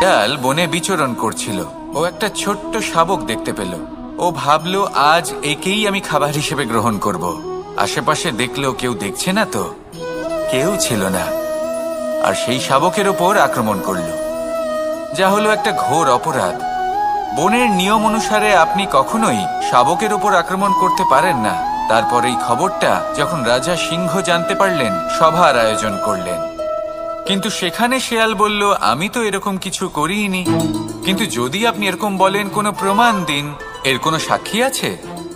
শিয়াল বনে বিচরণ করছিল। ও একটা ছোট্ট শাবক দেখতে পেল। ও ভাবলো, আজ একেই আমি খাবার হিসেবে গ্রহণ করব। আশেপাশে দেখলো কেউ দেখছে না তো, কেউ ছিল না। আর সেই শাবকের ওপর আক্রমণ করলো, যা হলো একটা ঘোর অপরাধ। বনের নিয়ম অনুসারে আপনি কখনোই শাবকের ওপর আক্রমণ করতে পারেন না। তারপর এই খবরটা যখন রাজা সিংহ জানতে পারলেন, সভার আয়োজন করলেন। কিন্তু সেখানে শেয়াল বলল, আমি তো এরকম কিছু করিনি। কিন্তু যদি আপনি এরকম বলেন, কোনো প্রমাণ দিন, এর কোনো সাক্ষী আছে?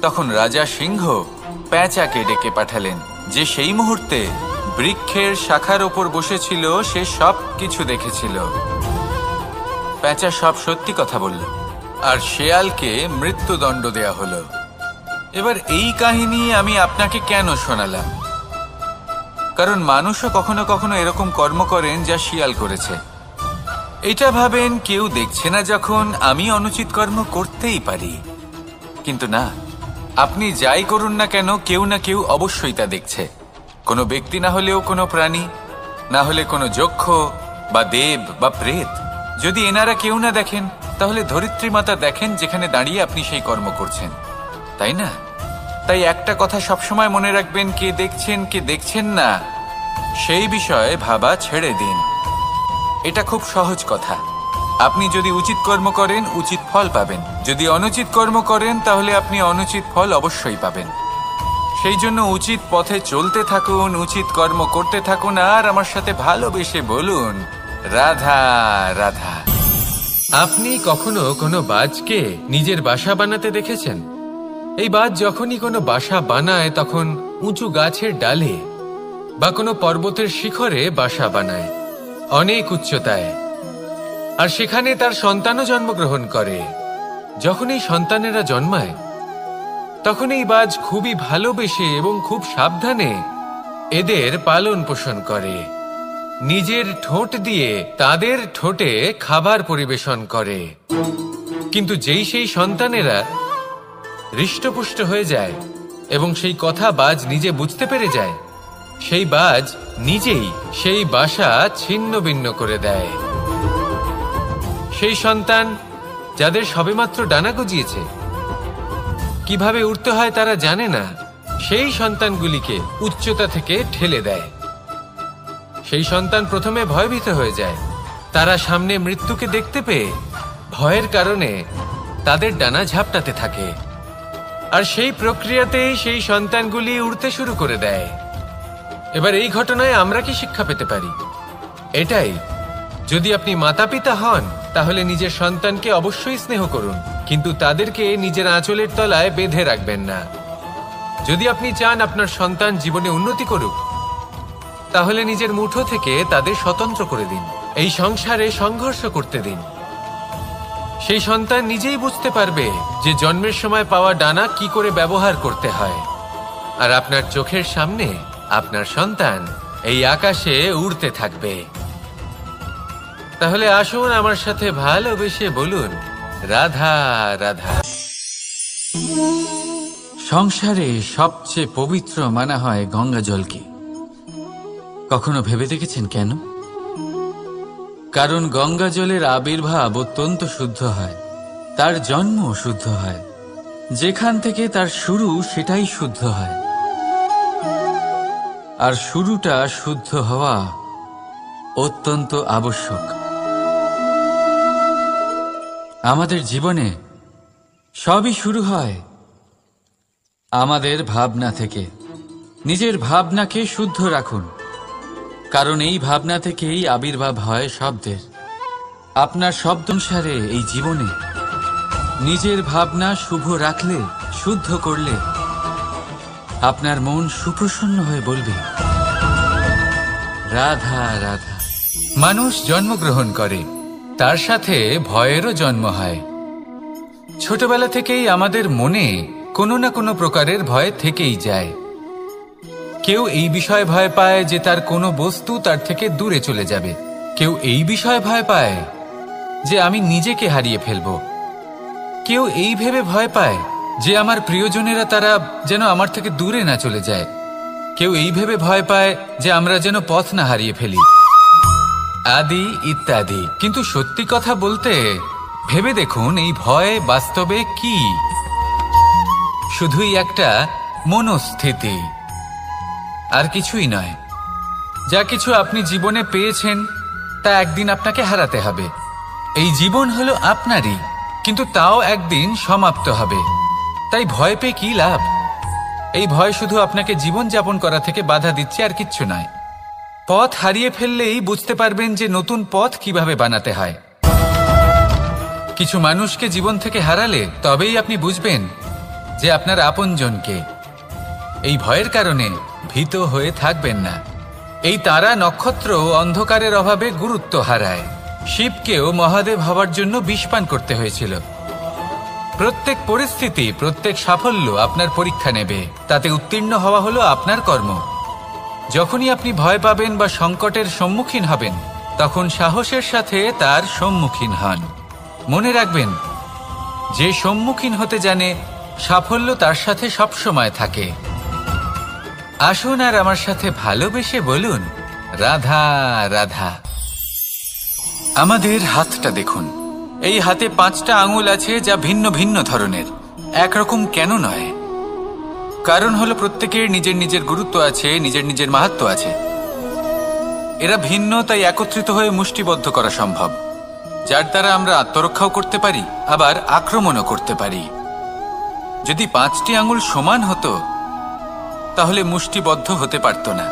তখন রাজা সিংহ পেঁচাকে ডেকে পাঠালেন, যে সেই মুহূর্তে বৃক্ষের শাখার ওপর বসেছিল। সে সব কিছু দেখেছিল। পেঁচা সব সত্যি কথা বলল, আর শেয়ালকে মৃত্যুদণ্ড দেয়া হলো। এবার এই কাহিনী আমি আপনাকে কেন শোনালাম? কারণ মানুষও কখনো কখনো এরকম কর্ম করেন যা শিয়াল করেছে। এটা ভাবেন কেউ দেখছে না, যখন আমি অনুচিত কর্ম করতেই পারি। কিন্তু না, আপনি যাই করুন না কেন, কেউ না কেউ অবশ্যই তা দেখছে। কোনো ব্যক্তি না হলেও কোনো প্রাণী, না হলে কোনো যক্ষ বা দেব বা প্রেত। যদি এনারা কেউ না দেখেন, তাহলে ধরিত্রী মাতা দেখেন, যেখানে দাঁড়িয়ে আপনি সেই কর্ম করছেন, তাই না? তাই একটা কথা সবসময় মনে রাখবেন, কে দেখছেন কে দেখছেন না সেই বিষয়ে ভাবা ছেড়ে দিন। এটা খুব সহজ কথা। আপনি যদি উচিত কর্ম করেন, উচিত ফল পাবেন। যদি অনুচিত কর্ম করেন, তাহলে আপনি অনুচিত ফল অবশ্যই পাবেন। সেই জন্য উচিত পথে চলতে থাকুন, উচিত কর্ম করতে থাকুন, আর আমার সাথে ভালোবেসে বলুন, রাধা রাধা। আপনি কখনো কোনো বাজকে নিজের বাসা বানাতে দেখেছেন? এই বাজ যখনই কোনো বাসা বানায়, তখন উঁচু গাছের ডালে বা কোনো পর্বতের শিখরে বাসা বানায়, অনেক উচ্চতায়। আর সেখানে তার সন্তানও জন্মগ্রহণ করে। যখন এই সন্তানেরা জন্মায়, তখন এই বাজ খুবই ভালোবেসে এবং খুব সাবধানে এদের পালন পোষণ করে। নিজের ঠোঁট দিয়ে তাদের ঠোঁটে খাবার পরিবেশন করে। কিন্তু যেই সেই সন্তানেরা হৃষ্টপুষ্ট হয়ে যায় এবং সেই কথা বাজ নিজে বুঝতে পেরে যায়, সেই বাজ নিজেই সেই বাসা ছিন্ন ভিন্ন করে দেয়। সেই সন্তান যাদের সবেমাত্র ডানা গজিয়েছে, কিভাবে উড়তে হয় তারা জানে না, সেই সন্তানগুলিকে উচ্চতা থেকে ঠেলে দেয়। সেই সন্তান প্রথমে ভয়ভীত হয়ে যায়। তারা সামনে মৃত্যুকে দেখতে পেয়ে ভয়ের কারণে তাদের ডানা ঝাপটাতে থাকে। আর সেই প্রক্রিয়াতেই সেই সন্তানগুলি উড়তে শুরু করে দেয়। এবার এই ঘটনায় আমরা কি শিক্ষা পেতে পারি? এটাই, যদি আপনি মাতা পিতা হন, তাহলে নিজের সন্তানকে অবশ্যই স্নেহ করুন, কিন্তু তাদেরকে নিজের আঁচলের তলায় বেঁধে রাখবেন না। যদি আপনি চান আপনার সন্তান জীবনে উন্নতি করুক, তাহলে নিজের মুঠো থেকে তাদের স্বতন্ত্র করে দিন। এই সংসারে সংঘর্ষ করতে দিন। সেই সন্তান নিজেই বুঝতে পারবে যে জন্মের সময় পাওয়া ডানা কি করে ব্যবহার করতে হয়। আর আপনার চোখের সামনে আপনার সন্তান এই আকাশে উড়তে থাকবে। তাহলে আসুন আমার সাথে ভালোবেসে বলুন, রাধা রাধা। সংসারে সবচেয়ে পবিত্র মানা হয় গঙ্গা জলকে। কখনো ভেবে দেখেছেন কেন? কারণ গঙ্গা জলের আবির্ভাব অত্যন্ত শুদ্ধ হয়, তার জন্ম শুদ্ধ হয়, যেখান থেকে তার শুরু সেটাই শুদ্ধ হয়। আর শুরুটা শুদ্ধ হওয়া অত্যন্ত আবশ্যক। আমাদের জীবনে সবই শুরু হয় আমাদের ভাবনা থেকে। নিজের ভাবনাকে শুদ্ধ রাখুন, কারণ এই ভাবনা থেকেই আবির্ভাব হয় শব্দের। আপনার শব্দ অনুসারে এই জীবনে নিজের ভাবনা শুভ রাখলে, শুদ্ধ করলে, আপনার মন সুপ্রসন্ন হয়ে বলবে, রাধা রাধা। মানুষ জন্মগ্রহণ করে, তার সাথে ভয়েরও জন্ম হয়। ছোটবেলা থেকেই আমাদের মনে কোনো না কোনো প্রকারের ভয় থেকেই যায়। কেউ এই বিষয়ে ভয় পায় যে তার কোনো বস্তু তার থেকে দূরে চলে যাবে। কেউ এই বিষয়ে ভয় পায় যে আমি নিজেকে হারিয়ে ফেলব। কেউ এই ভেবে ভয় পায় যে আমার প্রিয়জনেরা তারা যেন আমার থেকে দূরে না চলে যায়। কেউ এই ভেবে ভয় পায় যে আমরা যেন পথ না হারিয়ে ফেলি। আদি ইত্যাদি। কিন্তু সত্যি কথা বলতে ভেবে দেখুন, এই ভয় বাস্তবে কি? শুধুই একটা মনস্থিতি, আর কিছুই নয়। যা কিছু আপনি জীবনে পেয়েছেন তা একদিন আপনাকে হারাতে হবে। এই জীবন হলো আপনারই, কিন্তু তাও একদিন সমাপ্ত হবে। তাই ভয় পেয়ে কি লাভ? এই ভয় শুধু আপনাকে জীবন যাপন করা থেকে বাধা দিচ্ছে, আর কিচ্ছু নয়। পথ হারিয়ে ফেললেই বুঝতে পারবেন যে নতুন পথ কিভাবে বানাতে হয়। কিছু মানুষকে জীবন থেকে হারালে তবেই আপনি বুঝবেন যে আপনার আপনজনকে। এই ভয়ের কারণে ভীত হয়ে থাকবেন না। এই তারা নক্ষত্র অন্ধকারের অভাবে গুরুত্ব হারায়। শিবকেও মহাদেব হওয়ার জন্য বিষপান করতে হয়েছিল। প্রত্যেক পরিস্থিতি, প্রত্যেক সাফল্য আপনার পরীক্ষা নেবে। তাতে উত্তীর্ণ হওয়া হলো আপনার কর্ম। যখনই আপনি ভয় পাবেন বা সংকটের সম্মুখীন হবেন, তখন সাহসের সাথে তার সম্মুখীন হন। মনে রাখবেন, যে সম্মুখীন হতে জানে, সাফল্য তার সাথে সবসময় থাকে। আসুন আর আমার সাথে ভালোবেসে বলুন, রাধা রাধা। আমাদের হাতটা দেখুন। এই হাতে 5টা আঙুল আছে, যা ভিন্ন ভিন্ন ধরনের। একরকম কেন নয়? কারণ হলো প্রত্যেকের নিজের নিজের গুরুত্ব আছে, নিজের নিজের মাহাত্ম্য আছে। এরা ভিন্ন, তাই একত্রিত হয়ে মুষ্টিবদ্ধ করা সম্ভব, যার দ্বারা আমরা আত্মরক্ষাও করতে পারি, আবার আক্রমণও করতে পারি। যদি 5টি আঙুল সমান হতো তাহলে মুষ্টিবদ্ধ হতে পারত না,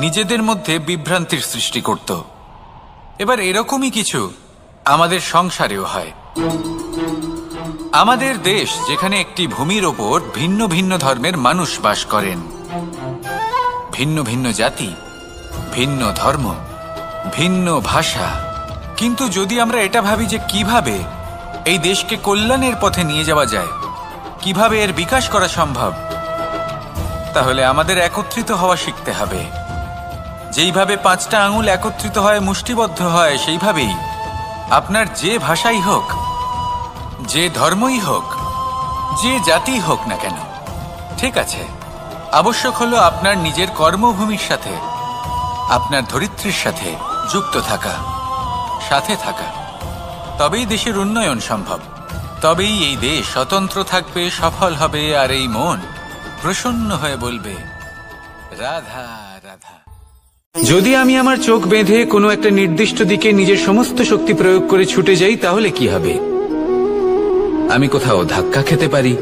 নিজেদের মধ্যে বিভ্রান্তির সৃষ্টি করত। এবার এরকমই কিছু আমাদের সংসারেও হয়। আমাদের দেশ, যেখানে একটি ভূমির ওপর ভিন্ন ভিন্ন ধর্মের মানুষ বাস করেন, ভিন্ন ভিন্ন জাতি, ভিন্ন ধর্ম, ভিন্ন ভাষা। কিন্তু যদি আমরা এটা ভাবি যে কিভাবে এই দেশকে কল্যাণের পথে নিয়ে যাওয়া যায়, কিভাবে এর বিকাশ করা সম্ভব, তাহলে আমাদের একত্রিত হওয়া শিখতে হবে। যেইভাবে 5টা আঙুল একত্রিত হয়, মুষ্টিবদ্ধ হয়, সেইভাবেই আপনার যে ভাষাই হোক, যে ধর্মই হোক, যে জাতি হোক না কেন, ঠিক আছে, আবশ্যক হলো আপনার নিজের কর্মভূমির সাথে, আপনার ধরিত্রীর সাথে যুক্ত থাকা, সাথে থাকা। তবেই দেশের উন্নয়ন সম্ভব। তবেই এই দেশ স্বতন্ত্র থাকবে, সফল হবে, আর এই মন প্রসন্ন হয়ে বলবে, রাধা রাধা। যদি আমি আমার চোখ বেঁধে কোনো একটা নির্দিষ্ট দিকে নিজের সমস্ত শক্তি প্রয়োগ করে ছুটে যাই, তাহলে কি হবে? আমি কোথাও ধাক্কা খেতে পারি,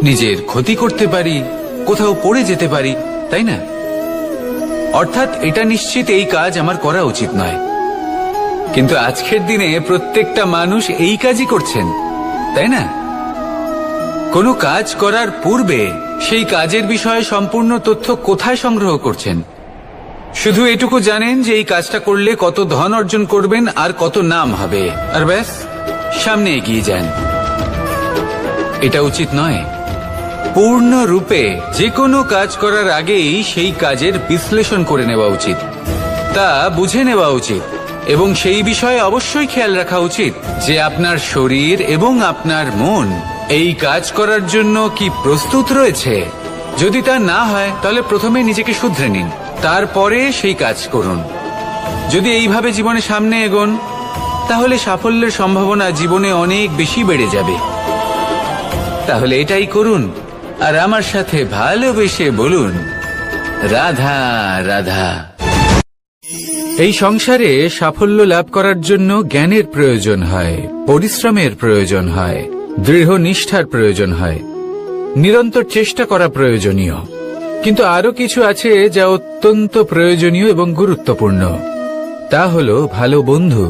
নিজের ক্ষতি করতে পারি, কোথাও পড়ে যেতে পারি, তাই না? অর্থাৎ এটা নিশ্চিত এই কাজ আমার করা উচিত নয়। কিন্তু আজকের দিনে প্রত্যেকটা মানুষ এই কাজই করছেন, তাই না? কোনো কাজ করার পূর্বে সেই কাজের বিষয়ে সম্পূর্ণ তথ্য কোথায় সংগ্রহ করছেন? শুধু এটুকু জানেন যে এই কাজটা করলে কত ধন অর্জন করবেন আর কত নাম হবে, আর ব্যাস সামনে এগিয়ে যান। এটা উচিত নয়। পূর্ণরূপে যে কোনো কাজ করার আগেই সেই কাজের বিশ্লেষণ করে নেওয়া উচিত, তা বুঝে নেওয়া উচিত, এবং সেই বিষয়ে অবশ্যই খেয়াল রাখা উচিত যে আপনার শরীর এবং আপনার মন এই কাজ করার জন্য কি প্রস্তুত রয়েছে। যদি তা না হয়, তাহলে প্রথমে নিজেকে শুধরে নিন, তারপরে সেই কাজ করুন। যদি এইভাবে জীবনে সামনে এগোন, তাহলে সাফল্যের সম্ভাবনা জীবনে অনেক বেশি বেড়ে যাবে। তাহলে এটাই করুন, আর আমার সাথে ভালোবেসে বলুন, রাধা রাধা। এই সংসারে সাফল্য লাভ করার জন্য জ্ঞানের প্রয়োজন হয়, পরিশ্রমের প্রয়োজন হয়, দৃঢ় নিষ্ঠার প্রয়োজন হয়, নিরন্তর চেষ্টা করা প্রয়োজনীয়। কিন্তু আরো কিছু আছে যা অত্যন্ত প্রয়োজনীয় এবং গুরুত্বপূর্ণ। তা হলো ভালো বন্ধু।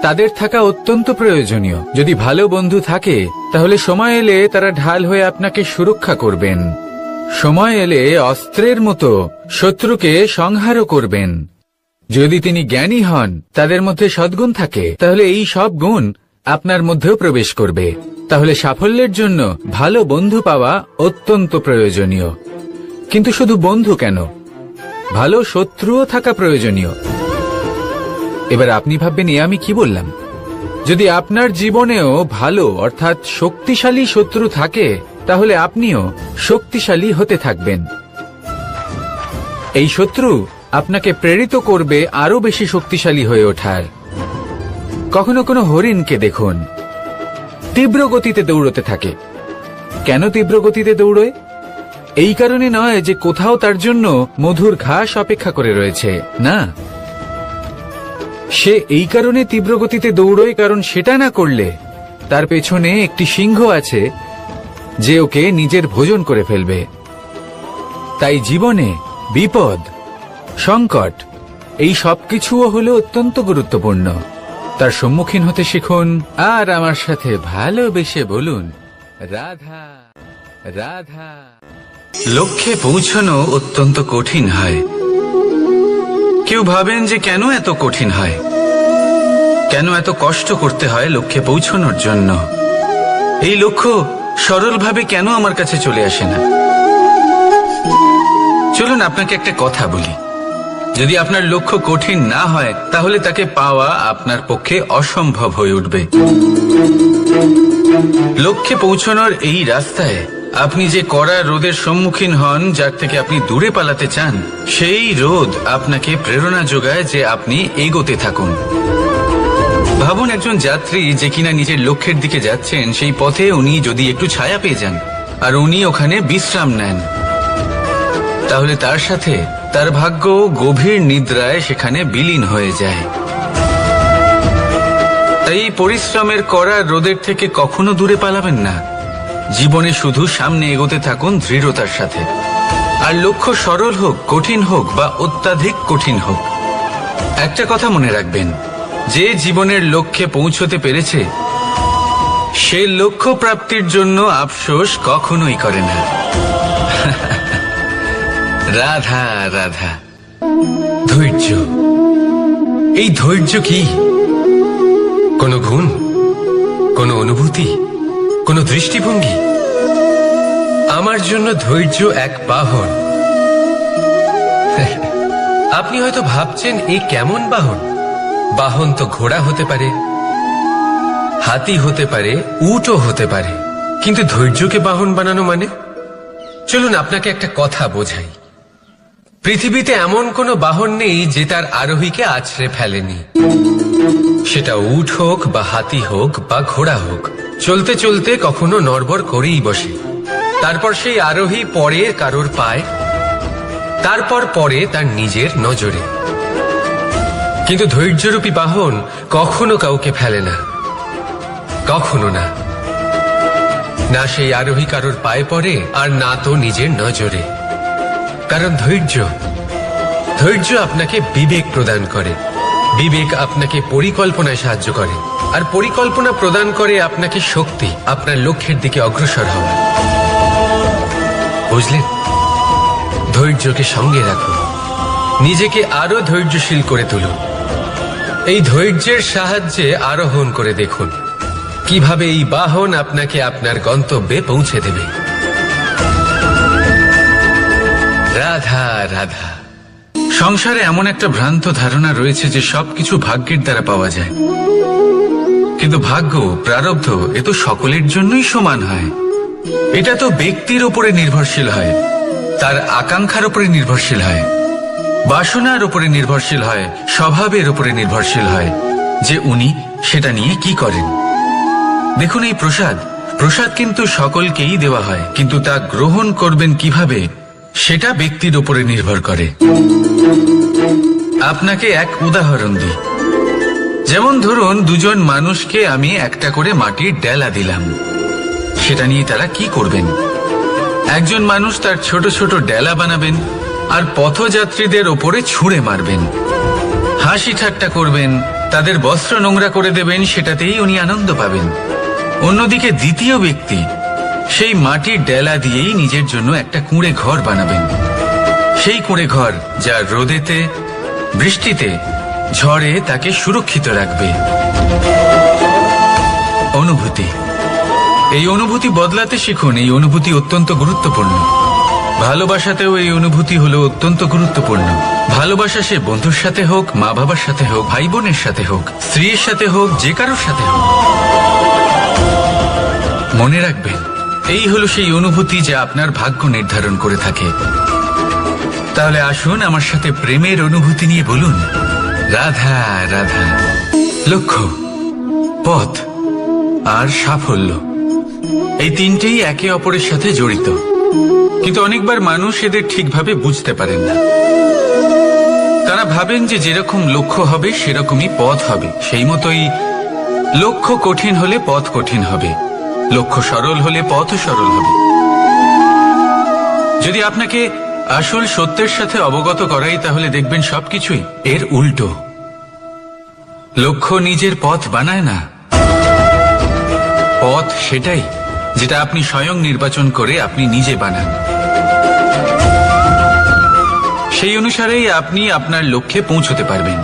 তাদের থাকা অত্যন্ত প্রয়োজনীয়। যদি ভালো বন্ধু থাকে, তাহলে সময় এলে তারা ঢাল হয়ে আপনাকে সুরক্ষা করবেন। সময় এলে অস্ত্রের মতো শত্রুকে সংহারও করবেন। যদি তিনি জ্ঞানী হন, তাদের মধ্যে সদ্গুণ থাকে, তাহলে এই সব গুণ আপনার মধ্যেও প্রবেশ করবে। তাহলে সাফল্যের জন্য ভালো বন্ধু পাওয়া অত্যন্ত প্রয়োজনীয়। কিন্তু শুধু বন্ধু কেন, ভালো শত্রুও থাকা প্রয়োজনীয়। এবার আপনি ভাববেন, এ আমি কি বললাম? যদি আপনার জীবনেও ভালো অর্থাৎ শক্তিশালী শত্রু থাকে, তাহলে আপনিও শক্তিশালী হতে থাকবেন। এই শত্রু আপনাকে প্রেরিত করবে আরো বেশি শক্তিশালী হয়ে ওঠার। কখনো কোনো হরিণকে দেখুন, তীব্র গতিতে দৌড়তে থাকে। কেন তীব্র গতিতে দৌড়য়? এই কারণে নয় যে কোথাও তার জন্য মধুর ঘাস অপেক্ষা করে রয়েছে, না, সে এই কারণে তীব্র গতিতে দৌড়য় কারণ সেটা না করলে তার পেছনে একটি সিংহ আছে যে ওকে নিজের ভোজন করে ফেলবে। তাই জীবনে বিপদ, সংকট, এই সবকিছুও হলো অত্যন্ত গুরুত্বপূর্ণ। তার সম্মুখীন হতে শিখুন আর আমার সাথে ভালোবেসে বলুন, রাধা রাধা। লক্ষ্যে পৌঁছানো অত্যন্ত কঠিন হয়। কেউ ভাবেন যে কেন এত কঠিন হয়, কেন এত কষ্ট করতে হয় লক্ষ্যে পৌঁছানোর জন্য। এই লক্ষ্য সরলভাবে কেন আমার কাছে চলে আসে না? চলুন আপনাকে একটা কথা বলি, যদি আপনার লক্ষ্য কঠিন না হয় তাহলে তাকে পাওয়া আপনার পক্ষে অসম্ভব হয়ে উঠবে। লক্ষ্যে পৌঁছানোর এই রাস্তায় আপনি যে কড়া রোদের সম্মুখীন হন, যার থেকে আপনি দূরে পালাতে চান, সেই রোদ আপনাকে প্রেরণা যোগায় যে আপনি এগোতে থাকুন। ভাবুন একজন যাত্রী যে কিনা নিজের লক্ষ্যের দিকে যাচ্ছেন, সেই পথে উনি যদি একটু ছায়া পেয়ে যান আর উনি ওখানে বিশ্রাম নেন, তাহলে তার সাথে তার ভাগ্য গভীর নিদ্রায় সেখানে বিলীন হয়ে যায়। তাই পরিশ্রমের কড়া রোদের থেকে কখনো দূরে পালাবেন না। জীবনে শুধু সামনে এগোতে থাকুন দৃঢ়তার সাথে। আর লক্ষ্য সরল হোক, কঠিন হোক বা অত্যাধিক কঠিন হোক, একটা কথা মনে রাখবেন, যে জীবনের লক্ষ্যে পৌঁছতে পেরেছে সে লক্ষ্য প্রাপ্তির জন্য আফসোস কখনোই করে না। রাধা রাধা। ধৈর্য, এই ধৈর্য কি কোনো গুণ, কোনো অনুভূতি, কোনো দৃষ্টিভঙ্গি? আমার জন্য ধৈর্য এক বাহন। আপনি হয়তো ভাবছেন এই কেমন বাহন? বাহন তো ঘোড়া হতে পারে, হাতি হতে পারে, উটও হতে পারে, কিন্তু ধৈর্যকে বাহন বানানো মানে? চলুন আপনাকে একটা কথা বোঝাই। পৃথিবীতে এমন কোনো বাহন নেই যে তার আরোহীকে আছড়ে ফেলেনি। সেটা উট হোক বা হাতি হোক বা ঘোড়া হোক, চলতে চলতে কখনো নড়বড় করেই বসে। তারপর সেই আরোহী পরে কারোর পায়, তারপর পরে তার নিজের নজরে। কিন্তু ধৈর্যরূপী বাহন কখনো কাউকে ফেলে না, কখনো না। না সেই আরোহী কারোর পায়ে পড়ে আর না তো নিজের নজরে। কারণ ধৈর্য আপনাকে বিবেক প্রদান করে, বিবেক আপনাকে পরিকল্পনায় সাহায্য করে, আর পরিকল্পনা প্রদান করে আপনাকে শক্তি আপনার লক্ষ্যের দিকে অগ্রসর হওয়ার। বুঝলেন? ধৈর্যকে সঙ্গে রাখুন, নিজেকে আরো ধৈর্যশীল করে তুলুন। এই ধৈর্যের সাহায্যে আরোহণ করে দেখুন কিভাবে এই বাহন আপনাকে আপনার গন্তব্যে পৌঁছে দেবে। রাধা রাধা। সংসারে এমন একটা ভ্রান্ত ধারণা রয়েছে যে সবকিছু ভাগ্যের দ্বারা পাওয়া যায়, কিন্তু ভাগ্য, প্রারব্ধ এ তো সকলের জন্যই সমান হয়। এটা তো ব্যক্তির উপরে নির্ভরশীল হয়, তার আকাঙ্ক্ষার উপরে নির্ভরশীল হয়, বাসনার উপরে নির্ভরশীল হয়, স্বভাবের উপরে নির্ভরশীল হয় যে উনি সেটা নিয়ে কি করেন। দেখুন, এই প্রসাদ কিন্তু সকলকেই দেওয়া হয়, কিন্তু তা গ্রহণ করবেন কিভাবে সেটা ব্যক্তির উপরে নির্ভর করে। আপনাকে এক উদাহরণ দিই। যেমন ধরুন, দুজন মানুষকে আমি একটা করে মাটির ডেলা দিলাম, সেটা নিয়ে তারা কি করবেন? একজন মানুষ তার ছোট ছোট ডেলা বানাবেন আর পথযাত্রীদের ওপরে ছুঁড়ে মারবেন, হাসি ঠাট্টা করবেন, তাদের বস্ত্র নোংরা করে দেবেন, সেটাতেই উনি আনন্দ পাবেন। অন্যদিকে দ্বিতীয় ব্যক্তি সেই মাটির ডেলা দিয়েই নিজের জন্য একটা কুঁড়ে ঘর বানাবেন। সেই কুঁড়ে ঘর যা রোদেতে, বৃষ্টিতে, ঝড়ে তাকে সুরক্ষিত রাখবে। অনুভূতি, এই অনুভূতি বদলাতে শিখুন। এই অনুভূতি অত্যন্ত গুরুত্বপূর্ণ। ভালোবাসাতেও এই অনুভূতি হলো অত্যন্ত গুরুত্বপূর্ণ। ভালোবাসা সে বন্ধুর সাথে হোক, মা বাবার সাথে হোক, ভাই বোনের সাথে হোক, স্ত্রীর সাথে হোক, যে কারোর সাথে হোক। মনে রাখবেন, এই হলো সেই অনুভূতি যা আপনার ভাগ্য নির্ধারণ করে থাকে। তাহলে আসুন আমার সাথে প্রেমের অনুভূতি নিয়ে বলুন, রাধা রাধা। লক্ষ্য, পথ আর সাফল্য, এই তিনটেই একে অপরের সাথে জড়িত, কিন্তু অনেকবার মানুষ এদের ঠিকভাবে বুঝতে পারেন না। তারা ভাবেন যে যেরকম লক্ষ্য হবে সেরকমই পথ হবে, সেই মতোই লক্ষ্য কঠিন হলে পথ কঠিন হবে, লক্ষ্য সরল হলে পথও সরল হবে। যদি আপনাকে আসল সত্যের সাথে অবগত করাই, তাহলে দেখবেন সবকিছুই এর উল্টো। লক্ষ্য নিজের পথ বানায় না, পথ সেটাই যেটা আপনি স্বয়ং নির্বাচন করে আপনি নিজে বানান। সেই অনুসারেই আপনি আপনার লক্ষ্যে পৌঁছতে পারবেন।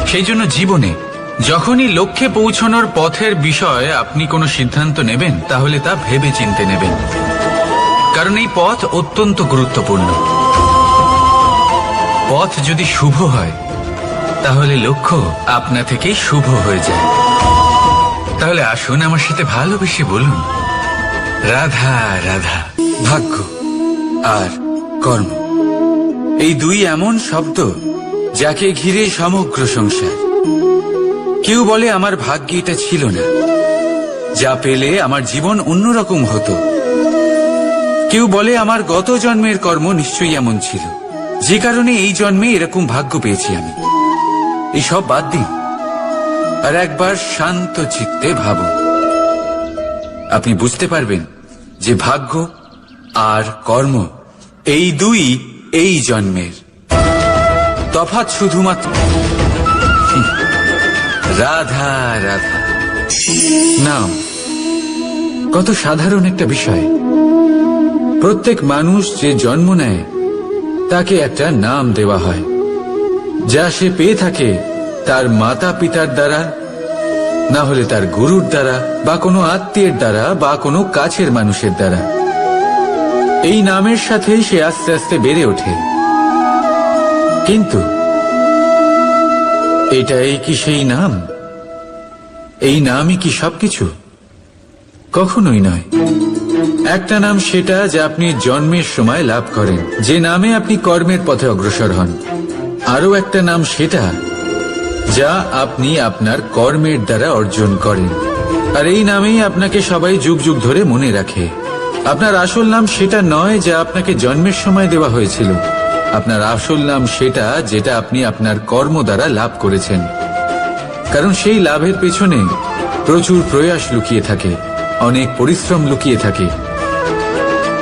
সেই জন্য জীবনে যখনই লক্ষ্যে পৌঁছানোর পথের বিষয়ে আপনি কোনো সিদ্ধান্ত নেবেন, তাহলে তা ভেবে চিন্তে নেবেন, কারণ এই পথ অত্যন্ত গুরুত্বপূর্ণ। পথ যদি শুভ হয়, তাহলে লক্ষ্য আপনা থেকেই শুভ হয়ে যায়। তাহলে আসুন আমার সাথে ভালোবেসে বলুন, রাধা রাধা। ভাগ্য আর কর্ম, এই দুই এমন শব্দ যাকে ঘিরে সমগ্র সংসার। কেউ বলে আমার ভাগ্যে এটা ছিল না, যা পেলে আমার জীবন অন্যরকম হতো। কেউ বলে আমার গত জন্মের কর্ম নিশ্চয়ই এমন ছিল, যে কারণে এই জন্মে এরকম ভাগ্য পেয়েছি আমি। এসব বাদ দিন আর একবার শান্ত চিত্তে ভাবুন। আপনি বুঝতে পারবেন যে ভাগ্য আর কর্ম এই দুই এই জন্মের, তফাৎ শুধুমাত্র রাধা রাধা নাম। কত সাধারণ একটা বিষয়। প্রত্যেক মানুষ যে জন্ম নেয় তাকে একটা নাম দেওয়া হয়, যা সে পেয়ে থাকে তার মাতা পিতার দ্বারা, না হলে তার গুরুর দ্বারা, বা কোনো আত্মীয়ের দ্বারা, বা কোনো কাছের মানুষের দ্বারা। এই নামের সাথেই সে আস্তে আস্তে বেড়ে ওঠে। কিন্তু এটাই কি সেই নাম? এই নামই কি সবকিছু? কখনোই নয়। একটা নাম সেটা যা আপনি জন্মের সময় লাভ করেন, যে নামে আপনি কর্মের পথে অগ্রসর হন। আরও একটা নাম সেটা যা আপনি আপনার কর্মের দ্বারা অর্জন করেন, আর এই নামেই আপনাকে সবাই যুগ যুগ ধরে মনে রাখে। আপনার আসল নাম সেটা নয় যা আপনাকে জন্মের সময় দেওয়া হয়েছিল। আপনার আসল নাম সেটা যেটা আপনি আপনার কর্ম দ্বারা লাভ করেছেন, কারণ সেই লাভের পেছনে প্রচুর প্রয়াস লুকিয়ে থাকে, অনেক পরিশ্রম লুকিয়ে থাকে।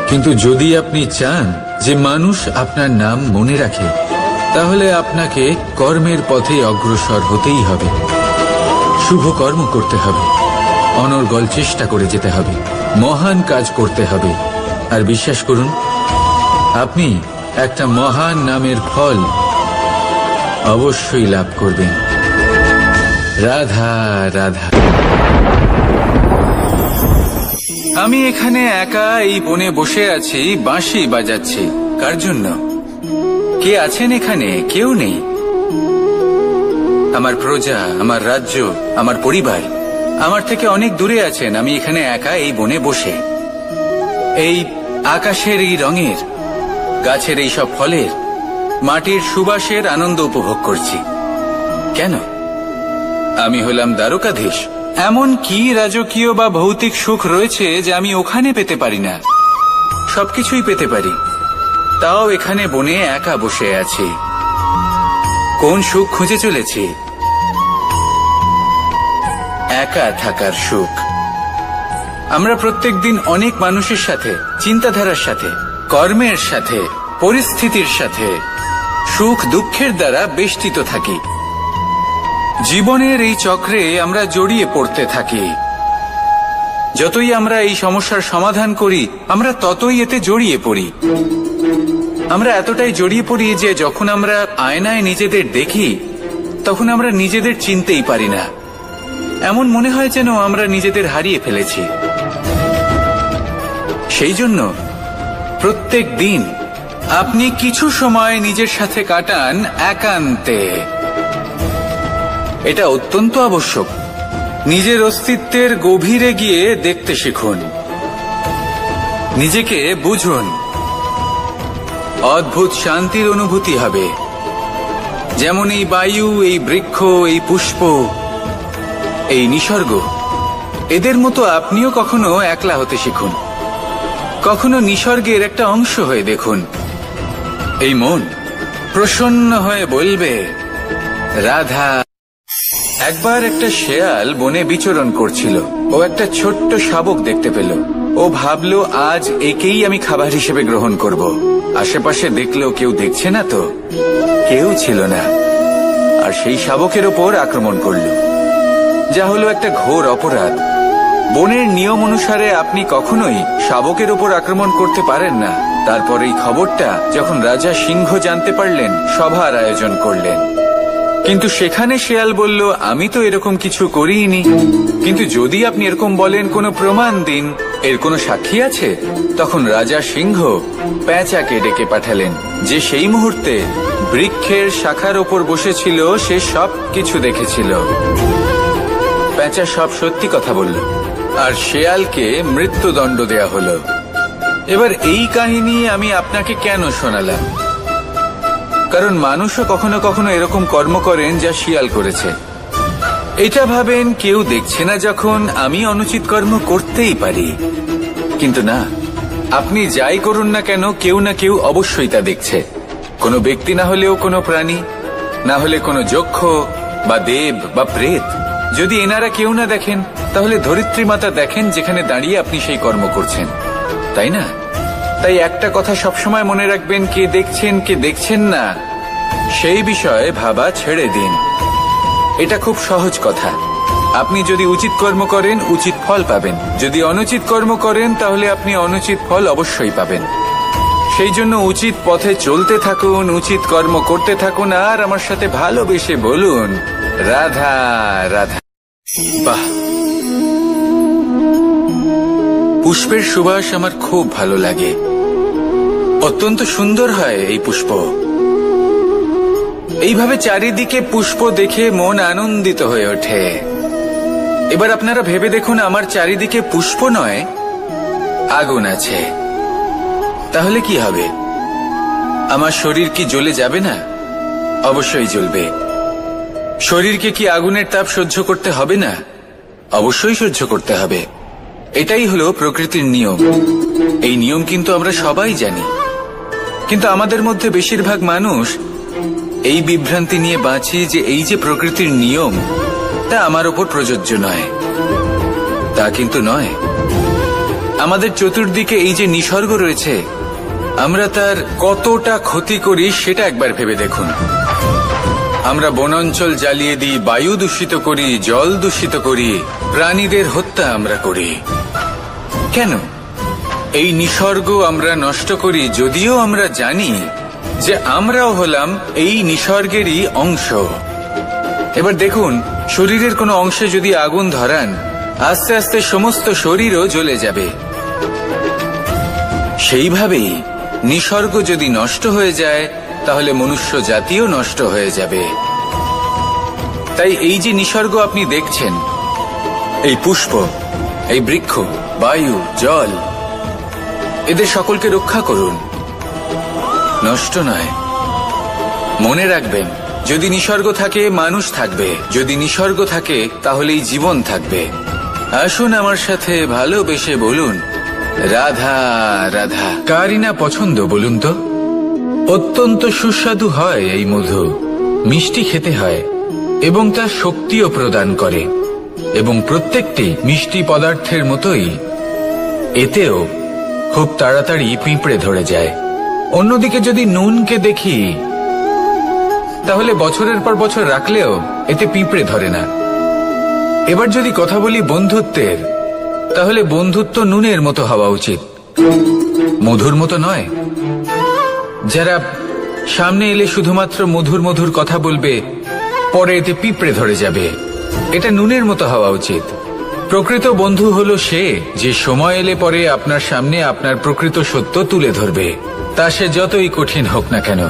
কিন্তু যদি আপনি চান যে মানুষ আপনার নাম মনে রাখে, তাহলে আপনাকে কর্মের পথে অগ্রসর হতেই হবে, শুভ কর্ম করতে হবে, অনর্গল চেষ্টা করে যেতে হবে, মহান কাজ করতে হবে। আর বিশ্বাস করুন, আপনি একটা মহান নামের ফল অবশ্যই লাভ করবেন। রাধা রাধা। আমি এখানে একা এই বনে বসে আছি, বাঁশি বাজাচ্ছি। কার জন্য? কে আছেন এখানে? কেউ নেই। আমার প্রজা, আমার রাজ্য, আমার পরিবার আমার থেকে অনেক দূরে আছেন। আমি এখানে একা এই বনে বসে এই আকাশের এই রঙের, গাছের এই সব ফলের, মাটির সুবাসের আনন্দ উপভোগ করছি। কেন? আমি হলাম দ্বারকাধীশ। এমন কি রাজকীয় বা ভৌতিক সুখ রয়েছে যে আমি ওখানে পেতে পারি না? সবকিছুই পেতে পারি, তাও এখানে বনে একা বসে আছি। কোন সুখ খুঁজে চলেছি? একা থাকার সুখ। আমরা প্রত্যেকদিন অনেক মানুষের সাথে, চিন্তাধারার সাথে, কর্মের সাথে, পরিস্থিতির সাথে, সুখ দুঃখের দ্বারা বেষ্টিত থাকি। জীবনের এই চক্রে আমরা জড়িয়ে পড়তে থাকি। যতই আমরা এই সমস্যার সমাধান করি, আমরা ততই এতে জড়িয়ে পড়ি। আমরা এতটাই জড়িয়ে পড়ি যে যখন আমরা আয়নায় নিজেদের দেখি, তখন আমরা নিজেদের চিনতেই পারি না। এমন মনে হয় যেন আমরা নিজেদের হারিয়ে ফেলেছি। সেই জন্য প্রত্যেক দিন আপনি কিছু সময় নিজের সাথে কাটান একান্তে। এটা অত্যন্ত আবশ্যক। নিজের অস্তিত্বের গভীরে গিয়ে দেখতে শিখুন, নিজেকে বুঝুন। অদ্ভুত শান্তির অনুভূতি হবে। যেমন এই বায়ু, এই বৃক্ষ, এই পুষ্প, এই নিসর্গ, এদের মতো আপনিও কখনো একলা হতে শিখুন। কখনো নিসর্গের একটা অংশ হয়ে দেখুন। এই মন প্রসন্ন হয়ে বলবে, রাধা। একবার একটা শেয়াল বনে বিচরণ করছিল। ও একটা ছোট্ট শাবক দেখতে পেল। ও ভাবলো, আজ একেই আমি খাবার হিসেবে গ্রহণ করব। আশেপাশে দেখলো কেউ দেখছে না তো, কেউ ছিল না। আর সেই শাবকের ওপর আক্রমণ করল, যা হলো একটা ঘোর অপরাধ। বনের নিয়ম অনুসারে আপনি কখনোই শাবকের ওপর আক্রমণ করতে পারেন না। তারপর এই খবরটা যখন রাজা সিংহ জানতে পারলেন, সভার আয়োজন করলেন। কিন্তু সেখানে শেয়াল বলল, আমি তো এরকম কিছু করিনি। কিন্তু যদি আপনি এরকম বলেন, কোনো প্রমাণ দিন, এর কোনো সাক্ষী আছে? তখন রাজা সিংহ পেঁচাকে ডেকে পাঠালেন, যে সেই মুহূর্তে বৃক্ষের শাখার ওপর বসেছিল। সে সব কিছু দেখেছিল। পেঁচা সব সত্যি কথা বলল, আর শেয়ালকে মৃত্যুদণ্ড দেয়া হলো। এবার এই কাহিনী আমি আপনাকে কেন শোনালাম? কারণ মানুষও কখনো কখনো এরকম কর্ম করেন যা শিয়াল করেছে। এটা ভাবেন কেউ দেখছে না, যখন আমি অনুচিত কর্ম করতেই পারি। কিন্তু না, আপনি যাই করুন না কেন, কেউ না কেউ অবশ্যই তা দেখছে। কোনো ব্যক্তি না হলেও কোনো প্রাণী, না হলে কোনো যক্ষ বা দেব বা প্রেত। যদি এনারা কেউ না দেখেন, তাহলে ধরিত্রী মাতা দেখেন, যেখানে দাঁড়িয়ে আপনি সেই কর্ম করছেন, তাই না? তাই একটা কথা সবসময় মনে রাখবেন, কে দেখছেন কে দেখছেন না সেই বিষয়ে ভাবা ছেড়ে দিন। এটা খুব সহজ কথা। আপনি যদি উচিত কর্ম করেন, উচিত ফল পাবেন। যদি অনুচিত কর্ম করেন, তাহলে আপনি অনুচিত ফল অবশ্যই পাবেন। সেই জন্য উচিত পথে চলতে থাকুন, উচিত কর্ম করতে থাকুন, আর আমার সাথে ভালোবেসে বলুন, রাধা রাধা। বাহ, পুষ্পের সুবাস আমার খুব ভালো লাগে। অত্যন্ত সুন্দর হয় এই পুষ্প। এইভাবে চারিদিকে পুষ্প দেখে মন আনন্দিত হয়ে ওঠে। এবার আপনারা ভেবে দেখুন, আমার চারিদিকে পুষ্প নয়, আগুন আছে। তাহলে কি হবে? আমার শরীর কি জ্বলে যাবে না? অবশ্যই জ্বলবে। শরীরকে কি আগুনের তাপ সহ্য করতে হবে না? অবশ্যই সহ্য করতে হবে। এটাই হলো প্রকৃতির নিয়ম। এই নিয়ম কিন্তু আমরা সবাই জানি, কিন্তু আমাদের মধ্যে বেশিরভাগ মানুষ এই বিভ্রান্তি নিয়ে বাঁচি যে এই যে প্রকৃতির নিয়ম, তা আমার ওপর প্রযোজ্য নয়। তা কিন্তু নয়। আমাদের চতুর্দিকে এই যে নিসর্গ রয়েছে, আমরা তার কতটা ক্ষতি করি সেটা একবার ভেবে দেখুন। আমরা বনাঞ্চল জ্বালিয়ে দিই, বায়ু দূষিত করি, জল দূষিত করি, প্রাণীদের হত্যা আমরা করি। কেন? এই নিসর্গ আমরা নষ্ট করি, যদিও আমরা জানি যে আমরাও হলাম এই নিসর্গেরই অংশ। এবার দেখুন, শরীরের কোনো অংশে যদি আগুন ধরান, আস্তে আস্তে সমস্ত শরীরও জ্বলে যাবে। সেইভাবেই নিসর্গ যদি নষ্ট হয়ে যায়, তাহলে মনুষ্য জাতিও নষ্ট হয়ে যাবে। তাই এই যে নিসর্গ আপনি দেখছেন, এই পুষ্প, এই বৃক্ষ, বায়ু, জল, এদের সকলকে রক্ষা করুন, নষ্ট নয়। মনে রাখবেন, যদি নিসর্গ থাকে, মানুষ থাকবে। যদি নিসর্গ থাকে, তাহলেই জীবন থাকবে। আসুন আমার সাথে ভালোবেসে বলুন, রাধা রাধা। কারই না পছন্দ বলুন তো? অত্যন্ত সুস্বাদু হয় এই মধু, মিষ্টি খেতে হয় এবং তা শক্তিও প্রদান করে। এবং প্রত্যেকটি মিষ্টি পদার্থের মতোই এতেও খুব তাড়াতাড়ি পিঁপড়ে ধরে যায়। অন্যদিকে যদি নুনকে দেখি, তাহলে বছরের পর বছর রাখলেও এতে পিঁপড়ে ধরে না। এবার যদি কথা বলি বন্ধুত্বের, তাহলে বন্ধুত্ব নুনের মতো হওয়া উচিত, মধুর মতো নয়। যারা সামনে এলে শুধুমাত্র মধুর মধুর কথা বলবে, পরে এতে পিঁপড়ে ধরে যাবে, এটা নুনের মতো হওয়া উচিত। প্রকৃত বন্ধু হলো সে, যে সময় এলে পরে আপনার সামনে আপনার প্রকৃত সত্য তুলে ধরবে, তা সে যতই কঠিন হোক না কেন।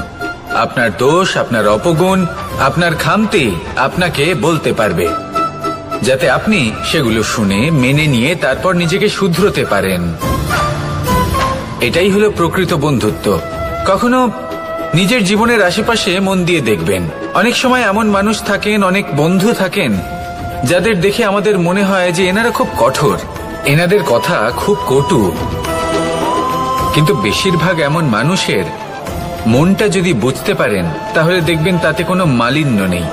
আপনার দোষ, আপনার অপগুণ, আপনার খামতি আপনাকে বলতে পারবে, যাতে আপনি সেগুলো শুনে মেনে নিয়ে তারপর নিজেকে শুধরোতে পারেন। এটাই হলো প্রকৃত বন্ধুত্ব। কখনো নিজের জীবনের আশেপাশে মন দিয়ে দেখবেন, অনেক সময় এমন মানুষ থাকেন, অনেক বন্ধু থাকেন যাদের দেখে আমাদের মনে হয় যে এনারা খুব কঠোর, এনাদের কথা খুব কটু। কিন্তু বেশিরভাগ এমন মানুষের মনটা যদি বুঝতে পারেন তাহলে দেখবেন তাতে কোনো মালিন্য নেই,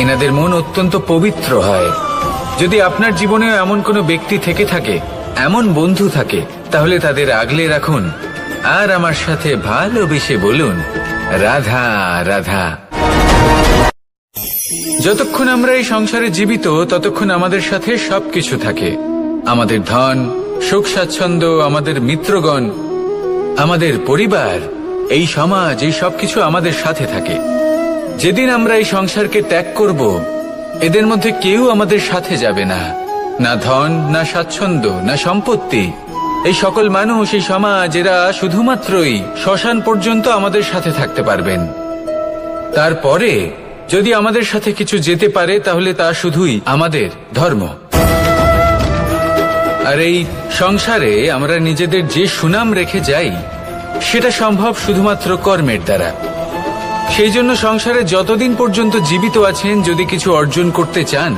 এনাদের মন অত্যন্ত পবিত্র হয়। যদি আপনার জীবনেও এমন কোনো ব্যক্তি থেকে থাকে, এমন বন্ধু থাকে, তাহলে তাদের আগলে রাখুন আর আমার সাথে ভালোবেসে বলুন, রাধা রাধা। যতক্ষণ আমরা এই সংসারে জীবিত ততক্ষণ আমাদের সাথে সবকিছু থাকে, আমাদের ধন, সুখ স্বাচ্ছন্দ্য, আমাদের মিত্রগণ, আমাদের পরিবার, এই সমাজ, এই সবকিছু আমাদের সাথে থাকে। যেদিন আমরা এই সংসারকে ত্যাগ করব, এদের মধ্যে কেউ আমাদের সাথে যাবে না, না ধন, না স্বাচ্ছন্দ্য, না সম্পত্তি। এই সকল মানুষ, এই সমাজ, এরা শুধুমাত্রই শ্মশান পর্যন্ত আমাদের সাথে থাকতে পারবেন। তারপরে যদি আমাদের সাথে কিছু যেতে পারে তাহলে তা শুধুই আমাদের ধর্ম। আর এই সংসারে আমরা নিজেদের যে সুনাম রেখে যাই সেটা সম্ভব শুধুমাত্র কর্মের দ্বারা। সেই জন্য সংসারে যতদিন পর্যন্ত জীবিত আছেন, যদি কিছু অর্জন করতে চান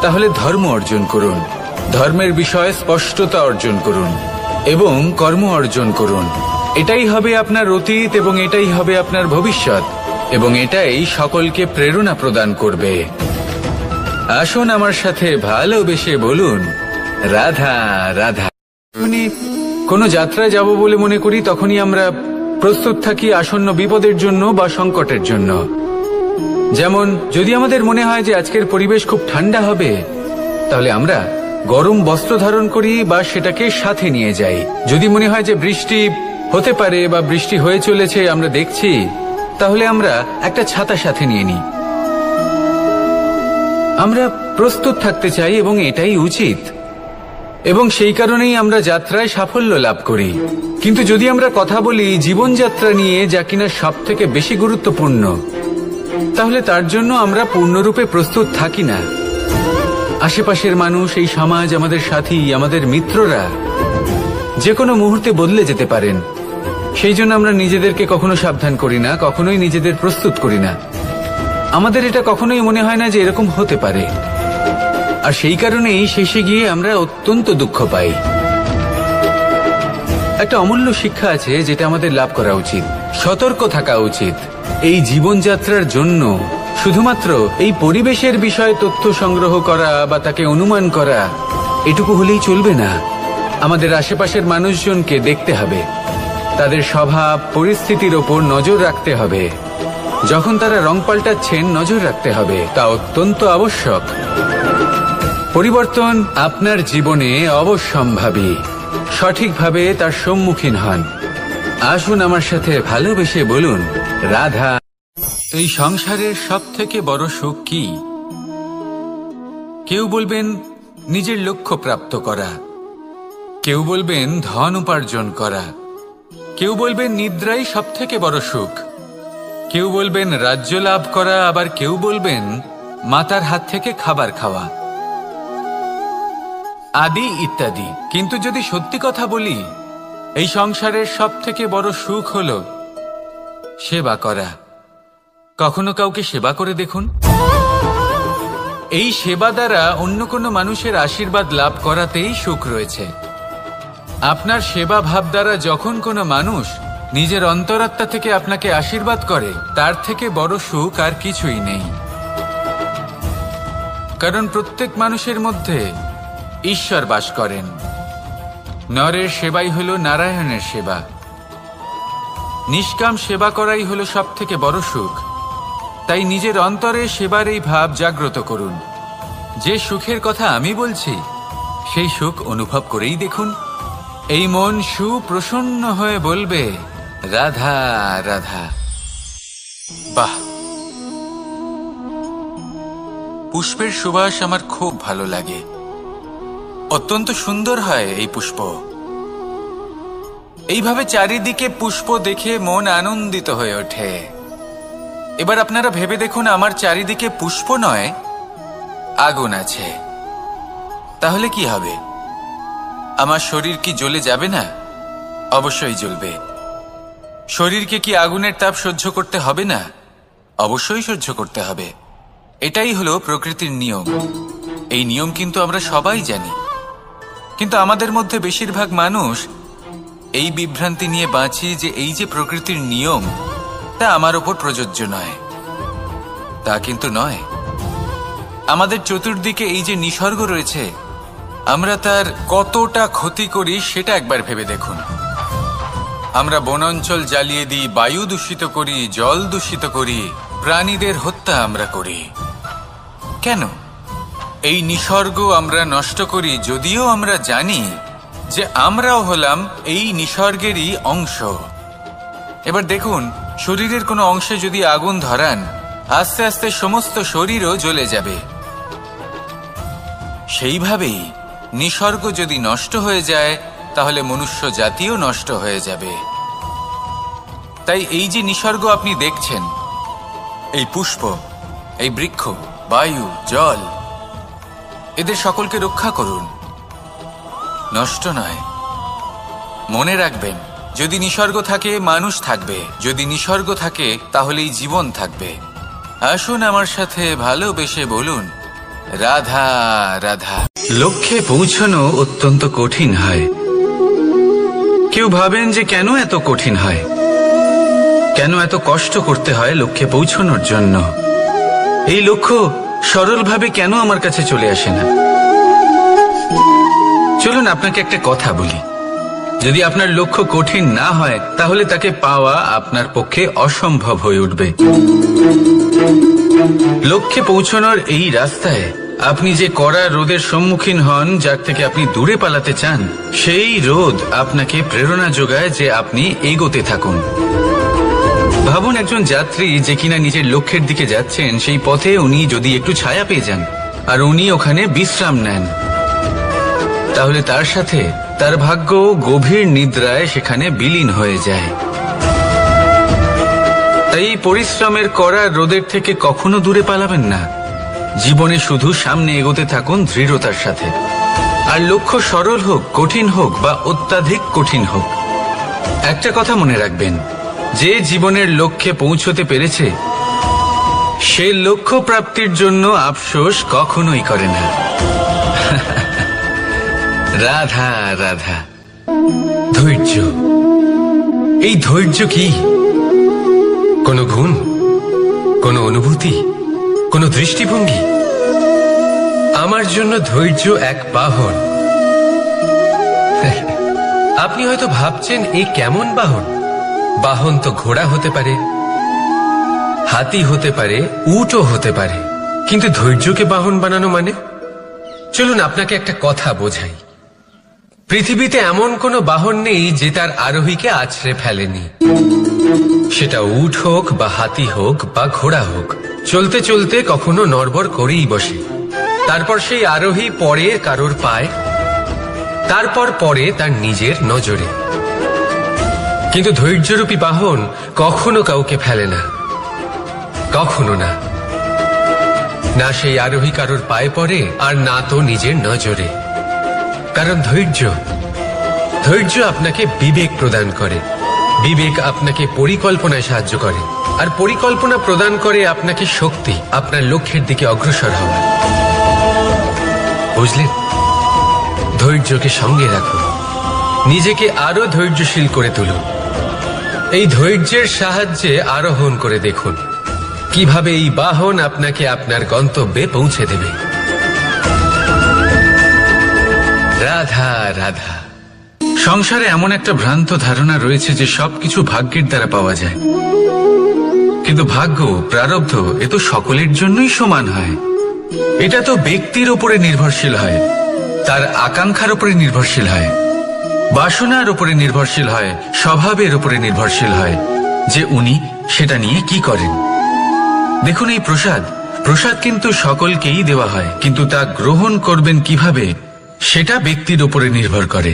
তাহলে ধর্ম অর্জন করুন, ধর্মের বিষয়ে স্পষ্টতা অর্জন করুন এবং কর্ম অর্জন করুন। এটাই হবে আপনার অতীত এবং এটাই হবে আপনার ভবিষ্যৎ, এবং এটাই সকলকে প্রেরণা প্রদান করবে। আসুন আমার সাথে ভালোবেসে বলুন, রাধা রাধা। কোনো যাত্রায় যাব বলে মনে করি তখনই আমরা প্রস্তুত থাকি আসন্ন বিপদের জন্য বা সংকটের জন্য। যেমন যদি আমাদের মনে হয় যে আজকের পরিবেশ খুব ঠান্ডা হবে, তাহলে আমরা গরম বস্ত্র ধারণ করি বা সেটাকে সাথে নিয়ে যাই। যদি মনে হয় যে বৃষ্টি হতে পারে বা বৃষ্টি হয়ে চলেছে, আমরা দেখছি, তাহলে আমরা একটা ছাতা সাথে নিয়ে নিই। আমরা প্রস্তুত থাকতে চাই এবং এটাই উচিত, এবং সেই কারণেই আমরা যাত্রায় সাফল্য লাভ করি। কিন্তু যদি আমরা কথা বলি জীবনযাত্রা নিয়ে, যা কিনা সব থেকে বেশি গুরুত্বপূর্ণ, তাহলে তার জন্য আমরা পূর্ণরূপে প্রস্তুত থাকি না। আশেপাশের মানুষ, এই সমাজ, আমাদের সাথী, আমাদের মিত্ররা যে কোনো মুহূর্তে বদলে যেতে পারেন। সেই জন্য আমরা নিজেদেরকে কখনো সাবধান করি না, কখনোই নিজেদের প্রস্তুত করি না। আমাদের এটা কখনোই মনে হয় না যে এরকম হতে পারে, আর সেই কারণেই শেষে গিয়ে আমরা অত্যন্ত দুঃখ পাই। একটা অমূল্য শিক্ষা আছে যেটা আমাদের লাভ করা উচিত, সতর্ক থাকা উচিত। এই জীবনযাত্রার জন্য শুধুমাত্র এই পরিবেশের বিষয়ে তথ্য সংগ্রহ করা বা তাকে অনুমান করা, এটুকু হলেই চলবে না। আমাদের আশেপাশের মানুষজনকে দেখতে হবে, তাদের স্বভাব, পরিস্থিতির ওপর নজর রাখতে হবে। যখন তারা রং পাল্টাচ্ছেন নজর রাখতে হবে, তা অত্যন্ত আবশ্যক। পরিবর্তন আপনার জীবনে অবশ্যম্ভাবী, সঠিকভাবে তার সম্মুখীন হন। আসুন আমার সাথে ভালোবেসে বলুন, রাধা। এই সংসারের সব থেকে বড় সুখ কি? কেউ বলবেন নিজের লক্ষ্য প্রাপ্ত করা, কেউ বলবেন ধন উপার্জন করা, কেউ বলবেন নিদ্রাই সব থেকে বড় সুখ, কেউ বলবেন রাজ্য লাভ করা, আবার কেউ বলবেন মাতার হাত থেকে খাবার খাওয়া, আদি ইত্যাদি। কিন্তু যদি সত্যি কথা বলি, এই সংসারের সব থেকে বড় সুখ হল সেবা করা। কখনো কাউকে সেবা করে দেখুন। এই সেবা দ্বারা অন্য কোনো মানুষের আশীর্বাদ লাভ করাতেই সুখ রয়েছে। আপনার সেবা ভাব দ্বারা যখন কোনো মানুষ নিজের অন্তরাত্মা থেকে আপনাকে আশীর্বাদ করে, তার থেকে বড় সুখ আর কিছুই নেই। কারণ প্রত্যেক মানুষের মধ্যে ঈশ্বর বাস করেন। নরের সেবাই হলো নারায়ণের সেবা। নিষ্কাম সেবা করাই হলো সব থেকে বড় সুখ। তাই নিজের অন্তরে সেবার এই ভাব জাগ্রত করুন। যে সুখের কথা আমি বলছি, সেই সুখ অনুভব করেই দেখুন। এই মন সুপ্রসন্ন হয়ে বলবে, রাধা রাধা। বাহ, পুষ্পের সুবাস আমার খুব ভালো লাগে। অত্যন্ত সুন্দর হয় এই পুষ্প। এইভাবে চারিদিকে পুষ্প দেখে মন আনন্দিত হয়ে ওঠে। এবার আপনারা ভেবে দেখুন, আমার চারিদিকে পুষ্প নয়, আগুন আছে। তাহলে কি হবে? আমার শরীর কি জ্বলে যাবে না? অবশ্যই জ্বলবে। শরীরকে কি আগুনের তাপ সহ্য করতে হবে না? অবশ্যই সহ্য করতে হবে। এটাই হলো প্রকৃতির নিয়ম। এই নিয়ম কিন্তু আমরা সবাই জানি, কিন্তু আমাদের মধ্যে বেশিরভাগ মানুষ এই বিভ্রান্তি নিয়ে বাঁচি যে এই যে প্রকৃতির নিয়ম তা আমার ওপর প্রযোজ্য নয়। তা কিন্তু নয়। আমাদের চতুর্দিকে এই যে নিসর্গ রয়েছে, আমরা তার কতটা ক্ষতি করি সেটা একবার ভেবে দেখুন। আমরা বনাঞ্চল জ্বালিয়ে দিই, বায়ু দূষিত করি, জল দূষিত করি, প্রাণীদের হত্যা আমরা করি। কেন? এই নিসর্গ আমরা নষ্ট করি, যদিও আমরা জানি যে আমরাও হলাম এই নিসর্গেরই অংশ। এবার দেখুন, শরীরের কোনো অংশে যদি আগুন ধরান, আস্তে আস্তে সমস্ত শরীরও জ্বলে যাবে। সেইভাবেই নিসর্গ যদি নষ্ট হয়ে যায়, তাহলে মনুষ্য জাতিও নষ্ট হয়ে যাবে। তাই এই যে নিসর্গ আপনি দেখছেন, এই পুষ্প, এই বৃক্ষ, বায়ু, জল, এদের সকলকে রক্ষা করুন, নষ্ট নয়। মনে রাখবেন, যদি নিসর্গ থাকে মানুষ থাকবে, যদি নিসর্গ থাকে তাহলেই জীবন থাকবে। আসুন আমার সাথে ভালোবেসে বলুন, রাধা রাধা। লক্ষ্যে পৌঁছানো অত্যন্ত কঠিন হয়। কেউ ভাবেন যে কেন এত কঠিন হয়, কেন এত কষ্ট করতে হয় লক্ষ্যে পৌঁছানোর জন্য। এই লক্ষ্য সরলভাবে কেন আমার কাছে চলে আসে না? চলুন আপনাকে একটা কথা বলি, যদি আপনার লক্ষ্য কঠিন না হয় তাহলে তাকে পাওয়া আপনার পক্ষে অসম্ভব হয়ে উঠবে। লক্ষ্যে পৌঁছানোর এই রাস্তায় আপনি যে কড়া রোদের সম্মুখীন হন, যার থেকে আপনি দূরে পালাতে চান, সেই রোদ আপনাকে প্রেরণা যোগায় যে আপনি এগোতে থাকুন। ভাবুন, একজন যাত্রী যে কিনা নিজের লক্ষ্যের দিকে যাচ্ছেন, সেই পথে উনি যদি একটু ছায়া পেয়ে যান আর উনি ওখানে বিশ্রাম নেন, তাহলে তার সাথে তার ভাগ্য গভীর নিদ্রায় সেখানে বিলীন হয়ে যায়। তাই এই পরিশ্রমের কড়া রোদের থেকে কখনো দূরে পালাবেন না। জীবনে শুধু সামনে এগোতে থাকুন দৃঢ়তার সাথে। আর লক্ষ্য সরল হোক, কঠিন হোক বা অত্যাধিক কঠিন হোক, একটা কথা মনে রাখবেন, যে জীবনের লক্ষ্যে পৌঁছতে পেরেছে সে লক্ষ্য প্রাপ্তির জন্য আফসোস কখনোই করে না। রাধা রাধা। ধৈর্য, এই ধৈর্য কি কোনো গুণ, কোনো অনুভূতি, কোনো দৃষ্টিভঙ্গি? আমার জন্য ধৈর্য এক বাহন। আপনি হয়তো ভাবছেন, এই কেমন বাহন? বাহন তো ঘোড়া হতে পারে, হাতি হতে পারে, উটও হতে পারে, কিন্তু ধৈর্যকে বাহন বানানো মানে? চলুন আপনাকে একটা কথা বোঝাই। পৃথিবীতে এমন কোনো বাহন নেই যে তার আরোহীকে আছড়ে ফেলেনি। সেটা উট হোক বা হাতি হোক বা ঘোড়া হোক, চলতে চলতে কখনো নড়বড় করেই বসে। তারপর সেই আরোহী পড়ে কারোর পায়, তারপর পড়ে তার নিজের নজরে। কিন্তু ধৈর্যরূপী বাহন কখনো কাউকে ফেলে না, কখনো না। না সেই আরোহী কারোর পায়ে পড়ে, আর না তো নিজের নজরে। কারণ ধৈর্য আপনাকে বিবেক প্রদান করে, বিবেক আপনাকে পরিকল্পনায় সাহায্য করে, আর পরিকল্পনা প্রদান করে আপনাকে শক্তি, আপনার লক্ষ্যের দিকে অগ্রসর হওয়ার। বুঝলেন? ধৈর্যকে সঙ্গে রাখুন, নিজেকে আরো ধৈর্যশীল করে তুলুন। এই ধৈর্যের সাহায্যে আরোহণ করে দেখুন কিভাবে এই বাহন আপনাকে আপনার গন্তব্যে পৌঁছে দেবে। রাধা রাধা। সংসারে এমন একটা ভ্রান্ত ধারণা রয়েছে যে সবকিছু ভাগ্যের দ্বারা পাওয়া যায়, কিন্তু ভাগ্য, প্রারব্ধ এ তো সকলের জন্যই সমান হয়। এটা তো ব্যক্তির উপরে নির্ভরশীল হয়, তার আকাঙ্ক্ষার উপরে নির্ভরশীল হয়, বাসনার উপরে নির্ভরশীল হয়, স্বভাবের উপরে নির্ভরশীল হয় যে উনি সেটা নিয়ে কি করেন। দেখুন, এই প্রসাদ কিন্তু সকলকেই দেওয়া হয়, কিন্তু তা গ্রহণ করবেন কিভাবে সেটা ব্যক্তির উপরে নির্ভর করে।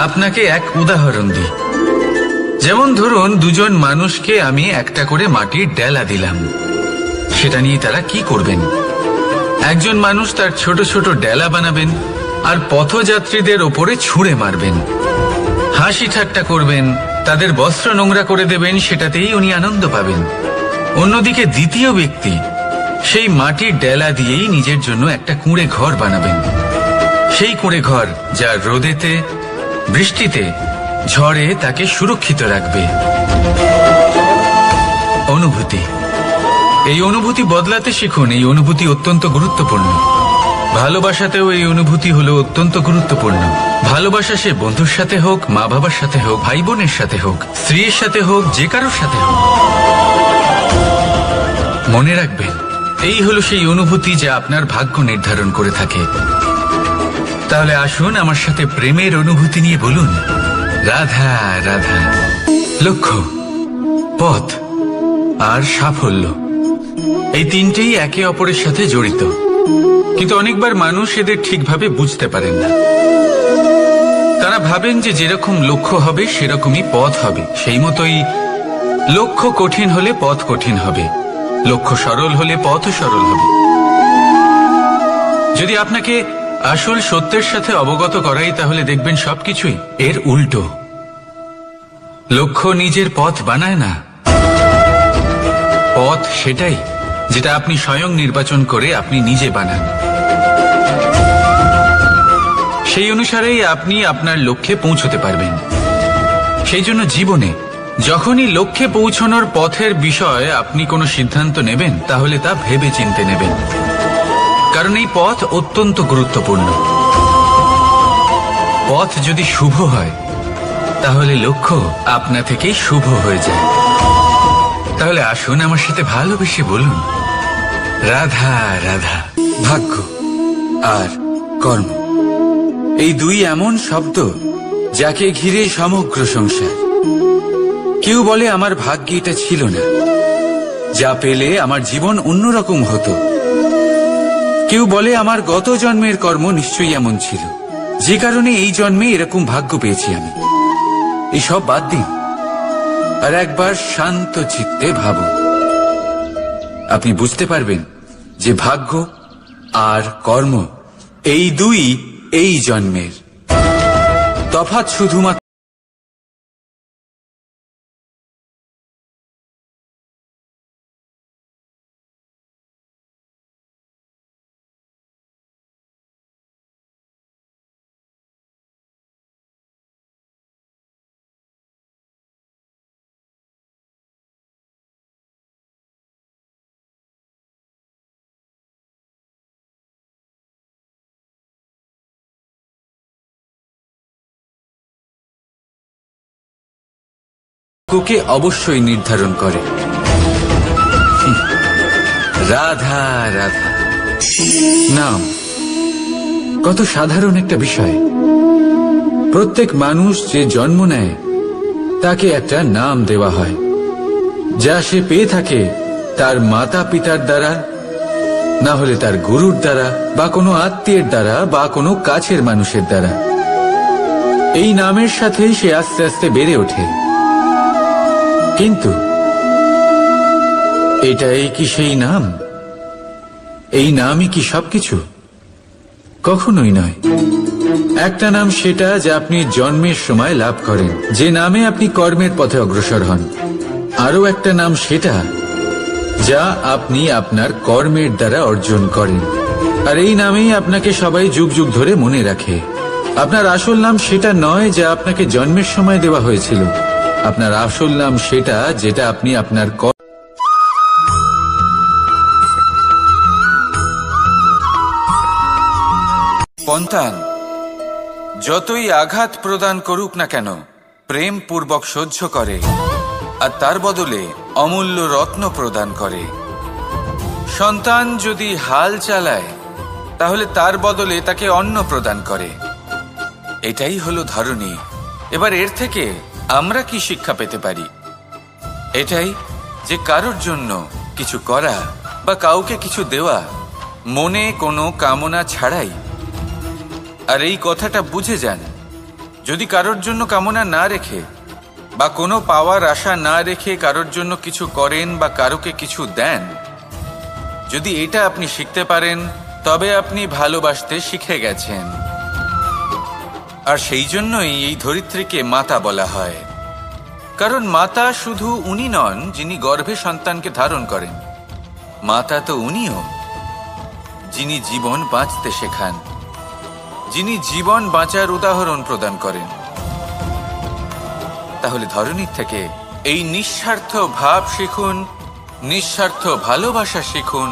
আপনাকে এক উদাহরণ দিই। যেমন ধরুন, দুজন মানুষকে আমি একটা করে মাটির ডেলা দিলাম, সেটা নিয়ে তারা কি করবেন? একজন মানুষ তার ছোট ছোট ডেলা বানাবেন আর পথযাত্রীদের ওপরে ছুঁড়ে মারবেন, হাসি ঠাট্টা করবেন, তাদের বস্ত্র নোংরা করে দেবেন, সেটাতেই উনি আনন্দ পাবেন। অন্যদিকে দ্বিতীয় ব্যক্তি সেই মাটির ডেলা দিয়েই নিজের জন্য একটা কুঁড়ে ঘর বানাবেন। সেই কুঁড়ে ঘর যা রোদেতে, বৃষ্টিতে, ঝড়ে তাকে সুরক্ষিত রাখবে। অনুভূতি, এই অনুভূতি বদলাতে শিখুন। এই অনুভূতি অত্যন্ত গুরুত্বপূর্ণ। ভালোবাসাতেও এই অনুভূতি হলো অত্যন্ত গুরুত্বপূর্ণ। ভালোবাসা সে বন্ধুর সাথে হোক, মা বাবার সাথে হোক, ভাই বোনের সাথে হোক, স্ত্রীর সাথে হোক, যে কারোর সাথে হোক, মনে রাখবেন এই হলো সেই অনুভূতি যা আপনার ভাগ্য নির্ধারণ করে থাকে। তাহলে আসুন আমার সাথে প্রেমের অনুভূতি নিয়ে বলুন, রাধা রাধা। লক্ষ্য, পথ আর সাফল্য, এই তিনটেই একে অপরের সাথে জড়িত, কিন্তু অনেকবার মানুষ এদের ঠিকভাবে বুঝতে পারেন না। তারা ভাবেন যে যেরকম লক্ষ্য হবে সেরকমই পথ হবে। সেই মতোই লক্ষ্য কঠিন হলে পথ কঠিন হবে, লক্ষ্য সরল হলে পথও সরল হবে। যদি আপনাকে আসল সত্যের সাথে অবগত করাই, তাহলে দেখবেন সবকিছুই এর উল্টো। লক্ষ্য নিজের পথ বানায় না, পথ সেটাই যেটা আপনি স্বয়ং নির্বাচন করে আপনি নিজে বানান। সেই অনুসারেই আপনি আপনার লক্ষ্যে পৌঁছতে পারবেন। সেই জন্য জীবনে যখনই লক্ষ্যে পৌঁছানোর পথের বিষয়ে আপনি কোনো সিদ্ধান্ত নেবেন, তাহলে তা ভেবে চিন্তে নেবেন, কারণ এই পথ অত্যন্ত গুরুত্বপূর্ণ। পথ যদি শুভ হয়, তাহলে লক্ষ্য আপনা থেকেই শুভ হয়ে যায়। তাহলে আসুন আমার সাথে ভালোবেসে বলুন, রাধা রাধা। ভাগ্য আর কর্ম, এই দুই এমন শব্দ যাকে ঘিরে সমগ্র সংসার। কেউ বলে আমার ভাগ্যে এটা ছিল না, যা পেলে আমার জীবন অন্যরকম হতো। কেউ বলে আমার গত জন্মের কর্ম নিশ্চয়ই এমন ছিল, যে কারণে এই জন্মে এরকম ভাগ্য পেয়েছি আমি। এসব বাদ দিন আর একবার শান্ত চিত্তে ভাবুন। আপনি বুঝতে পারবেন যে ভাগ্য আর কর্ম এই দুই এই জন্মের। তফাৎ শুধুমাত্র ভাগ্যকে অবশ্যই নির্ধারণ করে। রাধা রাধা নাম কত সাধারণ একটা বিষয়। প্রত্যেক মানুষ যে জন্ম নেয় তাকে একটা নাম দেওয়া হয়, যা সে পেয়ে থাকে তার মাতা পিতার দ্বারা, না হলে তার গুরুর দ্বারা, বা কোনো আত্মীয়ের দ্বারা, বা কোনো কাছের মানুষের দ্বারা। এই নামের সাথেই সে আস্তে আস্তে বেড়ে ওঠে। কিন্তু এটাই কি সেই নাম? এই নামই কি সবকিছু? কখনোই নয়। একটা নাম সেটা যা আপনি জন্মের সময় লাভ করেন, যে নামে আপনি কর্মের পথে অগ্রসর হন। আরও একটা নাম সেটা যা আপনি আপনার কর্মের দ্বারা অর্জন করেন, আর এই নামেই আপনাকে সবাই যুগ যুগ ধরে মনে রাখে। আপনার আসল নাম সেটা নয় যা আপনাকে জন্মের সময় দেওয়া হয়েছিল। আপনার আসল নাম সেটা যেটা আপনি আপনার সন্তান যতই আঘাত প্রদান করুক না কেন, প্রেম পূর্বক সহ্য করে আর তার বদলে অমূল্য রত্ন প্রদান করে। সন্তান যদি হাল চালায়, তাহলে তার বদলে তাকে অন্ন প্রদান করে। এটাই হলো ধরনী। এবার এর থেকে আমরা কি শিক্ষা পেতে পারি? এটাই যে কারোর জন্য কিছু করা বা কাউকে কিছু দেওয়া মনে কোনো কামনা ছাড়াই। আর এই কথাটা বুঝে যান, যদি কারোর জন্য কামনা না রেখে বা কোনো পাওয়ার আশা না রেখে কারোর জন্য কিছু করেন বা কারোকে কিছু দেন, যদি এটা আপনি শিখতে পারেন, তবে আপনি ভালোবাসতে শিখে গেছেন। আর সেই জন্যই এই ধরিত্রীকে মাতা বলা হয়। কারণ মাতা শুধু উনি নন যিনি গর্ভে সন্তানকে ধারণ করেন, মাতা তো উনিও যিনি জীবন বাঁচতে শেখান, যিনি জীবন বাঁচার উদাহরণ প্রদান করেন। তাহলে ধরনীর থেকে এই নিঃস্বার্থ ভাব শিখুন, নিঃস্বার্থ ভালোবাসা শিখুন,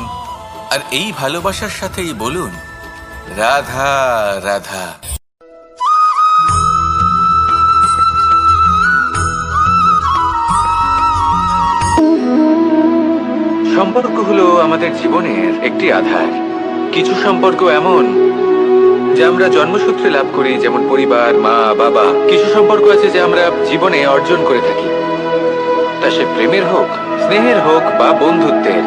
আর এই ভালোবাসার সাথেই বলুন রাধা রাধা। সম্পর্ক হলো আমাদের জীবনের একটি আধার। কিছু সম্পর্ক এমন যা আমরা জন্মসূত্রে লাভ করি, যেমন পরিবার, মা বাবা। কিছু সম্পর্ক আছে যা আমরা জীবনে অর্জন করে থাকি, তা সে প্রেমের হোক, স্নেহের হোক বা বন্ধুত্বের।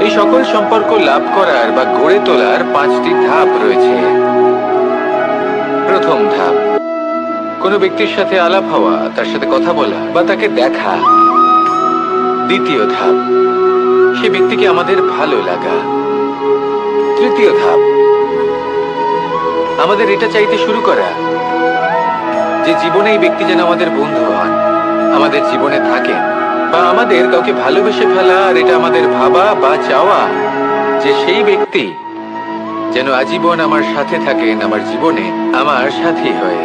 এই সকল সম্পর্ক লাভ করার বা গড়ে তোলার 5টি ধাপ রয়েছে। প্রথম ধাপ, কোনো ব্যক্তির সাথে আলাপ হওয়া, তার সাথে কথা বলা বা তাকে দেখা। দ্বিতীয় ধাপ, সে ব্যক্তিকে আমাদের ভালো লাগা। তৃতীয় ধাপ, আমাদের এটা চাইতে শুরু করা যে জীবনে এই ব্যক্তি যেন আমাদের বন্ধু হন, আমাদের জীবনে থাকেন, বা আমাদের কাউকে ভালোবেসে ফেলা আর এটা আমাদের ভাবা বা চাওয়া যে সেই ব্যক্তি যেন আজীবন আমার সাথে থাকেন, আমার জীবনে আমার সাথী হয়ে।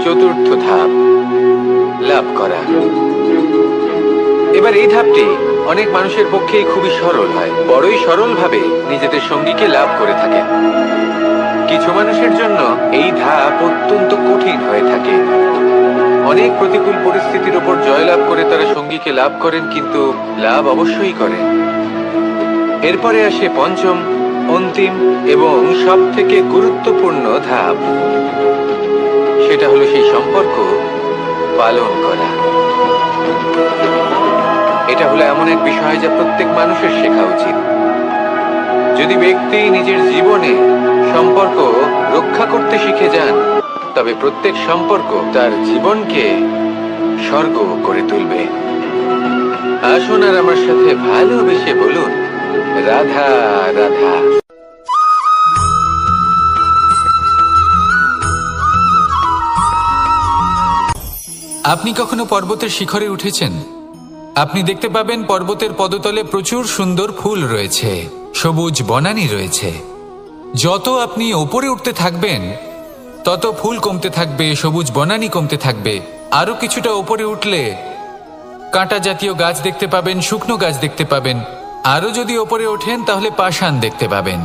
চতুর্থ ধাপ, লাভ করা। এবার এই ধাপটি অনেক মানুষের পক্ষেই খুবই সরল হয়, বড়ই সরলভাবে নিজেদের সঙ্গীকে লাভ করে থাকেন। কিছু মানুষের জন্য এই ধাপ অত্যন্ত কঠিন হয়ে থাকে। অনেক প্রতিকূল পরিস্থিতির উপর জয়লাভ করে তারা সঙ্গীকে লাভ করেন, কিন্তু লাভ অবশ্যই করেন। এরপরে আসে পঞ্চম, অন্তিম এবং সব থেকে গুরুত্বপূর্ণ ধাপ। সেটা হলো সেই সম্পর্ক পালন করা। এটা হলো এমন এক বিষয় যা প্রত্যেক মানুষের শেখা উচিত। যদি ব্যক্তি নিজের জীবনে সম্পর্ক রক্ষা করতে শিখে যান, তবে প্রত্যেক সম্পর্ক তার জীবনকে স্বর্গ করে তুলবে। আসুন আর আমার সাথে ভালোবেসে বলুন রাধা রাধা। আপনি কখনো পর্বতের শিখরে উঠেছেন? আপনি দেখতে পাবেন পর্বতের পদতলে প্রচুর সুন্দর ফুল রয়েছে, সবুজ বনানী রয়েছে। যত আপনি ওপরে উঠতে থাকবেন তত ফুল কমতে থাকবে, সবুজ বনানী কমতে থাকবে। আরো কিছুটা ওপরে উঠলে কাঁটা জাতীয় গাছ দেখতে পাবেন, শুকনো গাছ দেখতে পাবেন। আরো যদি ওপরে ওঠেন তাহলে পাষাণ দেখতে পাবেন।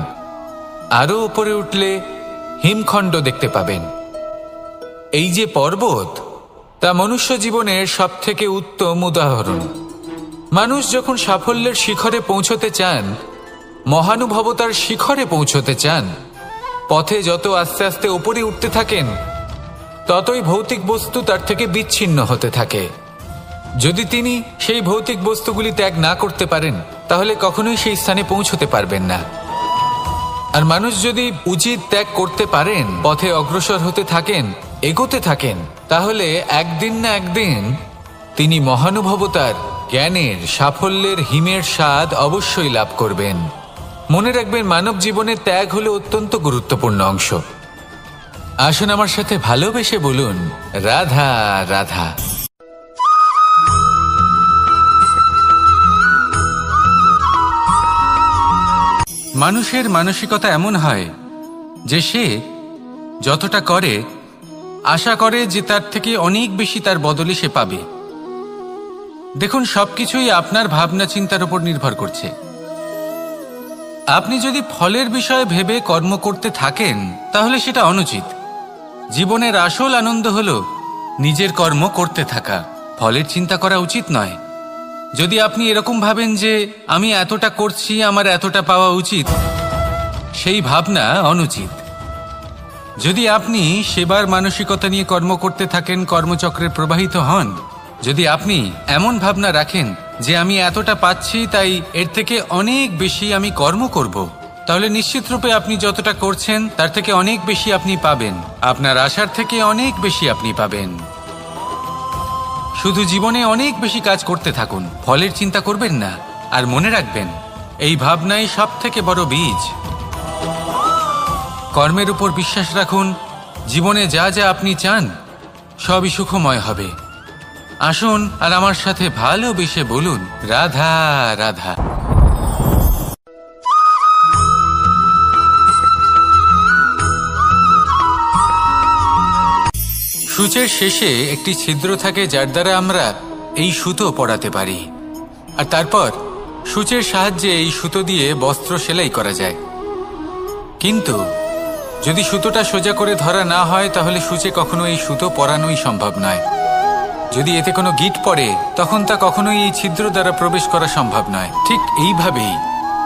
আরো ওপরে উঠলে হিমখণ্ড দেখতে পাবেন। এই যে পর্বত, তা মনুষ্য জীবনের সব থেকে উত্তম উদাহরণ। মানুষ যখন সাফল্যের শিখরে পৌঁছতে চান, মহানুভবতার শিখরে পৌঁছতে চান, পথে যত আস্তে আস্তে উপরে উঠতে থাকেন, ততই ভৌতিক বস্তু তার থেকে বিচ্ছিন্ন হতে থাকে। যদি তিনি সেই ভৌতিক বস্তুগুলি ত্যাগ না করতে পারেন, তাহলে কখনোই সেই স্থানে পৌঁছতে পারবেন না। আর মানুষ যদি উচিত ত্যাগ করতে পারেন, পথে অগ্রসর হতে থাকেন, এগোতে থাকেন, তাহলে একদিন না একদিন তিনি মহানুভবতার, জ্ঞানের, সাফল্যের হিমের স্বাদ অবশ্যই লাভ করবেন। মনে রাখবেন, মানব জীবনে ত্যাগ হলো অত্যন্ত গুরুত্বপূর্ণ অংশ। আসুন আমার সাথে ভালোবেসে বলুন রাধা রাধা। মানুষের মানসিকতা এমন হয় যে সে যতটা করে আশা করে যে তার থেকে অনেক বেশি তার বদলে সে পাবে। দেখুন, সবকিছুই আপনার ভাবনা চিন্তার উপর নির্ভর করছে। আপনি যদি ফলের বিষয়ে ভেবে কর্ম করতে থাকেন, তাহলে সেটা অনুচিত। জীবনের আসল আনন্দ হলো নিজের কর্ম করতে থাকা, ফলের চিন্তা করা উচিত নয়। যদি আপনি এরকম ভাবেন যে আমি এতটা করছি, আমার এতটা পাওয়া উচিত, সেই ভাবনা অনুচিত। যদি আপনি সেবার মানসিকতা নিয়ে কর্ম করতে থাকেন, কর্মচক্রে প্রবাহিত হন, যদি আপনি এমন ভাবনা রাখেন যে আমি এতটা পাচ্ছি, তাই এর থেকে অনেক বেশি আমি কর্ম করব, তাহলে নিশ্চিতরূপে আপনি যতটা করছেন তার থেকে অনেক বেশি আপনি পাবেন। আপনার আশার থেকে অনেক বেশি আপনি পাবেন। শুধু জীবনে অনেক বেশি কাজ করতে থাকুন, ফলের চিন্তা করবেন না। আর মনে রাখবেন, এই ভাবনাই সব থেকে বড় বীজ। কর্মের উপর বিশ্বাস রাখুন। জীবনে যা যা আপনি চান সবই সুখময় হবে। আসুন আর আমার সাথে ভালোবেসে বলুন, রাধা রাধা। সূচের শেষে একটি ছিদ্র থাকে, যার দ্বারা আমরা এই সুতো পরাতে পারি, আর তারপর সূচের সাহায্যে এই সুতো দিয়ে বস্ত্র সেলাই করা যায়। কিন্তু যদি সুতোটা সোজা করে ধরা না হয়, তাহলে সূচে কখনো এই সুতো পরানোই সম্ভব নয়। যদি এতে কোনো গিঁট পড়ে, তখন তা কখনোই এই ছিদ্র দ্বারা প্রবেশ করা সম্ভব নয়। ঠিক এইভাবেই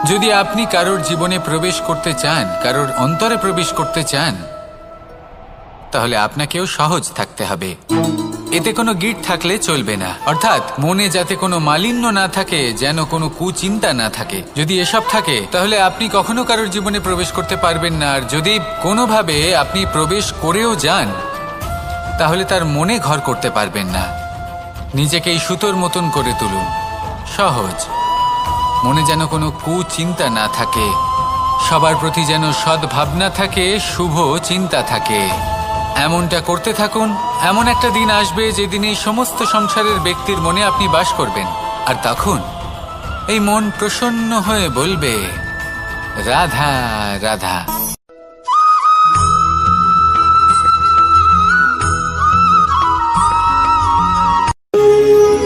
যদি আপনি কারোর জীবনে প্রবেশ করতে চান, কারোর অন্তরে প্রবেশ করতে চান, তাহলে আপনাকেও সহজ থাকতে হবে। এতে কোনো গিঁট থাকলে চলবে না, অর্থাৎ মনে যাতে কোনো মালিন্য না থাকে, যেন কোনো কুচিন্তা না থাকে। যদি এসব থাকে, তাহলে আপনি কখনো কারোর জীবনে প্রবেশ করতে পারবেন না। আর যদি কোনোভাবে আপনি প্রবেশ করেও যান, তাহলে তার মনে ঘর করতে পারবেন না। নিজেকে এই সুতোর মতন করে তুলুন, সহজ। মনে যেন কোনো কুচিন্তা না থাকে, সবার প্রতি যেন সদ্ভাবনা থাকে, শুভ চিন্তা থাকে। এমনটা করতে থাকুন। এমন একটা দিন আসবে যেদিন এই সমস্ত সংসারের ব্যক্তির মনে আপনি বাস করবেন, আর তখন এই মন প্রসন্ন হয়ে বলবে, রাধা রাধা।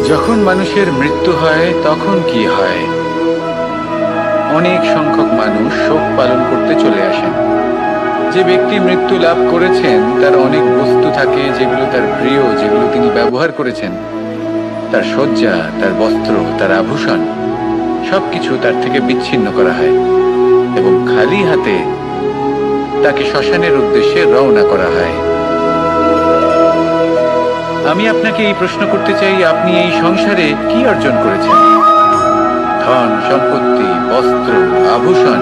যখন মানুষের মৃত্যু হয়, তখন কি হয়? অনেক সংখ্যক মানুষ শোক পালন করতে চলে আসেন। যে ব্যক্তি মৃত্যু লাভ করেছেন, তার অনেক বস্তু থাকে যেগুলো তার প্রিয়, যেগুলো তিনি ব্যবহার করেছেন। তার শয্যা, তার বস্ত্র, তার আভূষণ, সবকিছু তার থেকে বিচ্ছিন্ন করা হয় এবং খালি হাতে তাকে শ্মশানের উদ্দেশ্যে রওনা করা হয়। আমি আপনাকে এই প্রশ্ন করতে চাই, আপনি এই সংসারে কি অর্জন করেছেন? ধন সম্পত্তি, বস্ত্র, আভূষণ,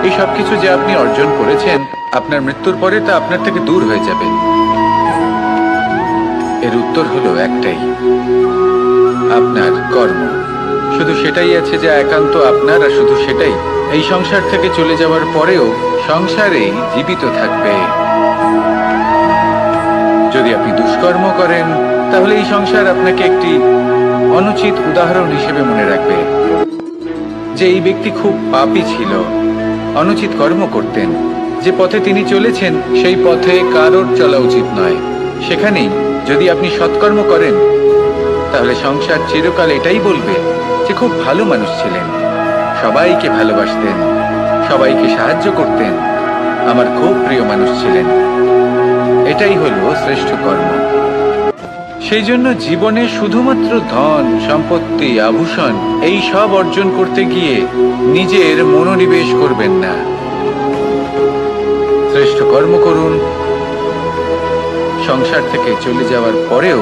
এই সবকিছু যে আপনি অর্জন করেছেন, আপনার মৃত্যুর পরে তা আপনার থেকে দূর হয়ে যাবে। এর উত্তর হলো একটাই, আপনার কর্ম। শুধু সেটাই আছে যা একান্ত আপনার, আর শুধু সেটাই এই সংসার থেকে চলে যাওয়ার পরেও সংসারেই জীবিত থাকবে। যদি আপনি দুষ্কর্ম করেন, তাহলে এই সংসার আপনাকে একটি অনুচিত উদাহরণ হিসেবে মনে রাখবে যে এই ব্যক্তি খুব পাপী ছিল, অনুচিত কর্ম করতেন। যে পথে তিনি চলেছেন, সেই পথে কারোর চলা উচিত নয়। সেখানেই যদি আপনি সৎকর্ম করেন, তাহলে সংসার চিরকাল এটাই বলবে যে খুব ভালো মানুষ ছিলেন, সবাইকে ভালোবাসতেন, সবাইকে সাহায্য করতেন, আমার খুব প্রিয় মানুষ ছিলেন। এটাই হলো শ্রেষ্ঠ কর্ম। সেই জন্য জীবনে শুধুমাত্র ধন সম্পত্তি, আভূষণ, এই সব অর্জন করতে গিয়ে নিজের মনোনিবেশ করবেন না। শ্রেষ্ঠ কর্ম করুন। সংসার থেকে চলে যাওয়ার পরেও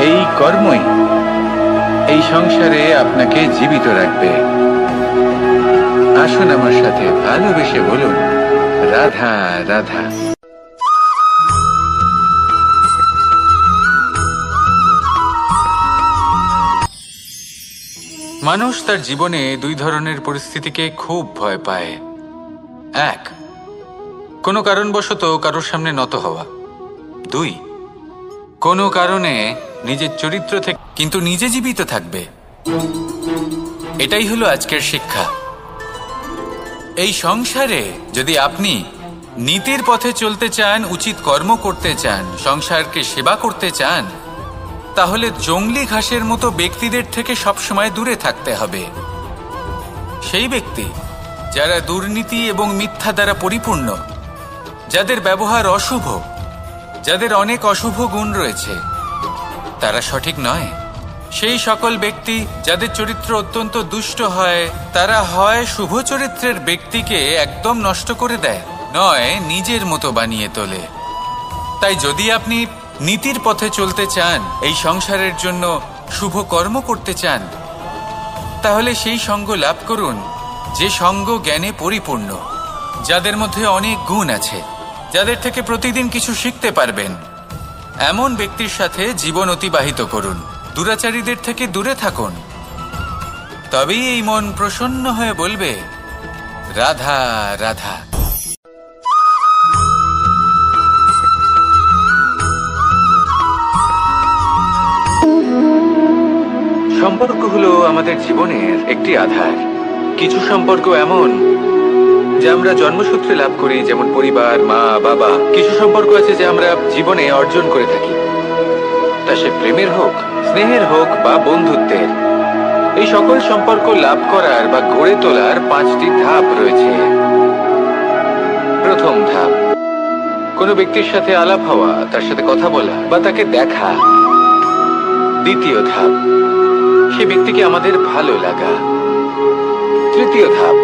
এই কর্মই এই সংসারে আপনাকে জীবিত রাখবে। আসুন আমার সাথে ভালোবেসে বলুন, রাধা রাধা। মানুষ তার জীবনে দুই ধরনের পরিস্থিতিকে খুব ভয় পায়। এক, কোনো কারণবশত কারোর সামনে নত হওয়া। দুই, কোনো কারণে নিজের চরিত্র থেকে কিন্তু নিজে জীবিত থাকবে। এটাই হলো আজকের শিক্ষা। এই সংসারে যদি আপনি নীতির পথে চলতে চান, উচিত কর্ম করতে চান, সংসারকে সেবা করতে চান, তাহলে জংলি ঘাসের মতো ব্যক্তিদের থেকে সবসময় দূরে থাকতে হবে। সেই ব্যক্তি যারা দুর্নীতি এবং মিথ্যা দ্বারা পরিপূর্ণ, যাদের ব্যবহার অশুভ, যাদের অনেক অশুভ গুণ রয়েছে, তারা সঠিক নয়। সেই সকল ব্যক্তি যাদের চরিত্র অত্যন্ত দুষ্ট হয়, তারা হয় শুভ চরিত্রের ব্যক্তিকে একদম নষ্ট করে দেয়, নয় নিজের মতো বানিয়ে তোলে। তাই যদি আপনি নীতির পথে চলতে চান, এই সংসারের জন্য শুভ কর্ম করতে চান, তাহলে সেই সঙ্গ লাভ করুন যে সঙ্গ জ্ঞানে পরিপূর্ণ, যাদের মধ্যে অনেক গুণ আছে, যাদের থেকে প্রতিদিন কিছু শিখতে পারবেন। এমন ব্যক্তির সাথে জীবন অতিবাহিত করুন। দুরাচারীদের থেকে দূরে থাকুন। তবেই এই মন প্রসন্ন হয়ে বলবে, রাধা রাধা। সম্পর্ক হলো আমাদের জীবনের একটি আধার। কিছু সম্পর্ক এমন যে আমরা জন্মসূত্রে লাভ করি, যেমন পরিবার, মা বাবা। কিছু সম্পর্ক আছে যে আমরা জীবনে অর্জন করে থাকি, তা সে প্রেমের হোক, স্নেহের হোক বা বন্ধুত্বের। এই সকল সম্পর্ক লাভ করার বা গড়ে তোলার 5টি ধাপ রয়েছে। প্রথম ধাপ, কোনো ব্যক্তির সাথে আলাপ হওয়া, তার সাথে কথা বলা বা তাকে দেখা। দ্বিতীয় ধাপ, সে ব্যক্তিকে আমাদের ভালো লাগা। তৃতীয় ধাপ,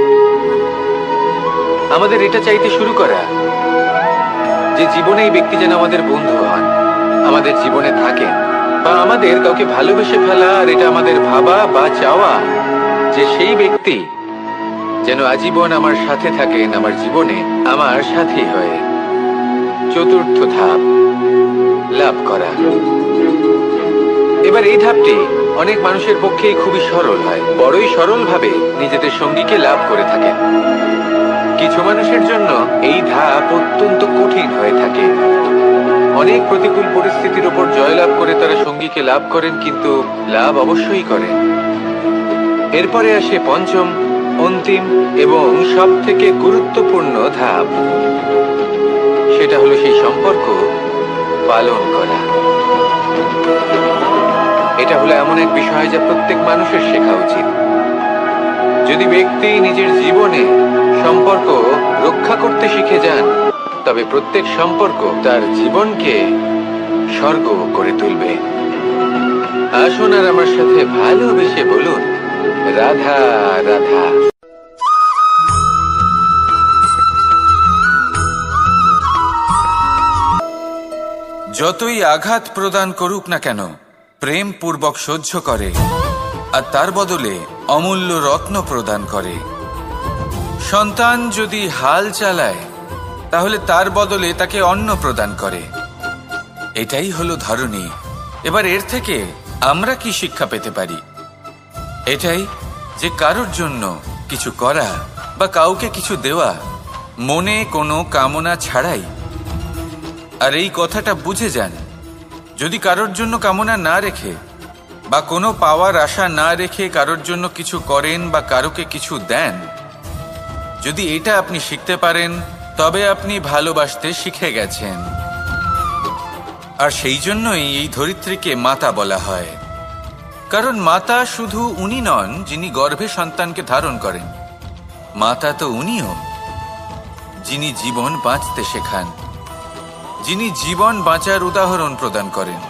আমাদের এটা চাইতে শুরু করা যে জীবনে এই ব্যক্তি যেন আমাদের বন্ধু হন, আমাদের জীবনে থাকেন, বা আমাদের কাউকে ভালোবেসে ফেলা। আর এটা আমাদের ভাবা বা চাওয়া যে সেই ব্যক্তি যেন আজীবন আমার সাথে থাকেন, আমার জীবনে আমার সাথী হয়ে। চতুর্থ ধাপ, লাভ করা। এবার এই ধাপটি অনেক মানুষের পক্ষেই খুবই সরল হয়, বড়ই সরলভাবে নিজেদের সঙ্গীকে লাভ করে থাকেন। কিছু মানুষের জন্য এই ধাপ অত্যন্ত কঠিন হয়ে থাকে। অনেক প্রতিকূল পরিস্থিতির উপর জয়লাভ করে তারা সঙ্গীকে লাভ করেন, কিন্তু লাভ অবশ্যই করেন। এরপরে আসে পঞ্চম, অন্তিম এবং সব থেকে গুরুত্বপূর্ণ ধাপ। সেটা হলো সেই সম্পর্ক পালন করা। এটা হলো এমন এক বিষয় যা প্রত্যেক মানুষের শেখা উচিত। যদি ব্যক্তি নিজের জীবনে সম্পর্ক রক্ষা করতে শিখে যান, তবে প্রত্যেক সম্পর্ক তার জীবনকে স্বর্গ করে তুলবে। আসুন আর আমার সাথে ভালোবেসে বলুন, রাধা রাধা। যতই আঘাত প্রদান করুক না কেন, প্রেম পূর্বক সহ্য করে আর তার বদলে অমূল্য রত্ন প্রদান করে। সন্তান যদি হাল চালায়, তাহলে তার বদলে তাকে অন্ন প্রদান করে। এটাই হলো ধরনী। এবার এর থেকে আমরা কি শিক্ষা পেতে পারি? এটাই যে কারোর জন্য কিছু করা বা কাউকে কিছু দেওয়া মনে কোনো কামনা ছাড়াই। আর এই কথাটা বুঝে যান, যদি কারোর জন্য কামনা না রেখে বা কোনো পাওয়ার আশা না রেখে কারোর জন্য কিছু করেন বা কারোকে কিছু দেন, যদি এটা আপনি শিখতে পারেন, তবে আপনি ভালোবাসতে শিখে গেছেন। আর সেই জন্যই এই ধরিত্রীকে মাতা বলা হয়। কারণ মাতা শুধু উনি নন যিনি গর্ভে সন্তানকে ধারণ করেন, মাতা তো উনিও যিনি জীবন বাঁচতে শেখান, যিনি জীবন বাঁচার উদাহরণ প্রদান করেন।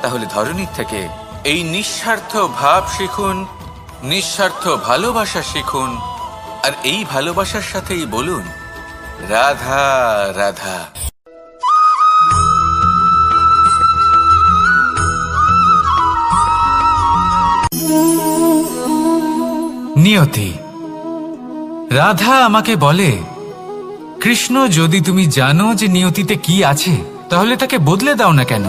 তাহলে ধরনীর থেকে এই নিঃস্বার্থ ভাব শিখুন, নিঃস্বার্থ ভালোবাসা শিখুন, আর এই ভালোবাসার সাথেই বলুন, রাধা রাধা। নিয়তি। রাধা আমাকে বলে, কৃষ্ণ, যদি তুমি জানো যে নিয়তিতে কি আছে, তাহলে তাকে বদলে দাও না কেন?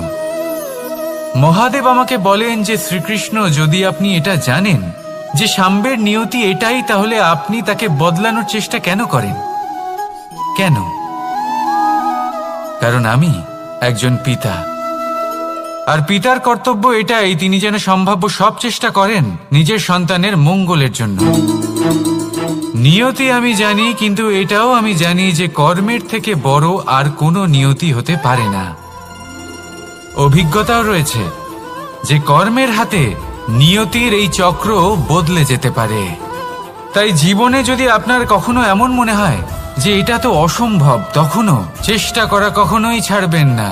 মহাদেব আমাকে বলেন যে শ্রীকৃষ্ণ, যদি আপনি এটা জানেন যে সাম্বের নিয়তি এটাই, তাহলে আপনি তাকে বদলানোর চেষ্টা কেন করেন? কেন? কারণ আমি একজন পিতা, আর পিতার কর্তব্য এটাই, তিনি যেন সম্ভাব্য সব চেষ্টা করেন নিজের সন্তানের মঙ্গলের জন্য। নিয়তি আমি জানি, কিন্তু এটাও আমি জানি যে কর্মের থেকে বড় আর কোনো নিয়তি হতে পারে না। অভিজ্ঞতাও রয়েছে যে কর্মের হাতে নিয়তির এই চক্র বদলে যেতে পারে। তাই জীবনে যদি আপনার কখনো এমন মনে হয় যে এটা তো অসম্ভব, তখনও চেষ্টা করা কখনোই ছাড়বেন না।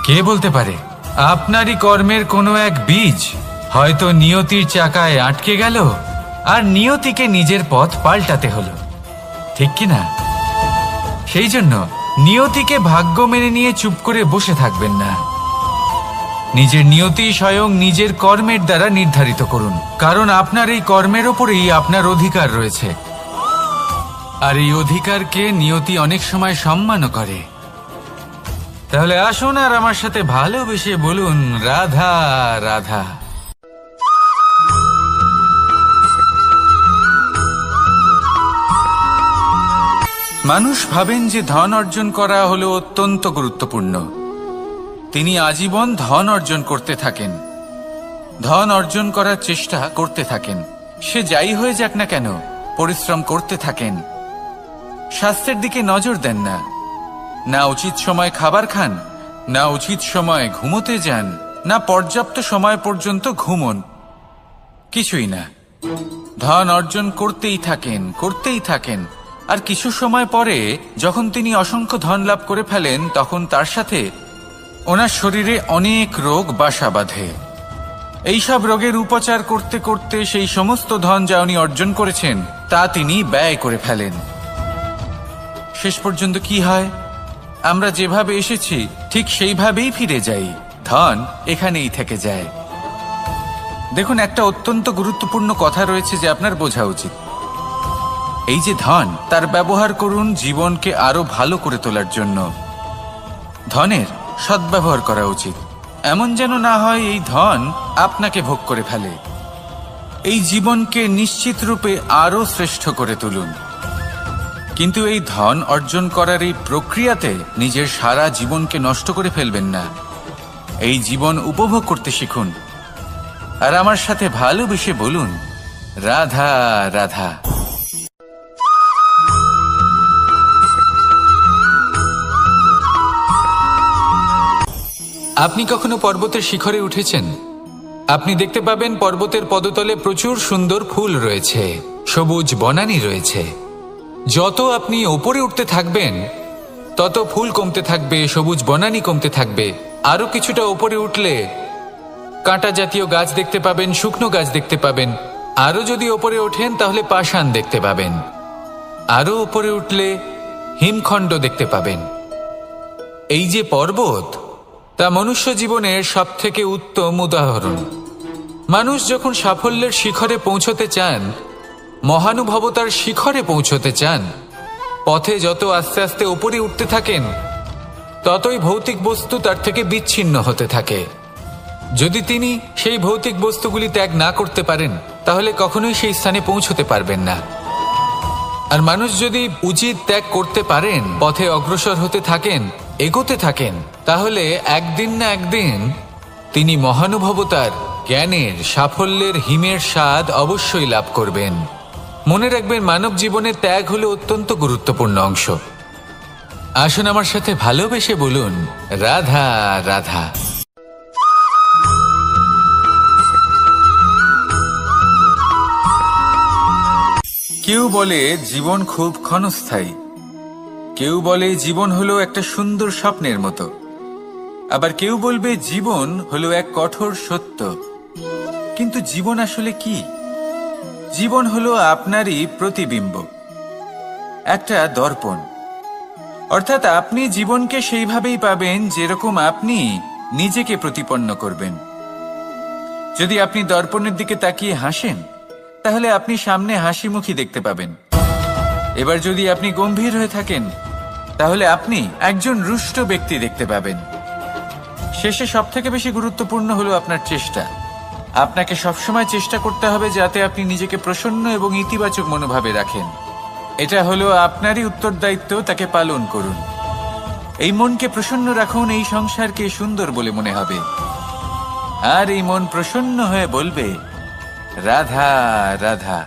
কে বলতে পারে আপনারই কর্মের কোনো এক বীজ হয়তো নিয়তির চাকায় আটকে গেল, আর নিয়তিকে নিজের পথ পাল্টাতে হলো, ঠিক কি না? সেই জন্য নিয়তিকে ভাগ্য মেনে নিয়ে চুপ করে বসে থাকবেন না। নিজের নিয়তি স্বয়ং নিজের কর্মের দ্বারা নির্ধারিত করুন, কারণ আপনার এই কর্মের ওপরেই আপনার অধিকার রয়েছে। আর এই অধিকারকে নিয়তি অনেক সময় সম্মানও করে। তাহলে আসুন আর আমার সাথে ভালোবেসে বলুন, রাধা রাধা। মানুষ ভাবেন যে ধন অর্জন করা হলো অত্যন্ত গুরুত্বপূর্ণ, তিনি আজীবন ধন অর্জন করতে থাকেন, ধন অর্জন করার চেষ্টা করতে থাকেন। সে যাই হয়ে যাক না কেন, পরিশ্রম করতে থাকেন। স্বাস্থ্যের দিকে নজর দেন না, না উচিত সময় খাবার খান, না উচিত সময় ঘুমোতে যান, না পর্যাপ্ত সময় পর্যন্ত ঘুমন, কিছুই না। ধন অর্জন করতেই থাকেন, করতেই থাকেন। আর কিছু সময় পরে যখন তিনি অসংখ্য ধন লাভ করে ফেলেন, তখন তার সাথে ওনার শরীরে অনেক রোগ বাসা বাঁধে। এইসব রোগের উপচার করতে করতে সেই সমস্ত ধন যা উনি অর্জন করেছেন তা তিনি ব্যয় করে ফেলেন। শেষ পর্যন্ত কি হয়? আমরা যেভাবে এসেছি ঠিক সেইভাবেই ফিরে যাই, ধন এখানেই থেকে যায়। দেখুন, একটা অত্যন্ত গুরুত্বপূর্ণ কথা রয়েছে যে আপনার বোঝা উচিত। এই যে ধন, তার ব্যবহার করুন জীবনকে আরো ভালো করে তোলার জন্য। ধনের সদ্ব্যবহার করা উচিত, এমন যেন না হয় এই ধন আপনাকে ভোগ করে ফেলে। এই জীবনকে নিশ্চিত রূপে আরো শ্রেষ্ঠ করে তুলুন। কিন্তু এই ধন অর্জন করার এই প্রক্রিয়াতে নিজের সারা জীবনকে নষ্ট করে ফেলবেন না। এই জীবন উপভোগ করতে শিখুন। আর আমার সাথে ভালোবেসে বলুন, রাধা রাধা। আপনি কখনো পর্বতের শিখরে উঠেছেন? আপনি দেখতে পাবেন পর্বতের পদতলে প্রচুর সুন্দর ফুল রয়েছে, সবুজ বনানী রয়েছে। যত আপনি ওপরে উঠতে থাকবেন তত ফুল কমতে থাকবে, সবুজ বনানী কমতে থাকবে। আরো কিছুটা ওপরে উঠলে কাঁটা জাতীয় গাছ দেখতে পাবেন, শুকনো গাছ দেখতে পাবেন। আরো যদি ওপরে ওঠেন তাহলে পাষাণ দেখতে পাবেন। আরো ওপরে উঠলে হিমখণ্ড দেখতে পাবেন। এই যে পর্বত, তা মনুষ্য জীবনের সবথেকে উত্তম উদাহরণ। মানুষ যখন সাফল্যের শিখরে পৌঁছতে চান, মহানুভবতার শিখরে পৌঁছতে চান, পথে যত আস্তে আস্তে উপরে উঠতে থাকেন ততই ভৌতিক বস্তু তার থেকে বিচ্ছিন্ন হতে থাকে। যদি তিনি সেই ভৌতিক বস্তুগুলি ত্যাগ না করতে পারেন তাহলে কখনোই সেই স্থানে পৌঁছতে পারবেন না। আর মানুষ যদি উচিত ত্যাগ করতে পারেন, পথে অগ্রসর হতে থাকেন, এগোতে থাকেন, তাহলে একদিন না একদিন তিনি মহানুভবতার, জ্ঞানের, সাফল্যের হিমের স্বাদ অবশ্যই লাভ করবেন। মনে রাখবেন, মানব জীবনে ত্যাগ হলো অত্যন্ত গুরুত্বপূর্ণ অংশ। আসুন আমার সাথে ভালোবেসে বলুন, রাধা রাধা। কেউ বলে জীবন খুব ক্ষণস্থায়ী, কেউ বলে জীবন হলো একটা সুন্দর স্বপ্নের মতো, আবার কেউ বলবে জীবন হলো এক কঠোর সত্য। কিন্তু জীবন আসলে কি? জীবন হলো আপনারই প্রতিবিম্ব, একটা দর্পণ। অর্থাৎ আপনি জীবনকে সেইভাবেই পাবেন যেরকম আপনি নিজেকে প্রতিপন্ন করবেন। যদি আপনি দর্পণের দিকে তাকিয়ে হাসেন তাহলে আপনি সামনে হাসি মুখী দেখতে পাবেন। এবার যদি আপনি গম্ভীর হয়ে থাকেন তাহলে আপনি একজন রুষ্ট ব্যক্তি দেখতে পাবেন। শেষে সবথেকে বেশি গুরুত্বপূর্ণ হলো আপনার চেষ্টা। আপনাকে সবসময় চেষ্টা করতে হবে যাতে আপনি নিজেকে প্রসন্ন এবং ইতিবাচক মনোভাবে রাখেন। এটা হলো আপনারই উত্তরদায়িত্ব, তাকে পালন করুন। এই মনকে প্রসন্ন রাখুন, এই সংসারকে সুন্দর বলে মনে হবে। আর এই মন প্রসন্ন হয়ে বলবে, রাধা রাধা।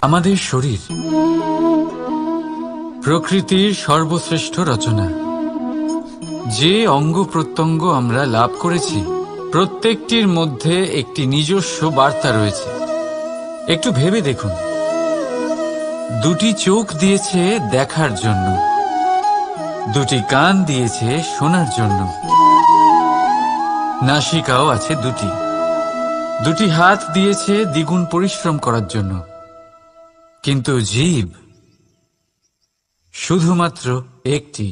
আমাদের শরীর প্রকৃতির সর্বশ্রেষ্ঠ রচনা। যে অঙ্গ প্রত্যঙ্গ আমরা লাভ করেছি প্রত্যেকটির মধ্যে একটি নিজস্ব বার্তা রয়েছে। একটু ভেবে দেখুন, দুটি চোখ দিয়েছে দেখার জন্য, দুটি কান দিয়েছে শোনার জন্য, নাসিকাও আছে দুটি, দুটি হাত দিয়েছে দ্বিগুণ পরিশ্রম করার জন্য। কিন্তু জীব শুধুমাত্র একটি।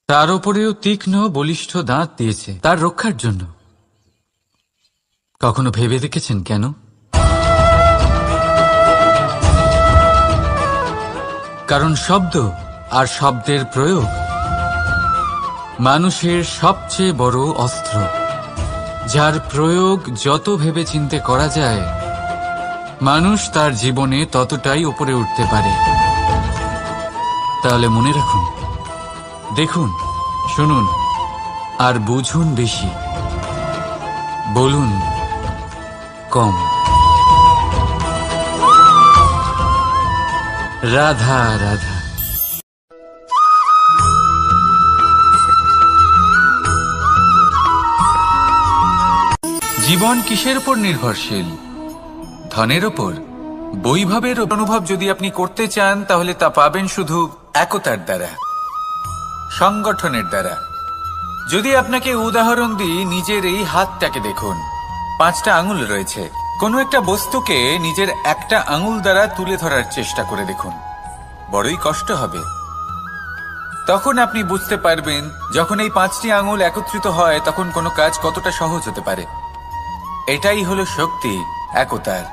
তার উপরেও তীক্ষ্ণ বলিষ্ঠ দাঁত দিয়েছে তার রক্ষার জন্য। কখনো ভেবে দেখেছেন কেন? কারণ শব্দ আর শব্দের প্রয়োগ মানুষের সবচেয়ে বড় অস্ত্র, যার প্রয়োগ যত ভেবে চিন্তে করা যায় মানুষ তার জীবনে ততটাই উপরে উঠতে পারে। তাহলে মনে রাখুন, দেখুন, শুনুন আর বুঝুন বেশি, বলুন কম। রাধা রাধা। জীবন কিসের উপর নির্ভরশীল? ধনের উপর, বৈভবের অনুভব যদি আপনি করতে চান তাহলে তা পাবেন শুধু একতার দ্বারা, সংগঠনের দ্বারা। যদি আপনাকে উদাহরণ দিই, নিজের এই হাতটাকে দেখুন, 5টা আঙুল রয়েছে। কোনো একটা বস্তুকে নিজের একটা আঙুল দ্বারা তুলে ধরার চেষ্টা করে দেখুন, বড়ই কষ্ট হবে। তখন আপনি বুঝতে পারবেন যখন এই 5টি আঙুল একত্রিত হয় তখন কোনো কাজ কতটা সহজ হতে পারে। এটাই হলো শক্তি একতার।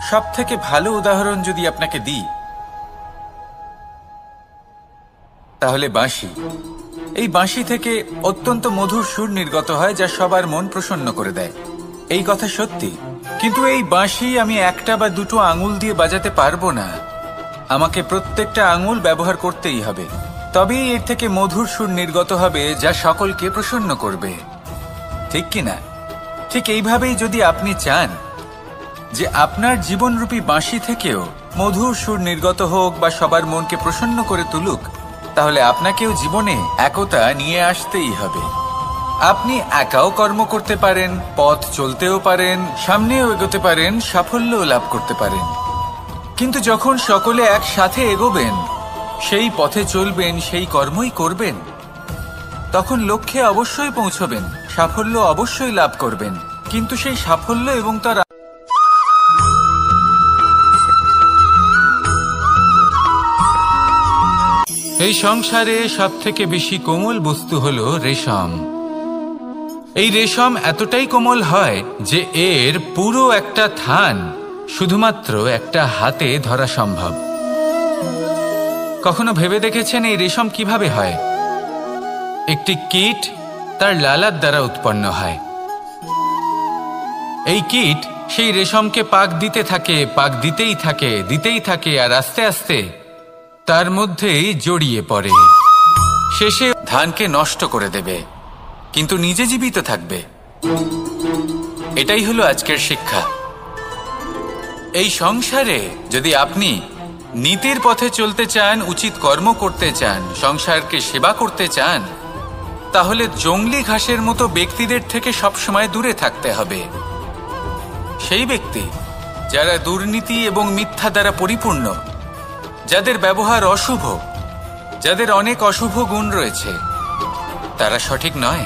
সব থেকে ভালো উদাহরণ যদি আপনাকে দিই তাহলে বাঁশি। এই বাঁশি থেকে অত্যন্ত মধুর সুর নির্গত হয় যা সবার মন প্রসন্ন করে দেয়। এই কথা সত্যি, কিন্তু এই বাঁশি আমি একটা বা দুটো আঙুল দিয়ে বাজাতে পারবো না। আমাকে প্রত্যেকটা আঙুল ব্যবহার করতেই হবে, তবেই এর থেকে মধুর সুর নির্গত হবে যা সকলকে প্রসন্ন করবে, ঠিক কিনা? ঠিক এইভাবেই যদি আপনি চান যে আপনার জীবনরূপী বাঁশি থেকেও মধুর সুর নির্গত হোক বা সবার মনকে প্রসন্ন করে তুলুক, তাহলে আপনাকেও জীবনে একতা নিয়ে আসতেই হবে। আপনি একাও কর্ম করতে পারেন, পথ চলতেও পারেন, সামনেও এগোতে পারেন, সাফল্যও লাভ করতে পারেন। কিন্তু যখন সকলে একসাথে এগোবেন, সেই পথে চলবেন, সেই কর্মই করবেন, তখন লক্ষ্যে অবশ্যই পৌঁছবেন, সাফল্য অবশ্যই লাভ করবেন। কিন্তু সেই সাফল্য এবং তার এই সংসারে সব থেকে বেশি কোমল বস্তু হলো রেশম। এই রেশম এতটাই কোমল হয় যে এর পুরো একটা থান শুধুমাত্র একটা হাতে ধরা সম্ভব। কখনো ভেবে দেখেছেন এই রেশম কিভাবে হয়? একটি কীট তার লালার দ্বারা উৎপন্ন হয়। এই কীট সেই রেশমকে পাক দিতে থাকে, পাক দিতেই থাকে আর আস্তে আস্তে তার মধ্যেই জড়িয়ে পড়ে। শেষে ধানকে নষ্ট করে দেবে, কিন্তু নিজে জীবিত থাকবে। এটাই হলো আজকের শিক্ষা। এই সংসারে যদি আপনি নীতির পথে চলতে চান, উচিত কর্ম করতে চান, সংসারকে সেবা করতে চান, তাহলে জংলি ঘাসের মতো ব্যক্তিদের থেকে সবসময় দূরে থাকতে হবে। সেই ব্যক্তি যারা দুর্নীতি এবং মিথ্যা দ্বারা পরিপূর্ণ, যাদের ব্যবহার অশুভ, যাদের অনেক অশুভ গুণ রয়েছে, তারা সঠিক নয়।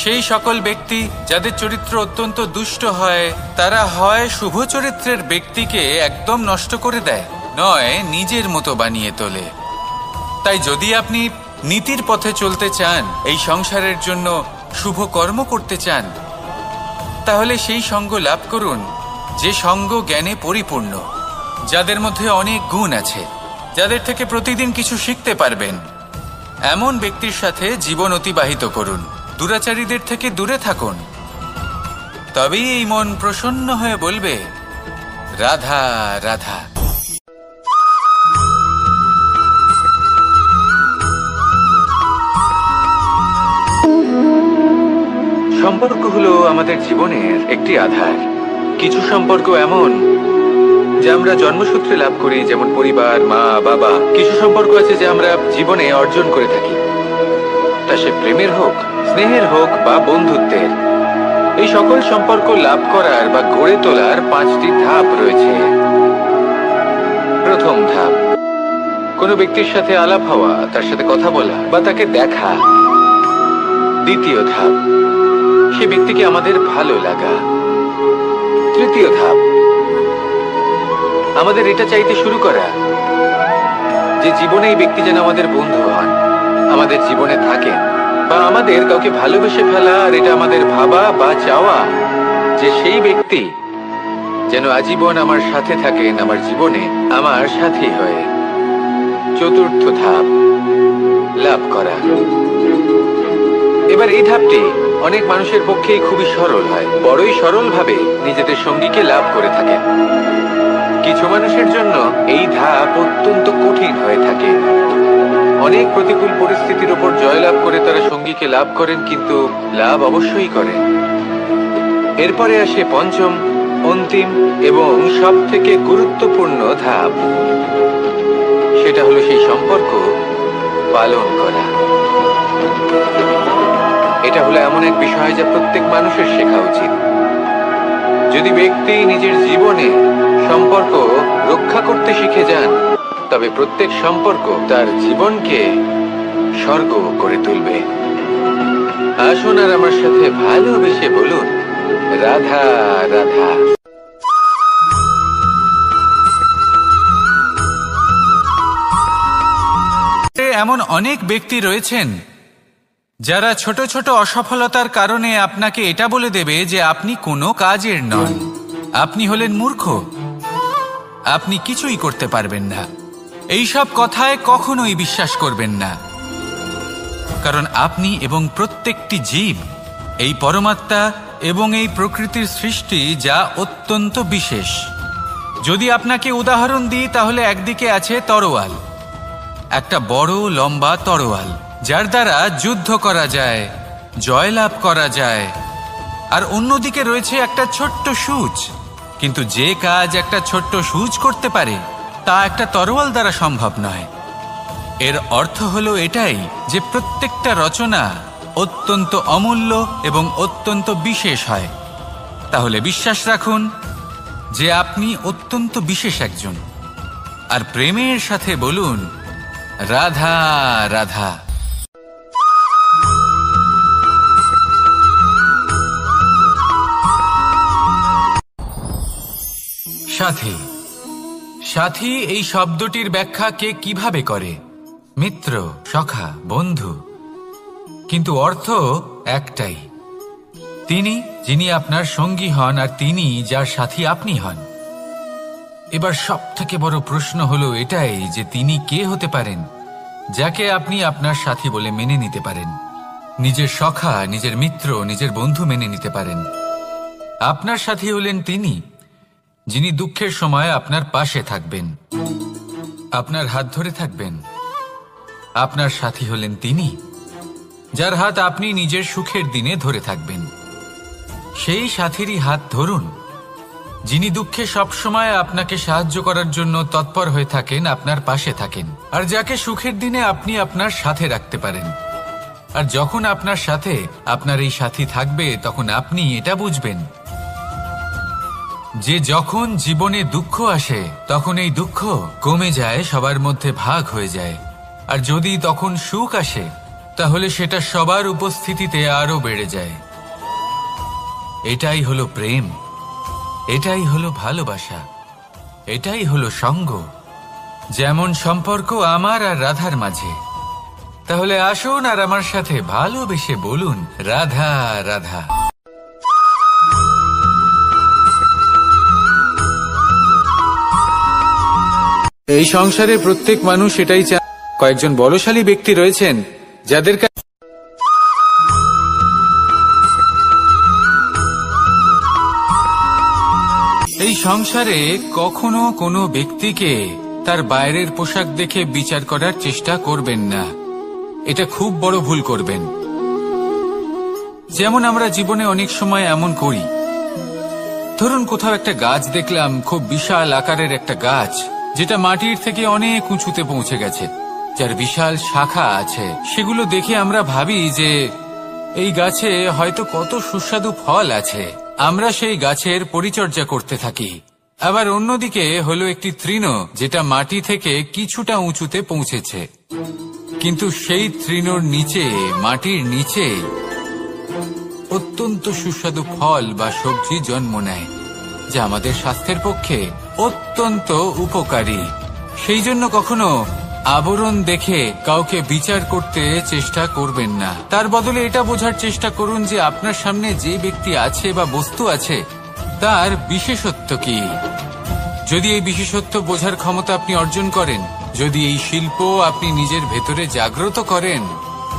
সেই সকল ব্যক্তি যাদের চরিত্র অত্যন্ত দুষ্ট হয়, তারা হয় শুভ চরিত্রের ব্যক্তিকে একদম নষ্ট করে দেয়, নয় নিজের মতো বানিয়ে তোলে। তাই যদি আপনি নীতির পথে চলতে চান, এই সংসারের জন্য শুভ কর্ম করতে চান, তাহলে সেই সঙ্গ লাভ করুন যে সঙ্গ জ্ঞানে পরিপূর্ণ, যাদের মধ্যে অনেক গুণ আছে, যাদের থেকে প্রতিদিন কিছু শিখতে পারবেন। এমন ব্যক্তির সাথে জীবন অতিবাহিত করুন, দুরাচারীদের থেকে দূরে থাকুন। তবেই এই মন প্রসন্ন হয়ে বলবে, রাধা রাধা। সম্পর্ক হলো আমাদের জীবনের একটি আধার। কিছু সম্পর্ক এমন যা আমরা জন্মসূত্রে লাভ করি, যেমন পরিবার, মা, বাবা। কিছু সম্পর্ক আছে যা আমরা জীবনে অর্জন করে থাকি, তা সে প্রেমের হোক, স্নেহের হোক বা বন্ধুত্বের। এই সকল সম্পর্ক লাভ করার বা গড়ে তোলার 5টি ধাপ রয়েছে। প্রথম ধাপ, কোনো ব্যক্তির সাথে আলাপ হওয়া, তার সাথে কথা বলা বা তাকে দেখা। দ্বিতীয় ধাপ, সে ব্যক্তিকে আমাদের ভালো লাগা। তৃতীয় ধাপ, আমাদের এটা চাইতে শুরু করা যে জীবনে এই ব্যক্তি যেন আমাদের বন্ধু হন, আমাদের জীবনে থাকেন, বা আমাদের কাউকে ভালোবেসে ফেলা। আর এটা আমাদের ভাবা বা চাওয়া যে সেই ব্যক্তি যেন আজীবন আমার সাথে থাকেন, আমার জীবনে আমার সাথী হয়ে। চতুর্থ ধাপ, লাভ করা। এবার এই ধাপটি অনেক মানুষের পক্ষেই খুবই সরল হয়, বড়ই সরল ভাবে নিজেদের সঙ্গীকে লাভ করে থাকেন। কিছু মানুষের জন্য এই ধাপ অত্যন্ত কঠিন হয়ে থাকে। অনেক প্রতিকূল পরিস্থিতির উপর জয়লাভ করে তারা সঙ্গীকে লাভ করেন, কিন্তু লাভ অবশ্যই করেন। এরপরে আসে পঞ্চম, অন্তিম এবং সব থেকে গুরুত্বপূর্ণ ধাপ। সেটা হলো সেই সম্পর্ক পালন করা। এটা হলো এমন এক বিষয় যা প্রত্যেক মানুষের শেখা উচিত। যদি ব্যক্তি নিজের জীবনে সম্পর্ক রক্ষা করতে শিখে যান, তবে প্রত্যেক সম্পর্ক তার জীবনকে স্বর্গ করে তুলবে। আসুন আর আমার সাথে ভালোবেসে বলুন, রাধা রাধা। এমন অনেক ব্যক্তি রয়েছেন যারা ছোট ছোট অসফলতার কারণে আপনাকে এটা বলে দেবে যে আপনি কোনো কাজের নন, আপনি হলেন মূর্খ, আপনি কিছুই করতে পারবেন না। এইসব কথায় কখনোই বিশ্বাস করবেন না, কারণ আপনি এবং প্রত্যেকটি জীব এই পরমাত্মা এবং এই প্রকৃতির সৃষ্টি, যা অত্যন্ত বিশেষ। যদি আপনাকে উদাহরণ দিই, তাহলে একদিকে আছে তরোয়াল, একটা বড় লম্বা তরোয়াল, যার দ্বারা যুদ্ধ করা যায়, জয়লাভ করা যায়। আর অন্যদিকে রয়েছে একটা ছোট্ট সূচ, কিন্তু যে কাজ একটা ছোট্ট সূচ করতে পারে তা একটা তরোয়াল দ্বারা সম্ভব নয়। এর অর্থ হলো এটাই যে প্রত্যেকটা রচনা অত্যন্ত অমূল্য এবং অত্যন্ত বিশেষ হয়। তাহলে বিশ্বাস রাখুন যে আপনি অত্যন্ত বিশেষ একজন, আর প্রেমের সাথে বলুন, রাধা রাধা। সাথী। সাথী এই শব্দটির ব্যাখ্যা কে কিভাবে করে? মিত্র, সখা, বন্ধু। কিন্তু অর্থ একটাই, তিনি যিনি আপনার সঙ্গী হন আর তিনি যার সাথী আপনি হন। এবার সব থেকে বড় প্রশ্ন হলো এটাই যে তিনি কে হতে পারেন যাকে আপনি আপনার সাথী বলে মেনে নিতে পারেন, নিজের সখা, নিজের মিত্র, নিজের বন্ধু মেনে নিতে পারেন। আপনার সাথী হলেন তিনি যিনি দুঃখের সময় আপনার পাশে থাকবেন, আপনার হাত ধরে থাকবেন। আপনার সাথী হলেন তিনি যার হাত আপনি নিজের সুখের দিনে ধরে থাকবেন। সেই সাথীরই হাত ধরুন যিনি দুঃখে সবসময় আপনাকে সাহায্য করার জন্য তৎপর হয়ে থাকেন, আপনার পাশে থাকেন, আর যাকে সুখের দিনে আপনি আপনার সাথে রাখতে পারেন। আর যখন আপনার সাথে আপনার এই সাথী থাকবে, তখন আপনি এটা বুঝবেন যে যখন জীবনে দুঃখ আসে, তখন এই দুঃখ কমে যায়, সবার মধ্যে ভাগ হয়ে যায়। আর যদি তখন সুখ আসে, তাহলে সেটা সবার উপস্থিতিতে আরো বেড়ে যায়। এটাই হলো প্রেম, এটাই হলো ভালোবাসা, এটাই হলো সঙ্গ। যেমন সম্পর্ক আমার আর রাধার মাঝে। তাহলে আসুন আর আমার সাথে ভালোবেসে বলুন, রাধা রাধা। এই সংসারে প্রত্যেক মানুষ এটাই চায়। কয়েকজন বলশালী ব্যক্তি রয়েছেন যাদের এই সংসারে কখনো কোনো ব্যক্তিকে তার বাইরের পোশাক দেখে বিচার করার চেষ্টা করবেন না। এটা খুব বড় ভুল করবেন। যেমন আমরা জীবনে অনেক সময় এমন করি, ধরুন কোথাও একটা গাছ দেখলাম, খুব বিশাল আকারের একটা গাছ, যেটা মাটির থেকে অনেক উঁচুতে পৌঁছে গেছে, যার বিশাল শাখা আছে। সেগুলো দেখে আমরা ভাবি যে এই গাছে হয়তো কত সুস্বাদু ফল আছে। আমরা সেই গাছের পরিচর্যা করতে থাকি। আবার অন্যদিকে হলো একটি তৃণ, যেটা মাটি থেকে কিছুটা উঁচুতে পৌঁছেছে, কিন্তু সেই তৃণর নিচে, মাটির নিচে অত্যন্ত সুস্বাদু ফল বা সবজি জন্ম নেয়, যা আমাদের স্বাস্থ্যের পক্ষে অত্যন্ত উপকারী। সেই জন্য কখনো আবরণ দেখে কাউকে বিচার করতে চেষ্টা করবেন না। তার বদলে এটা বোঝার চেষ্টা করুন যে আপনার সামনে যে ব্যক্তি আছে বা বস্তু আছে, তার বিশেষত্ব কি। যদি এই বিশেষত্ব বোঝার ক্ষমতা আপনি অর্জন করেন, যদি এই শিল্প আপনি নিজের ভেতরে জাগ্রত করেন,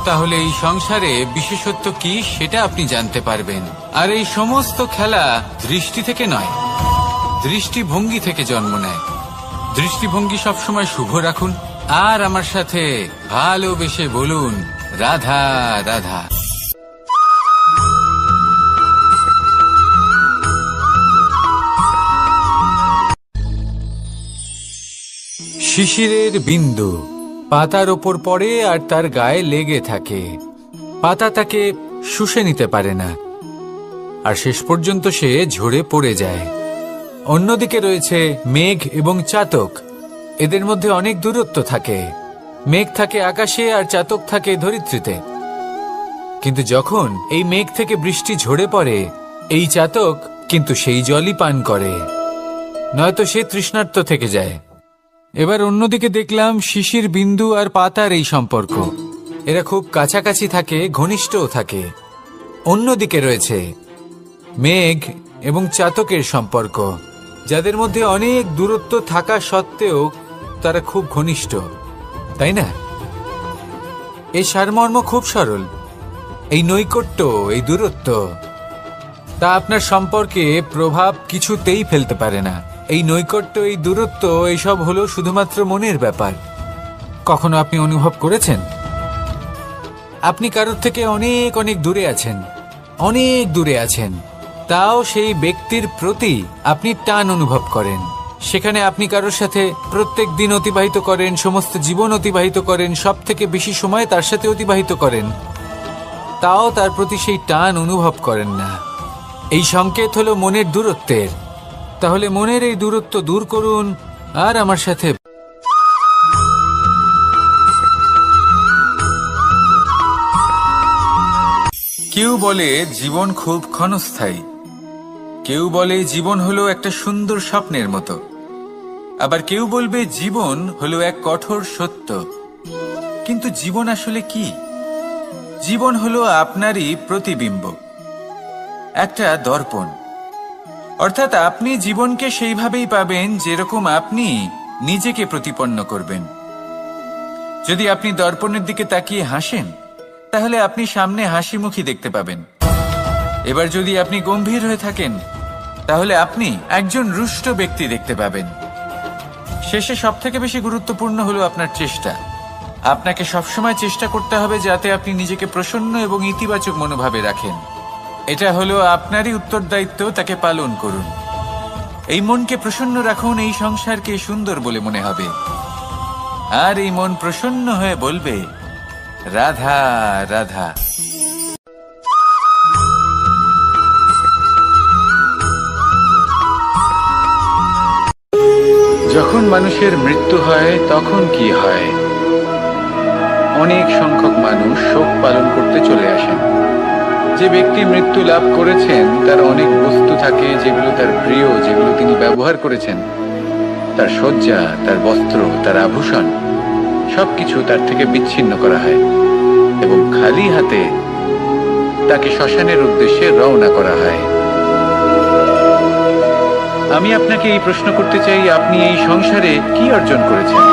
তাহলে এই সংসারে বিশেষত্ব কি সেটা আপনি জানতে পারবেন। আর এই সমস্ত খেলা দৃষ্টি থেকে নয়, দৃষ্টিভঙ্গি থেকে জন্ম নেয়। দৃষ্টিভঙ্গি সবসময় শুভ রাখুন আর আমার সাথে ভালোবেসে বলুন, রাধা রাধা। শিশিরের বিন্দু পাতার ওপর পড়ে আর তার গায়ে লেগে থাকে। পাতা তাকে শুষে নিতে পারে না আর শেষ পর্যন্ত সে ঝরে পড়ে যায়। অন্যদিকে রয়েছে মেঘ এবং চাতক। এদের মধ্যে অনেক দূরত্ব থাকে। মেঘ থাকে আকাশে আর চাতক থাকে ধরিত্রীতে। কিন্তু যখন এই মেঘ থেকে বৃষ্টি ঝরে পড়ে, এই চাতক কিন্তু সেই জলই পান করে, নয়তো সে তৃষ্ণার্ত থেকে যায়। এবার অন্যদিকে দেখলাম শিশির বিন্দু আর পাতার এই সম্পর্ক। এরা খুব কাছাকাছি থাকে, ঘনিষ্ঠও থাকে। অন্যদিকে রয়েছে মেঘ এবং চাতকের সম্পর্ক, যাদের মধ্যে অনেক দূরত্ব থাকা সত্ত্বেও তারা খুব ঘনিষ্ঠ, তাই না? এই সারমর্ম খুব সরল। এই নৈকট্য, এই দূরত্ব, তা আপনার সম্পর্কে প্রভাব কিছুতেই ফেলতে পারে না। এই নৈকট্য, এই দূরত্ব, এইসব হলো শুধুমাত্র মনের ব্যাপার। কখনো আপনি অনুভব করেছেন আপনি কারোর থেকে অনেক অনেক দূরে আছেন, অনেক দূরে আছেন, তাও সেই ব্যক্তির প্রতি আপনি টান অনুভব করেন। সেখানে আপনি কারোর সাথে প্রত্যেক দিন অতিবাহিত করেন, সমস্ত জীবন অতিবাহিত করেন, সব থেকে বেশি সময় তার সাথে অতিবাহিত করেন, তাও তার প্রতি সেই টান অনুভব করেন না। এই সংকেত হলো মনের দূরত্বের। তাহলে মনের এই দূরত্ব দূর করুন আর আমার সাথে। কেউ বলে জীবন খুব ক্ষণস্থায়ী, কেউ বলে জীবন হলো একটা সুন্দর স্বপ্নের মতো, আবার কেউ বলবে জীবন হলো এক কঠোর সত্য। কিন্তু জীবন আসলে কি? জীবন হলো আপনারই প্রতিবিম্ব, একটা দর্পণ। অর্থাৎ আপনি জীবনকে সেইভাবেই পাবেন যেরকম আপনি নিজেকে প্রতিপন্ন করবেন। যদি আপনি দর্পণের দিকে তাকিয়ে হাসেন, তাহলে আপনি সামনে হাসি মুখী দেখতে পাবেন। এবার যদি আপনি গম্ভীর হয়ে থাকেন, তাহলে আপনি একজন রুষ্ট ব্যক্তি দেখতে পাবেন। শেষে সবথেকে বেশি গুরুত্বপূর্ণ হলো আপনার চেষ্টা। আপনাকে সবসময় চেষ্টা করতে হবে যাতে আপনি নিজেকে প্রসন্ন এবং ইতিবাচক মনোভাবে রাখেন। এটা হলো আপনারই উত্তরদায়িত্ব, তাকে পালন করুন। এই মনকে প্রসন্ন রাখুন, এই সংসারকে সুন্দর বলে মনে হবে। আর এই মন প্রসন্ন হয়ে বলবে, রাধা রাধা। যখন মানুষের মৃত্যু হয় তখন কি হয়? অনেক সংখ্যক মানুষ শোক পালন করতে চলে আসেন। যে ব্যক্তি মৃত্যু লাভ করেছেন তার অনেক বস্তু থাকে যেগুলো তার প্রিয়, যেগুলো তিনি ব্যবহার করেছেন। তার শয্যা, তার বস্ত্র, তার আভূষণ, সবকিছু তার থেকে বিচ্ছিন্ন করা হয় এবং খালি হাতে তাকে শ্মশানের উদ্দেশ্যে রওনা করা হয়। আমি আপনাকে এই প্রশ্ন করতে চাই, আপনি এই সংসারে কি অর্জন করেছেন?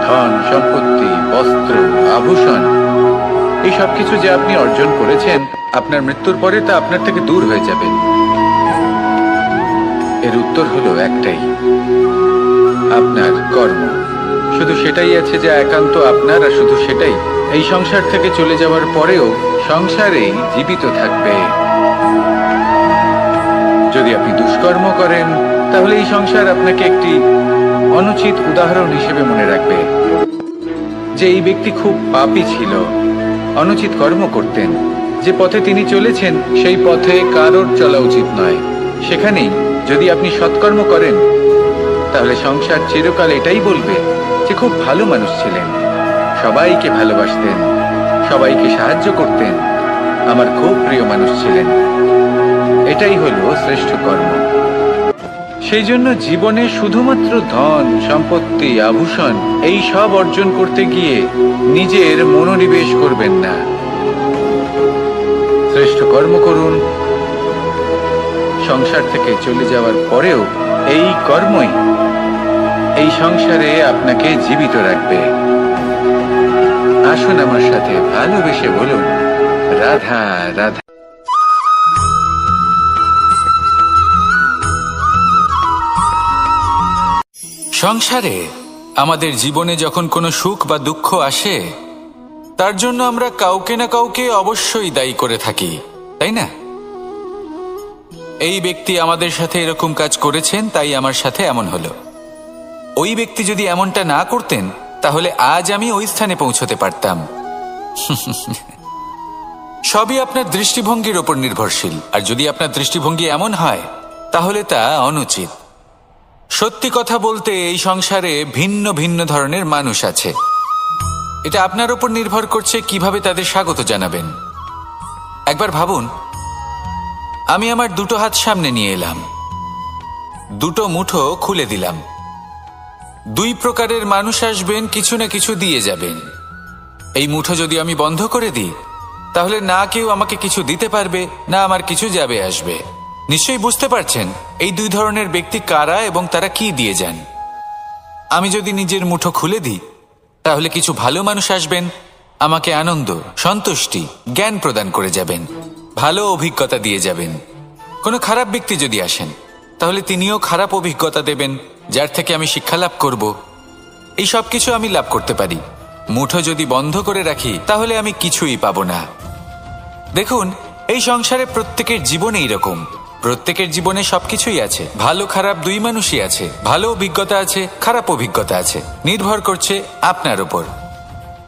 ধন সম্পত্তি, বস্ত্র, আভূষণ, এই সবকিছু যে আপনি অর্জন করেছেন, আপনার মৃত্যুর পরে তা আপনার থেকে দূর হয়ে যাবে। এর উত্তর হলো একটাই, আপনার কর্ম। শুধু সেটাই আছে যা একান্ত আপনার, আর শুধু সেটাই এই সংসার থেকে চলে যাওয়ার পরেও সংসারেই জীবিত থাকবে। যদি আপনি দুষ্কর্ম করেন, তাহলে এই সংসার আপনাকে একটি অনুচিত উদাহরণ হিসেবে মনে রাখবে যে এই ব্যক্তি খুব পাপী ছিল, অনুচিত কর্ম করতেন। যে পথে তিনি চলেছেন সেই পথে কারোর চলা উচিত নয়। সেখানেই যদি আপনি সৎকর্ম করেন, তাহলে সংসার চিরকাল এটাই বলবে যে খুব ভালো মানুষ ছিলেন, সবাইকে ভালোবাসতেন, সবাইকে সাহায্য করতেন, আমার খুব প্রিয় মানুষ ছিলেন। এটাই হলো শ্রেষ্ঠ কর্ম। সেই জন্য জীবনে শুধুমাত্র ধন সম্পত্তি, আভূষণ, এই সব অর্জন করতে গিয়ে নিজের মনোনিবেশ করবেন না। শ্রেষ্ঠ কর্ম করুন। সংসার থেকে চলে যাওয়ার পরেও এই কর্মই এই সংসারে আপনাকে জীবিত রাখবে। আসুন আমার সাথে ভালোবেসে বলুন, রাধা রাধা। সংসারে আমাদের জীবনে যখন কোনো সুখ বা দুঃখ আসে, তার জন্য আমরা কাউকে না কাউকে অবশ্যই দায়ী করে থাকি, তাই না? এই ব্যক্তি আমাদের সাথে এরকম কাজ করেছেন, তাই আমার সাথে এমন হলো। ওই ব্যক্তি যদি এমনটা না করতেন, তাহলে আজ আমি ওই স্থানে পৌঁছতে পারতাম। সবই আপনার দৃষ্টিভঙ্গির ওপর নির্ভরশীল, আর যদি আপনার দৃষ্টিভঙ্গি এমন হয়, তাহলে তা অনুচিত। সত্যি কথা বলতে, এই সংসারে ভিন্ন ভিন্ন ধরনের মানুষ আছে। এটা আপনার উপর নির্ভর করছে কিভাবে তাদের স্বাগত জানাবেন। একবার ভাবুন, আমি আমার দুটো হাত সামনে নিয়ে এলাম, দুটো মুঠো খুলে দিলাম। দুই প্রকারের মানুষ আসবেন, কিছু না কিছু দিয়ে যাবেন। এই মুঠো যদি আমি বন্ধ করে দিই, তাহলে না কেউ আমাকে কিছু দিতে পারবে, না আমার কিছু যাবে আসবে। নিশ্চয়ই বুঝতে পারছেন এই দুই ধরনের ব্যক্তি কারা এবং তারা কি দিয়ে যান। আমি যদি নিজের মুঠো খুলে দিই, তাহলে কিছু ভালো মানুষ আসবেন, আমাকে আনন্দ, সন্তুষ্টি, জ্ঞান প্রদান করে যাবেন, ভালো অভিজ্ঞতা দিয়ে যাবেন। কোনো খারাপ ব্যক্তি যদি আসেন, তাহলে তিনিও খারাপ অভিজ্ঞতা দেবেন, যার থেকে আমি শিক্ষা লাভ করব। এই সব কিছু আমি লাভ করতে পারি। মুঠো যদি বন্ধ করে রাখি, তাহলে আমি কিছুই পাবো না। দেখুন, এই সংসারে প্রত্যেকের জীবনে এইরকম। প্রত্যেকের জীবনে সবকিছুই আছে, ভালো খারাপ দুই মানুষই আছে। ভালো অভিজ্ঞতা আছে, খারাপ অভিজ্ঞতা আছে। নির্ভর করছে আপনার উপর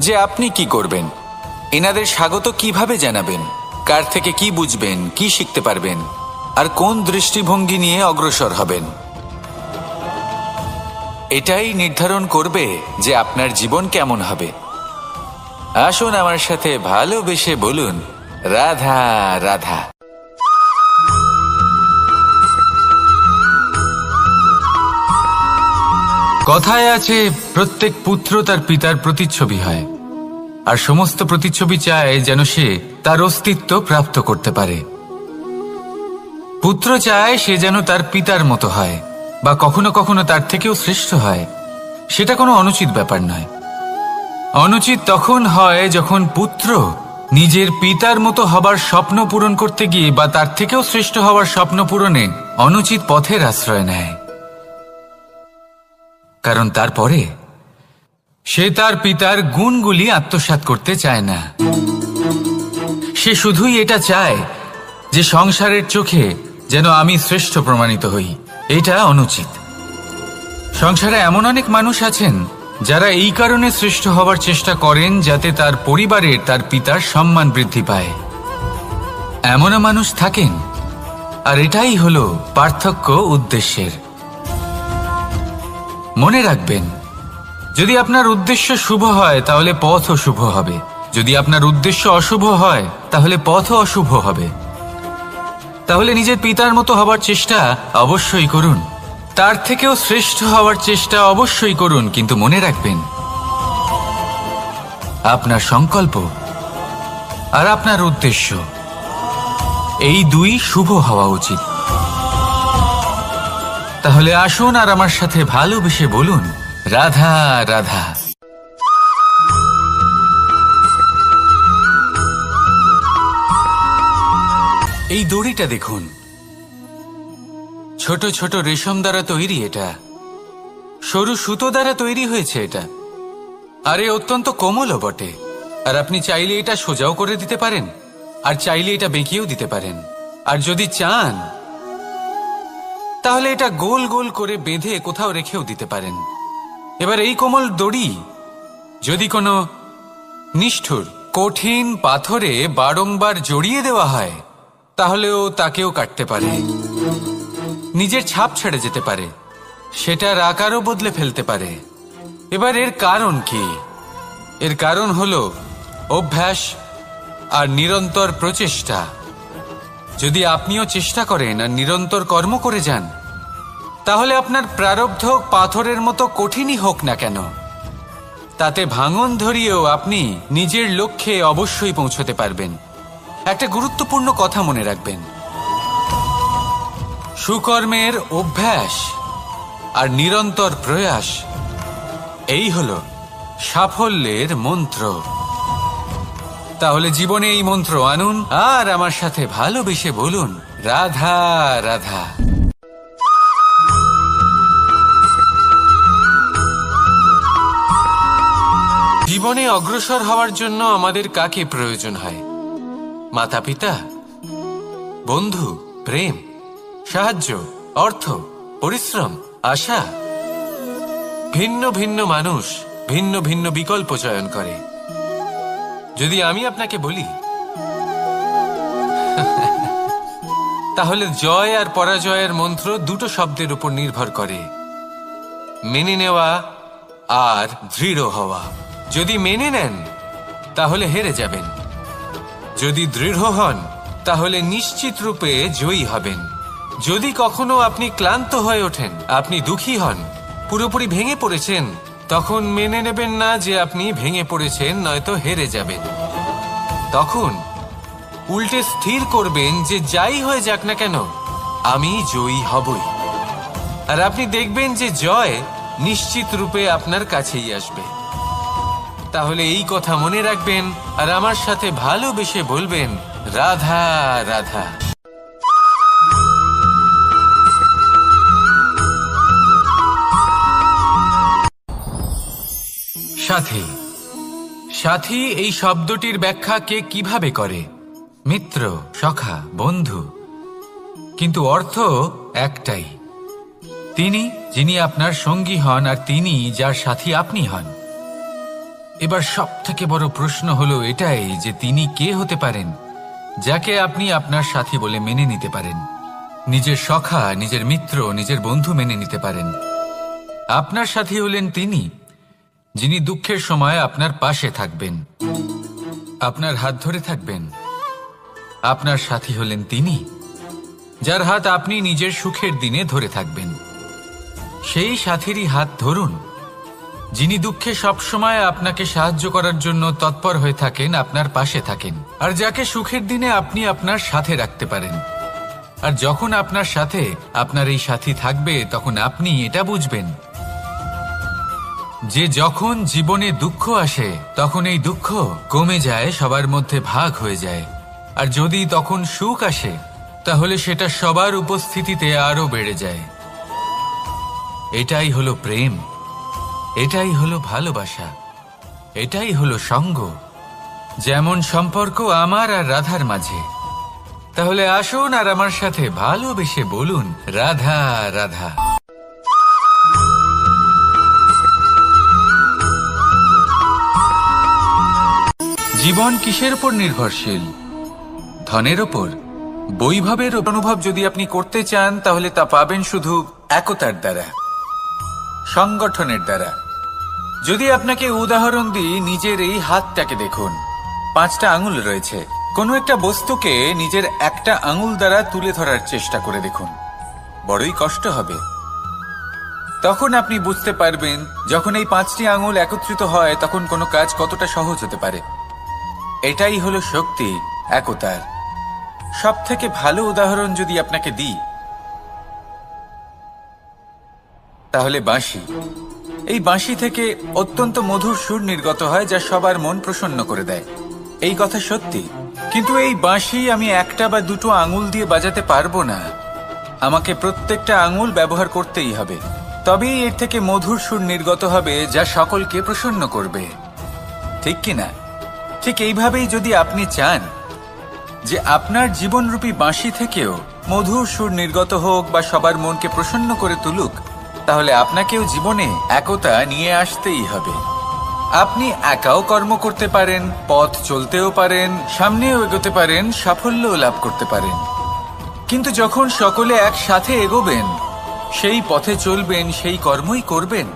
যে আপনি কি করবেন, এনাদের স্বাগত কিভাবে জানাবেন, কার থেকে কি বুঝবেন, কি শিখতে পারবেন, আর কোন দৃষ্টিভঙ্গি নিয়ে অগ্রসর হবেন। এটাই নির্ধারণ করবে যে আপনার জীবন কেমন হবে। আসুন আমার সাথে ভালোবেসে বলুন, রাধা রাধা। কথায় আছে, প্রত্যেক পুত্র তার পিতার প্রতিচ্ছবি হয়, আর সমস্ত প্রতিচ্ছবি চায় যেন সে তার অস্তিত্ব প্রাপ্ত করতে পারে। পুত্র চায় সে যেন তার পিতার মতো হয়, বা কখনো কখনো তার থেকেও শ্রেষ্ঠ হয়। সেটা কোনো অনুচিত ব্যাপার নয়। অনুচিত তখন হয় যখন পুত্র নিজের পিতার মতো হবার স্বপ্ন পূরণ করতে গিয়ে বা তার থেকেও শ্রেষ্ঠ হওয়ার স্বপ্ন পূরণে অনুচিত পথের আশ্রয় নেয়। কারণ তারপরে সে তার পিতার গুণগুলি আত্মসাৎ করতে চায় না। সে শুধুই এটা চায় যে সংসারের চোখে যেন আমি শ্রেষ্ঠ প্রমাণিত হই। এটা অনুচিত। সংসারে এমন অনেক মানুষ আছেন যারা এই কারণে শ্রেষ্ঠ হওয়ার চেষ্টা করেন যাতে তার পরিবারের, তার পিতার সম্মান বৃদ্ধি পায়। এমনও মানুষ থাকেন, আর এটাই হলো পার্থক্য উদ্দেশ্যের। মনে রাখবেন, যদি আপনার উদ্দেশ্য শুভ হয় তাহলে পথও শুভ হবে, যদি আপনার উদ্দেশ্য অশুভ হয় তাহলে পথও অশুভ হবে। তাহলে নিজের পিতার মতো হবার চেষ্টা অবশ্যই করুন, তার থেকেও শ্রেষ্ঠ হওয়ার চেষ্টা অবশ্যই করুন, কিন্তু মনে রাখবেন আপনার সংকল্প আর আপনার উদ্দেশ্য এই দুই শুভ হওয়া উচিত। তাহলে আসুন আর আমার সাথে ভালোবেসে বলুন, রাধা রাধা। এই দড়িটা দেখুন, ছোট ছোট রেশম দ্বারা তৈরি। এটা সরু সুতো দ্বারা তৈরি হয়েছে এটা, আর এ অত্যন্ত কোমলও বটে। আর আপনি চাইলে এটা সোজাও করে দিতে পারেন, আর চাইলে এটা বেঁকিয়েও দিতে পারেন, আর যদি চান তাহলে এটা গোল গোল করে বেঁধে কোথাও রেখেও দিতে পারেন। এবার এই কোমল দড়ি যদি কোনো নিষ্ঠুর কঠিন পাথরে বারংবার জড়িয়ে দেওয়া হয়, তাহলেও তাকেও কাটতে পারে, নিজের ছাপ ছেড়ে যেতে পারে, সেটার আকারও বদলে ফেলতে পারে। এবার এর কারণ কি? এর কারণ হলো অভ্যাস আর নিরন্তর প্রচেষ্টা। যদি আপনিও চেষ্টা করেন আর নিরন্তর কর্ম করে যান, তাহলে আপনার প্রারব্ধ পাথরের মতো কঠিনই হোক না কেন, তাতে ভাঙন ধরিয়েও আপনি নিজের লক্ষ্যে অবশ্যই পৌঁছতে পারবেন। একটা গুরুত্বপূর্ণ কথা মনে রাখবেন, সুকর্মের অভ্যাস আর নিরন্তর প্রয়াস এই হলো সাফল্যের মন্ত্র। তাহলে জীবনে এই মন্ত্র আনুন আর আমার সাথে ভালোবেসে বলুন, রাধা রাধা। জীবনে অগ্রসর হওয়ার জন্য আমাদের কাকে প্রয়োজন হয়? মাতা পিতা, বন্ধু, প্রেম, সাহায্য, অর্থ, পরিশ্রম, আশা। ভিন্ন ভিন্ন মানুষ ভিন্ন ভিন্ন বিকল্প চয়ন করে। যদি আমি আপনাকে বলি তাহলে জয় আর পরাজয়ের মন্ত্র দুটো শব্দের উপর নির্ভর করে, মেনে নেওয়া আর দৃঢ় হওয়া। যদি মেনে নেন তাহলে হেরে যাবেন, যদি দৃঢ় হন তাহলে নিশ্চিত রূপে জয়ী হবেন। যদি কখনো আপনি ক্লান্ত হয়ে ওঠেন, আপনি দুঃখী হন, পুরোপুরি ভেঙে পড়েছেন, তখন মেনে নেবেন না যে আপনি ভেঙে পড়েছেন, নয়তো হেরে যাবেন। তখন উল্টে স্থির করবেন যে যাই হয়ে যাক না কেন আমি জয়ী হবই। আর আপনি দেখবেন যে জয় নিশ্চিত রূপে আপনার কাছেই আসবে। তাহলে এই কথা মনে রাখবেন আর আমার সাথে ভালোবেসে বলবেন, রাধা রাধা। সাথী। সাথী এই শব্দটির ব্যাখ্যা কে কিভাবে করে? মিত্র, সখা, বন্ধু। কিন্তু অর্থ একটাই, তিনি যিনি আপনার সঙ্গী হন আর তিনি যার সাথী আপনি হন। এবার সব থেকে বড় প্রশ্ন হলো এটাই যে তিনি কে হতে পারেন যাকে আপনি আপনার সাথী বলে মেনে নিতে পারেন, নিজের সখা, নিজের মিত্র, নিজের বন্ধু মেনে নিতে পারেন। আপনার সাথী হলেন তিনি যিনি দুঃখের সময় আপনার পাশে থাকবেন, আপনার হাত ধরে থাকবেন। আপনার সাথী হলেন তিনি যার হাত আপনি নিজের সুখের দিনে ধরে থাকবেন। সেই সাথীরই হাত ধরুন যিনি দুঃখে সবসময় আপনাকে সাহায্য করার জন্য তৎপর হয়ে থাকেন, আপনার পাশে থাকেন, আর যাকে সুখের দিনে আপনি আপনার সাথে রাখতে পারেন। আর যখন আপনার সাথে আপনার এই সাথী থাকবে তখন আপনি এটা বুঝবেন যে যখন জীবনে দুঃখ আসে তখন এই দুঃখ কমে যায়, সবার মধ্যে ভাগ হয়ে যায়। আর যদি তখন সুখ আসে তাহলে সেটা সবার উপস্থিতিতে আরো বেড়ে যায়। এটাই হলো প্রেম, এটাই হলো ভালোবাসা, এটাই হলো সঙ্গ। যেমন সম্পর্ক আমার আর রাধার মাঝে। তাহলে আসুন আর আমার সাথে ভালোবেসে বলুন, রাধা রাধা। জীবন কিসের উপর নির্ভরশীল? ধনের ওপর, বৈভবের অনুভব যদি আপনি করতে চান তাহলে তা পাবেন শুধু একতার দ্বারা, সংগঠনের দ্বারা। যদি আপনাকে উদাহরণ দিই, নিজের এই হাতটাকে দেখুন, 5টা আঙুল রয়েছে। কোনো একটা বস্তুকে নিজের একটা আঙুল দ্বারা তুলে ধরার চেষ্টা করে দেখুন, বড়ই কষ্ট হবে। তখন আপনি বুঝতে পারবেন যখন এই 5টি আঙুল একত্রিত হয় তখন কোনো কাজ কতটা সহজ হতে পারে। এটাই হলো শক্তি, একতার। সব থেকে ভালো উদাহরণ যদি আপনাকে দিই তাহলে বাঁশি। এই বাঁশি থেকে অত্যন্ত মধুর সুর নির্গত হয় যা সবার মন প্রসন্ন করে দেয়। এই কথা সত্যি, কিন্তু এই বাঁশি আমি একটা বা দুটো আঙুল দিয়ে বাজাতে পারবো না। আমাকে প্রত্যেকটা আঙুল ব্যবহার করতেই হবে, তবেই এর থেকে মধুর সুর নির্গত হবে যা সকলকে প্রসন্ন করবে, ঠিক কিনা? ঠিক এইভাবেই যদি আপনি চান যে আপনার জীবনরূপী বাঁশি থেকেও মধুর সুর নির্গত হোক বা সবার মনকে প্রসন্ন করে তুলুক, তাহলে আপনাকেও জীবনে একতা নিয়ে আসতেই হবে। আপনি একাও কর্ম করতে পারেন, পথ চলতেও পারেন, সামনেও এগোতে পারেন, সাফল্যও লাভ করতে পারেন। কিন্তু যখন সকলে একসাথে এগোবেন, সেই পথে চলবেন, সেই কর্মই করবেন,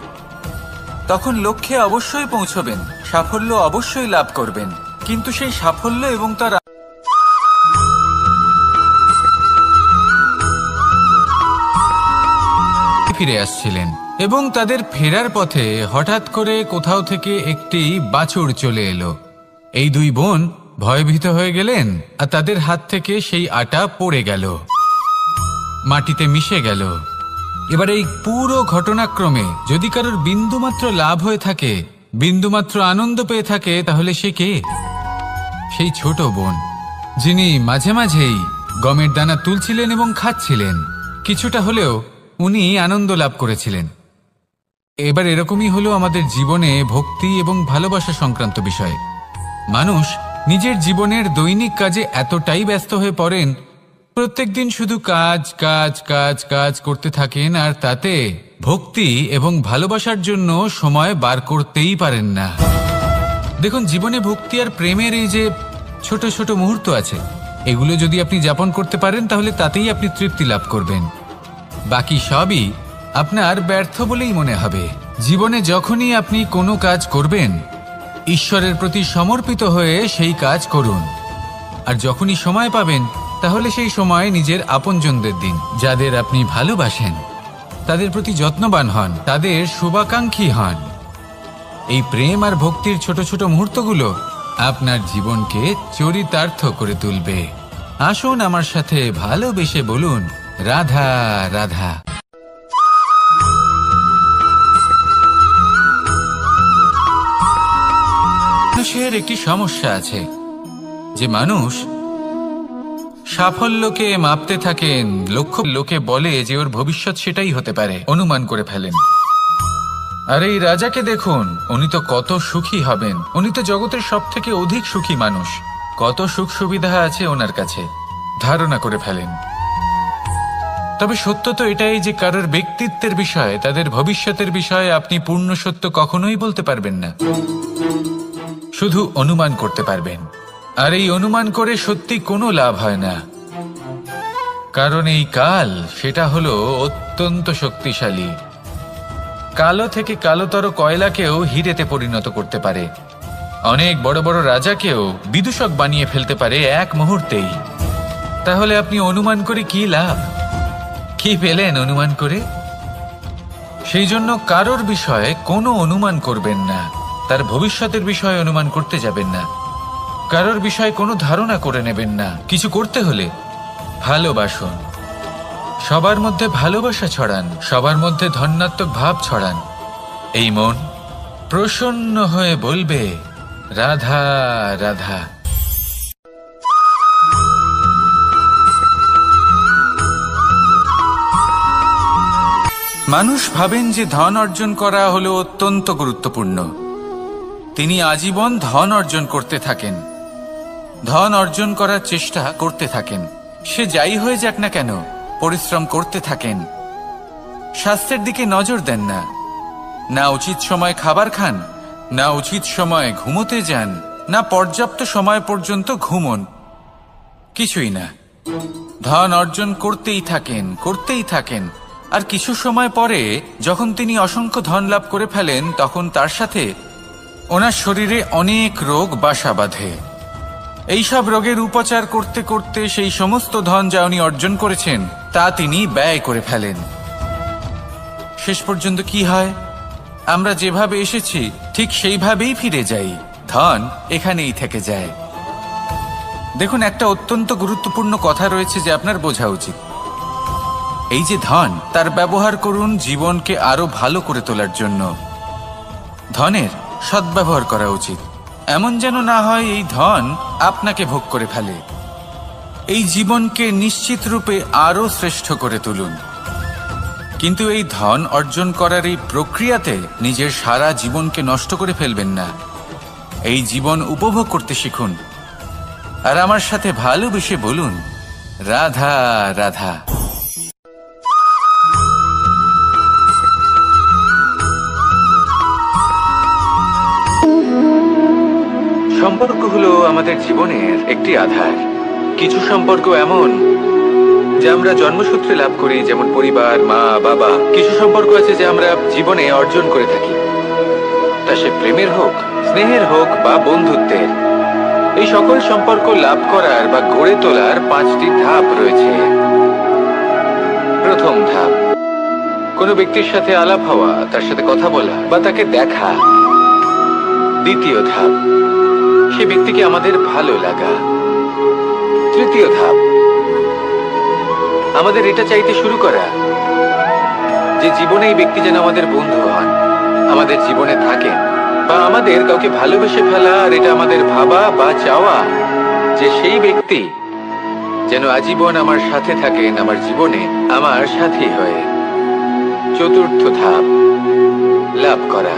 তখন লক্ষ্যে অবশ্যই পৌঁছবেন, সাফল্য অবশ্যই লাভ করবেন। কিন্তু সেই সাফল্য এবং তার ফিরে আসছিলেন এবং তাদের ফেরার পথে হঠাৎ করে কোথাও থেকে একটি বাছুর চলে এলো। এই দুই বোন ভয়ভীত হয়ে গেলেন আর তাদের হাত থেকে সেই আটা পড়ে গেল, মাটিতে মিশে গেল। এবার এই পুরো ঘটনাক্রমে যদি কারোর বিন্দুমাত্র লাভ হয়ে থাকে, বিন্দুমাত্র আনন্দ পেয়ে থাকে, তাহলে সে কে? সেই ছোট বোন যিনি মাঝে মাঝেই গমের দানা তুলছিলেন এবং খাচ্ছিলেন। কিছুটা হলেও উনি আনন্দ লাভ করেছিলেন। এবার এরকমই হলো আমাদের জীবনে ভক্তি এবং ভালোবাসা সংক্রান্ত বিষয়। মানুষ নিজের জীবনের দৈনিক কাজে এতটাই ব্যস্ত হয়ে পড়েন, প্রত্যেকদিন শুধু কাজ কাজ কাজ কাজ করতে থাকেন, আর তাতে ভক্তি এবং ভালোবাসার জন্য সময় বার করতেই পারেন না। দেখুন, জীবনে ভক্তি আর প্রেমের এই যে ছোট ছোট মুহূর্ত আছে, এগুলো যদি আপনি যাপন করতে পারেন তাহলে তাতেই আপনি তৃপ্তি লাভ করবেন। বাকি সবই আপনার ব্যর্থ বলেই মনে হবে। জীবনে যখনই আপনি কোনো কাজ করবেন, ঈশ্বরের প্রতি সমর্পিত হয়ে সেই কাজ করুন। আর যখনই সময় পাবেন তাহলে সেই সময় নিজের আপনজনদের দিন, যাদের আপনি ভালোবাসেন তাদের প্রতি যত্নবান হন, তাদের শুভাকাঙ্ক্ষী হন। এই প্রেম আর ভক্তির ছোট ছোট মুহূর্তগুলো আপনার জীবনকে চরিতার্থ করে তুলবে। আসুন আমার সাথে ভালোবেসে বলুন, রাধা রাধা। মানুষের একটি সমস্যা আছে যে মানুষ সাফল্যকে মাপতে থাকেন, লোকে বলে যে ওর ভবিষ্যৎ সেটাই হতে পারে, অনুমান করে ফেলেন। আর এই রাজাকে দেখুন, উনি তো কত সুখী হবেন, উনি তো জগতের সব থেকে অধিক সুখী মানুষ, কত সুখ সুবিধা আছে ওনার কাছে, ধারণা করে ফেলেন। তবে সত্য তো এটাই যে কারোর ব্যক্তিত্বের বিষয়ে, তাদের ভবিষ্যতের বিষয়ে আপনি পূর্ণ সত্য কখনোই বলতে পারবেন না, শুধু অনুমান করতে পারবেন। আর এই অনুমান করে সত্যি কোনো লাভ হয় না, কারণ এই কাল সেটা হলো অত্যন্ত শক্তিশালী। কালো থেকে কালোতর কয়লাকেও হিরেতে পরিণত করতে পারে, অনেক বড় বড় রাজাকেও বিদূষক বানিয়ে ফেলতে পারে এক মুহূর্তেই। তাহলে আপনি অনুমান করে কি লাভ? কি পেলেন অনুমান করে? সেই জন্য কারোর বিষয়ে কোনো অনুমান করবেন না, তার ভবিষ্যতের বিষয়ে অনুমান করতে যাবেন না, কারোর বিষয়ে কোনো ধারণা করে নেবেন না। কিছু করতে হলে ভালোবাসুন, সবার মধ্যে ভালোবাসা ছড়ান, সবার মধ্যে ধন্যাত্মক ভাব ছড়ান। এই মন প্রসন্ন হয়ে বলবে, রাধা রাধা। মানুষ ভাবেন যে ধন অর্জন করা হলো অত্যন্ত গুরুত্বপূর্ণ। তিনি আজীবন ধন অর্জন করতে থাকেন, ধন অর্জন করার চেষ্টা করতে থাকেন। সে যাই হয়ে যাক না কেন, পরিশ্রম করতে থাকেন। স্বাস্থ্যের দিকে নজর দেন না, না উচিত সময় খাবার খান, না উচিত সময় ঘুমোতে যান, না পর্যাপ্ত সময় পর্যন্ত ঘুমন, কিছুই না। ধন অর্জন করতেই থাকেন, করতেই থাকেন। আর কিছু সময় পরে যখন তিনি অসংখ্য ধন লাভ করে ফেলেন, তখন তার সাথে ওনার শরীরে অনেক রোগ বাসা বাঁধে। এইসব রোগের উপচার করতে করতে সেই সমস্ত ধন যা উনি অর্জন করেছেন তা তিনি ব্যয় করে ফেলেন। শেষ পর্যন্ত কি হয়? আমরা যেভাবে এসেছি ঠিক সেইভাবেই ফিরে যাই, ধন এখানেই থেকে যায়। দেখুন, একটা অত্যন্ত গুরুত্বপূর্ণ কথা রয়েছে যে আপনার বোঝা উচিত। এই যে ধন, তার ব্যবহার করুন জীবনকে আরো ভালো করে তোলার জন্য। ধনের সদ্ব্যবহার করা উচিত, এমন যেন না হয় এই ধন আপনাকে ভোগ করে ফেলে। এই জীবনকে নিশ্চিত রূপে আরো শ্রেষ্ঠ করে তুলুন। কিন্তু এই ধন অর্জন করার এই প্রক্রিয়াতে নিজের সারা জীবনকে নষ্ট করে ফেলবেন না। এই জীবন উপভোগ করতে শিখুন, আর আমার সাথে ভালোবেসে বলুন, রাধা রাধা। সম্পর্ক হলো আমাদের জীবনের একটি আধার। কিছু সম্পর্ক এমন যা আমরা জন্মসূত্রে লাভ করি, যেমন পরিবার, মা, বাবা। কিছু সম্পর্ক আছে যা আমরা জীবনে অর্জন করে থাকি, তা সে প্রেমের হোক, স্নেহের হোক বা বন্ধুত্বের। এই সকল সম্পর্ক লাভ করার বা গড়ে তোলার 5টি ধাপ রয়েছে। প্রথম ধাপ, কোনো ব্যক্তির সাথে আলাপ হওয়া, তার সাথে কথা বলা বা তাকে দেখা। দ্বিতীয় ধাপ, সে ব্যক্তিকে আমাদের ভালো লাগা। তৃতীয় ধাপ, আমাদের এটা চাইতে শুরু করা যে জীবনে এই ব্যক্তি যেন আমাদের বন্ধু হন, আমাদের জীবনে থাকেন বা আমাদের কাউকে ভালোবেসে ফেলা, আর এটা আমাদের ভাবা বা চাওয়া যে সেই ব্যক্তি যেন আজীবন আমার সাথে থাকেন, আমার জীবনে আমার সাথী হয়ে। চতুর্থ ধাপ, লাভ করা।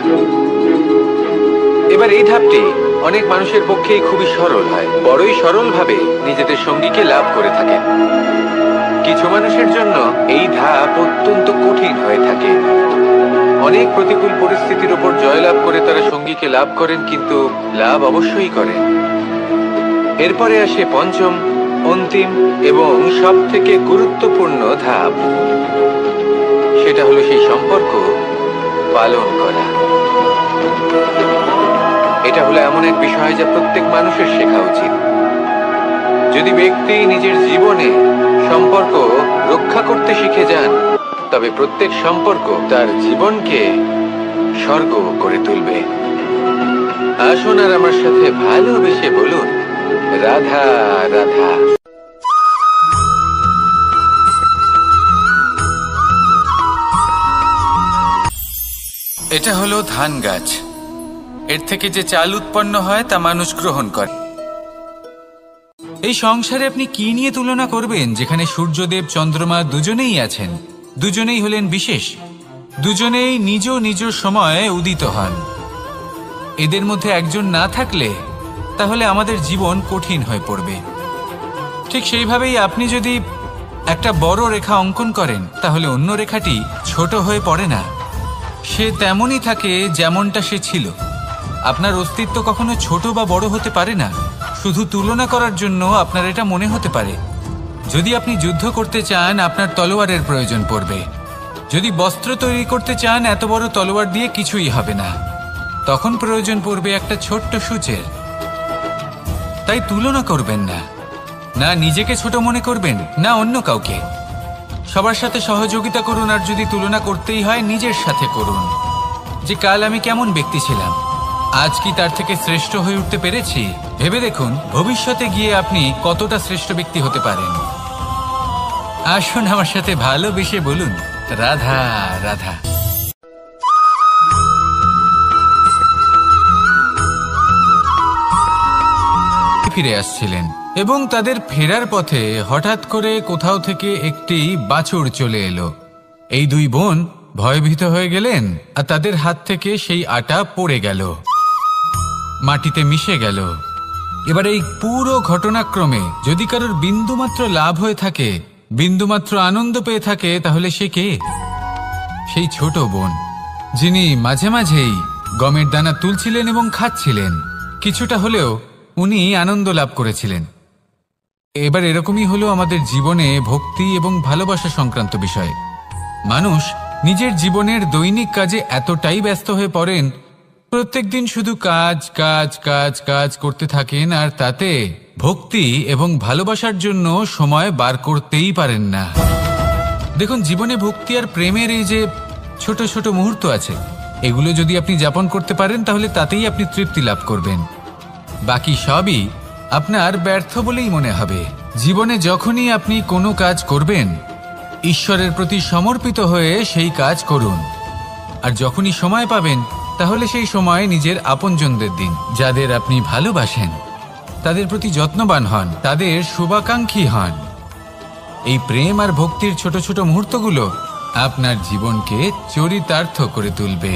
এবার এই ধাপটি অনেক মানুষের পক্ষেই খুবই সরল হয়, বড়ই সরল ভাবে নিজেদের সঙ্গীকে লাভ করে থাকেন। কিছু মানুষের জন্য এই ধাপ অত্যন্ত কঠিন হয়ে থাকে। অনেক প্রতিকূল পরিস্থিতির উপর জয়লাভ করে তারা সঙ্গীকে লাভ করেন, কিন্তু লাভ অবশ্যই করেন। এরপরে আসে পঞ্চম, অন্তিম এবং সব থেকে গুরুত্বপূর্ণ ধাপ। সেটা হলো সেই সম্পর্ক পালন করা। এটা হলো এমন এক বিষয় যা প্রত্যেক মানুষের শেখা উচিত। যদি ব্যক্তি নিজের জীবনে সম্পর্ক রক্ষা করতে শিখে যান, তবে প্রত্যেক সম্পর্ক তার জীবনকে স্বর্গ করে তুলবে। আসুন আর আমার সাথে ভালোবেসে বলুন, রাধা রাধা। এটা হলো ধান গাছ। এর থেকে যে চাল উৎপন্ন হয় তা মানুষ গ্রহণ করে। এই সংসারে আপনি কি নিয়ে তুলনা করবেন, যেখানে সূর্যদেব চন্দ্রমা দুজনেই আছেন, দুজনেই হলেন বিশেষ, দুজনেই নিজ নিজ সময়ে উদিত হন। এদের মধ্যে একজন না থাকলে তাহলে আমাদের জীবন কঠিন হয়ে পড়বে। ঠিক সেইভাবেই আপনি যদি একটা বড় রেখা অঙ্কন করেন, তাহলে অন্য রেখাটি ছোট হয়ে পড়ে না, সে তেমনই থাকে যেমনটা সে ছিল। আপনার অস্তিত্ব কখনো ছোট বা বড় হতে পারে না। শুধু তুলনা করার জন্য আপনার এটা মনে হতে পারে। যদি আপনি যুদ্ধ করতে চান, আপনার তলোয়ারের প্রয়োজন পড়বে। যদি বস্ত্র তৈরি করতে চান, এত বড় তলোয়ার দিয়ে কিছুই হবে না, তখন প্রয়োজন পড়বে একটা ছোট্ট সূচের। তাই তুলনা করবেন না, না নিজেকে ছোট মনে করবেন, না অন্য কাউকে। সবার সাথে সহযোগিতা করুন, আর যদি তুলনা করতেই হয় নিজের সাথে করুন, যে কাল আমি কেমন ব্যক্তি ছিলাম, আজ কি তার থেকে শ্রেষ্ঠ হয়ে উঠতে পেরেছি। ভেবে দেখুন ভবিষ্যতে গিয়ে আপনি কতটা শ্রেষ্ঠ ব্যক্তি হতে পারেন। আসুন আমার সাথে ভালোবেসে বলুন, রাধা রাধা। ফিরে আসছিলেন এবং তাদের ফেরার পথে হঠাৎ করে কোথাও থেকে একটি বাছুর চলে এলো। এই দুই বোন ভয়ভীত হয়ে গেলেন, আর তাদের হাত থেকে সেই আটা পড়ে গেল, মাটিতে মিশে গেল। এবার এই পুরো ঘটনাক্রমে যদি কারোর বিন্দুমাত্র লাভ হয়ে থাকে, বিন্দুমাত্র আনন্দ পেয়ে থাকে, তাহলে সে কে? সেই ছোট বোন, যিনি মাঝে মাঝেই গমের দানা তুলছিলেন এবং খাচ্ছিলেন। কিছুটা হলেও উনি আনন্দ লাভ করেছিলেন। এবার এরকমই হলো আমাদের জীবনে ভক্তি এবং ভালোবাসা সংক্রান্ত বিষয়। মানুষ নিজের জীবনের দৈনিক কাজে এতটাই ব্যস্ত হয়ে পড়েন, প্রত্যেক দিন শুধু কাজ কাজ কাজ কাজ করতে থাকেন, আর তাতে ভক্তি এবং ভালোবাসার জন্য সময় বার করতেই পারেন না। দেখুন, জীবনে ভক্তি আর প্রেমের এই যে ছোট ছোট মুহূর্ত আছে, এগুলো যদি আপনি যাপন করতে পারেন, তাহলে তাতেই আপনি তৃপ্তি লাভ করবেন। বাকি সবই আপনার ব্যর্থ বলেই মনে হবে। জীবনে যখনই আপনি কোনো কাজ করবেন, ঈশ্বরের প্রতি সমর্পিত হয়ে সেই কাজ করুন। আর যখনই সময় পাবেন, তাহলে সেই সময় নিজের আপনজনদের দিন, যাদের আপনি ভালোবাসেন, তাদের প্রতি যত্নবান হন, তাদের শুভাকাঙ্ক্ষী হন। এই প্রেম আর ভক্তির ছোট ছোট মুহূর্তগুলো আপনার জীবনকে চরিতার্থ করে তুলবে।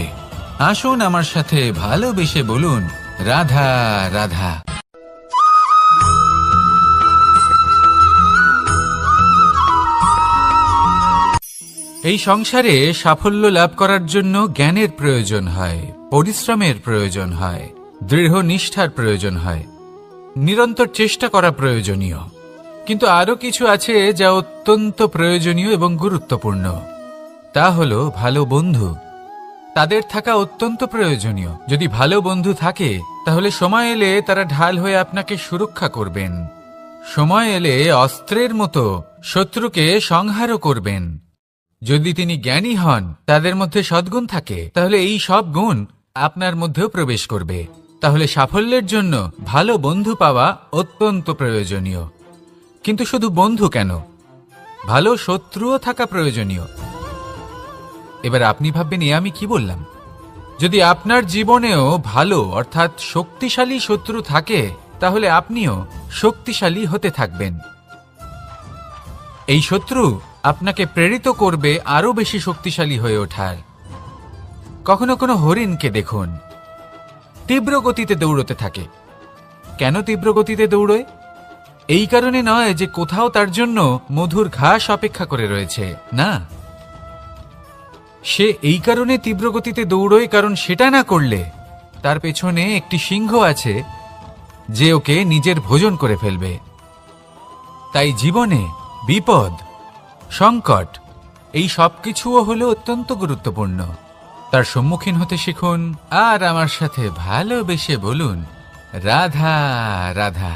আসুন আমার সাথে ভালোবেসে বলুন, রাধা রাধা। এই সংসারে সাফল্য লাভ করার জন্য জ্ঞানের প্রয়োজন হয়, পরিশ্রমের প্রয়োজন হয়, দৃঢ় নিষ্ঠার প্রয়োজন হয়, নিরন্তর চেষ্টা করা প্রয়োজনীয়। কিন্তু আরো কিছু আছে যা অত্যন্ত প্রয়োজনীয় এবং গুরুত্বপূর্ণ। তা হলো ভালো বন্ধু। তাদের থাকা অত্যন্ত প্রয়োজনীয়। যদি ভালো বন্ধু থাকে, তাহলে সময় এলে তারা ঢাল হয়ে আপনাকে সুরক্ষা করবেন। সময় এলে অস্ত্রের মতো শত্রুকে সংহারও করবেন। যদি তিনি জ্ঞানী হন, তাদের মধ্যে সদ্গুণ থাকে, তাহলে এই সব গুণ আপনার মধ্যেও প্রবেশ করবে। তাহলে সাফল্যের জন্য ভালো বন্ধু পাওয়া অত্যন্ত প্রয়োজনীয়। কিন্তু শুধু বন্ধু কেন, ভালো শত্রুও থাকা প্রয়োজনীয়। এবার আপনি ভাববেন, এ আমি কি বললাম? যদি আপনার জীবনেও ভালো অর্থাৎ শক্তিশালী শত্রু থাকে তাহলে আপনিও শক্তিশালী হতে থাকবেন। এই শত্রু আপনাকে প্রেরিত করবে আরো বেশি শক্তিশালী হয়ে ওঠার। কখনো কোনো হরিণকে দেখুন, তীব্র গতিতে দৌড়তে থাকে। কেন তীব্র গতিতে দৌড়য়? এই কারণে নয় যে কোথাও তার জন্য মধুর ঘাস অপেক্ষা করে রয়েছে, না, সে এই কারণে তীব্র গতিতে দৌড়য় কারণ সেটা না করলে তার পেছনে একটি সিংহ আছে যে ওকে নিজের ভোজন করে ফেলবে। তাই জীবনে বিপদ, সংকট এই সবকিছুও হলো অত্যন্ত গুরুত্বপূর্ণ। তার সম্মুখীন হতে শিখুন আর আমার সাথে ভালোবেসে বলুন, রাধা রাধা।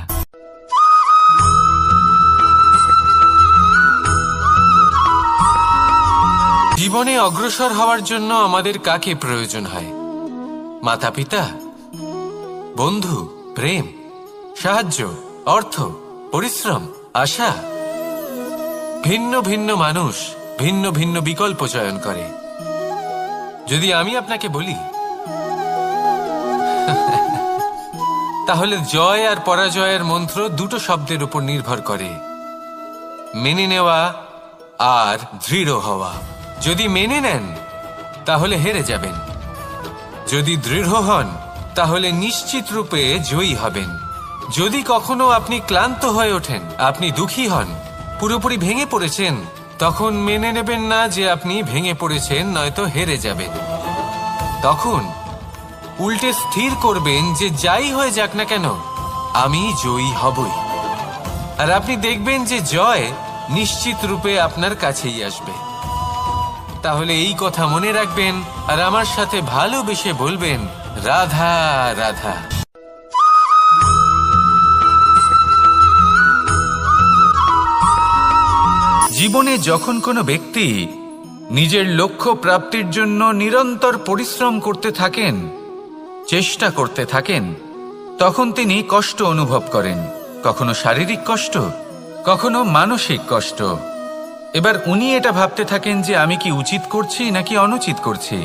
জীবনে অগ্রসর হওয়ার জন্য আমাদের কাকে প্রয়োজন হয়? মাতা পিতা, বন্ধু, প্রেম, সাহায্য, অর্থ, পরিশ্রম, আশা। ভিন্ন ভিন্ন মানুষ ভিন্ন ভিন্ন বিকল্প চয়ন করে। যদি আমি আপনাকে বলি তাহলে জয় আর পরাজয়ের মন্ত্র দুটো শব্দের উপর নির্ভর করে, মেনে নেওয়া আর দৃঢ় হওয়া। যদি মেনে নেন তাহলে হেরে যাবেন, যদি দৃঢ় হন তাহলে নিশ্চিত রূপে জয়ী হবেন। যদি কখনো আপনি ক্লান্ত হয়ে ওঠেন, আপনি দুঃখী হন, পুরোপুরি ভেঙে পড়েছেন, তখন মেনে নেবেন না যে আপনি ভেঙে পড়েছেন, নয়তো হেরে যাবেন। তখন উল্টে স্থির করবেন যে যাই হয়ে যাক না কেন আমি জয়ী হবই। আর আপনি দেখবেন যে জয় নিশ্চিত রূপে আপনার কাছেই আসবে। তাহলে এই কথা মনে রাখবেন আর আমার সাথে ভালোবেসে বলবেন, রাধা রাধা। জীবনে যখন কোনো ব্যক্তি নিজের লক্ষ্য প্রাপ্তির জন্য নিরন্তর পরিশ্রম করতে থাকেন, চেষ্টা করতে থাকেন, তখন তিনি কষ্ট অনুভব করেন, কখনো শারীরিক কষ্ট, কখনো মানসিক কষ্ট। এবার উনি এটা ভাবতে থাকেন যে আমি কি উচিত করছি নাকি অনুচিত করছি।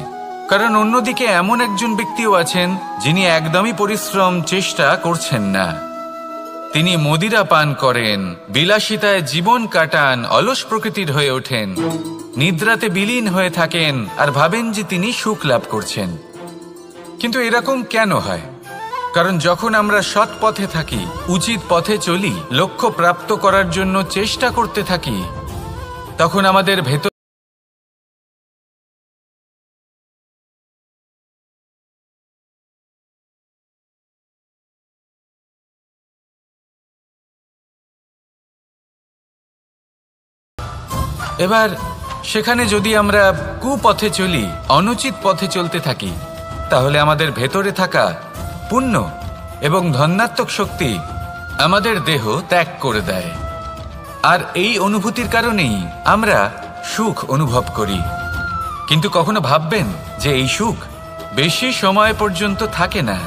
কারণ অন্যদিকে এমন একজন ব্যক্তিও আছেন যিনি একদমই পরিশ্রম চেষ্টা করছেন না। তিনি মদিরা পান করেন, বিলাসিতায় জীবন কাটান, অলস প্রকৃতির হয়ে ওঠেন, নিদ্রাতে বিলীন হয়ে থাকেন আর ভাবেন যে তিনি সুখ লাভ করছেন। কিন্তু এরকম কেন হয়? কারণ যখন আমরা সৎ পথে থাকি, উচিত পথে চলি, লক্ষ্য প্রাপ্ত করার জন্য চেষ্টা করতে থাকি, তখন আমাদের ভেতর এবার সেখানে যদি আমরা কুপথে চলি, অনুচিত পথে চলতে থাকি, তাহলে আমাদের ভেতরে থাকা পুণ্য এবং ধনাত্মক শক্তি আমাদের দেহ ত্যাগ করে দেয়। আর এই অনুভূতির কারণেই আমরা সুখ অনুভব করি। কিন্তু কখনো ভাববেন যে এই সুখ বেশি সময় পর্যন্ত থাকে না।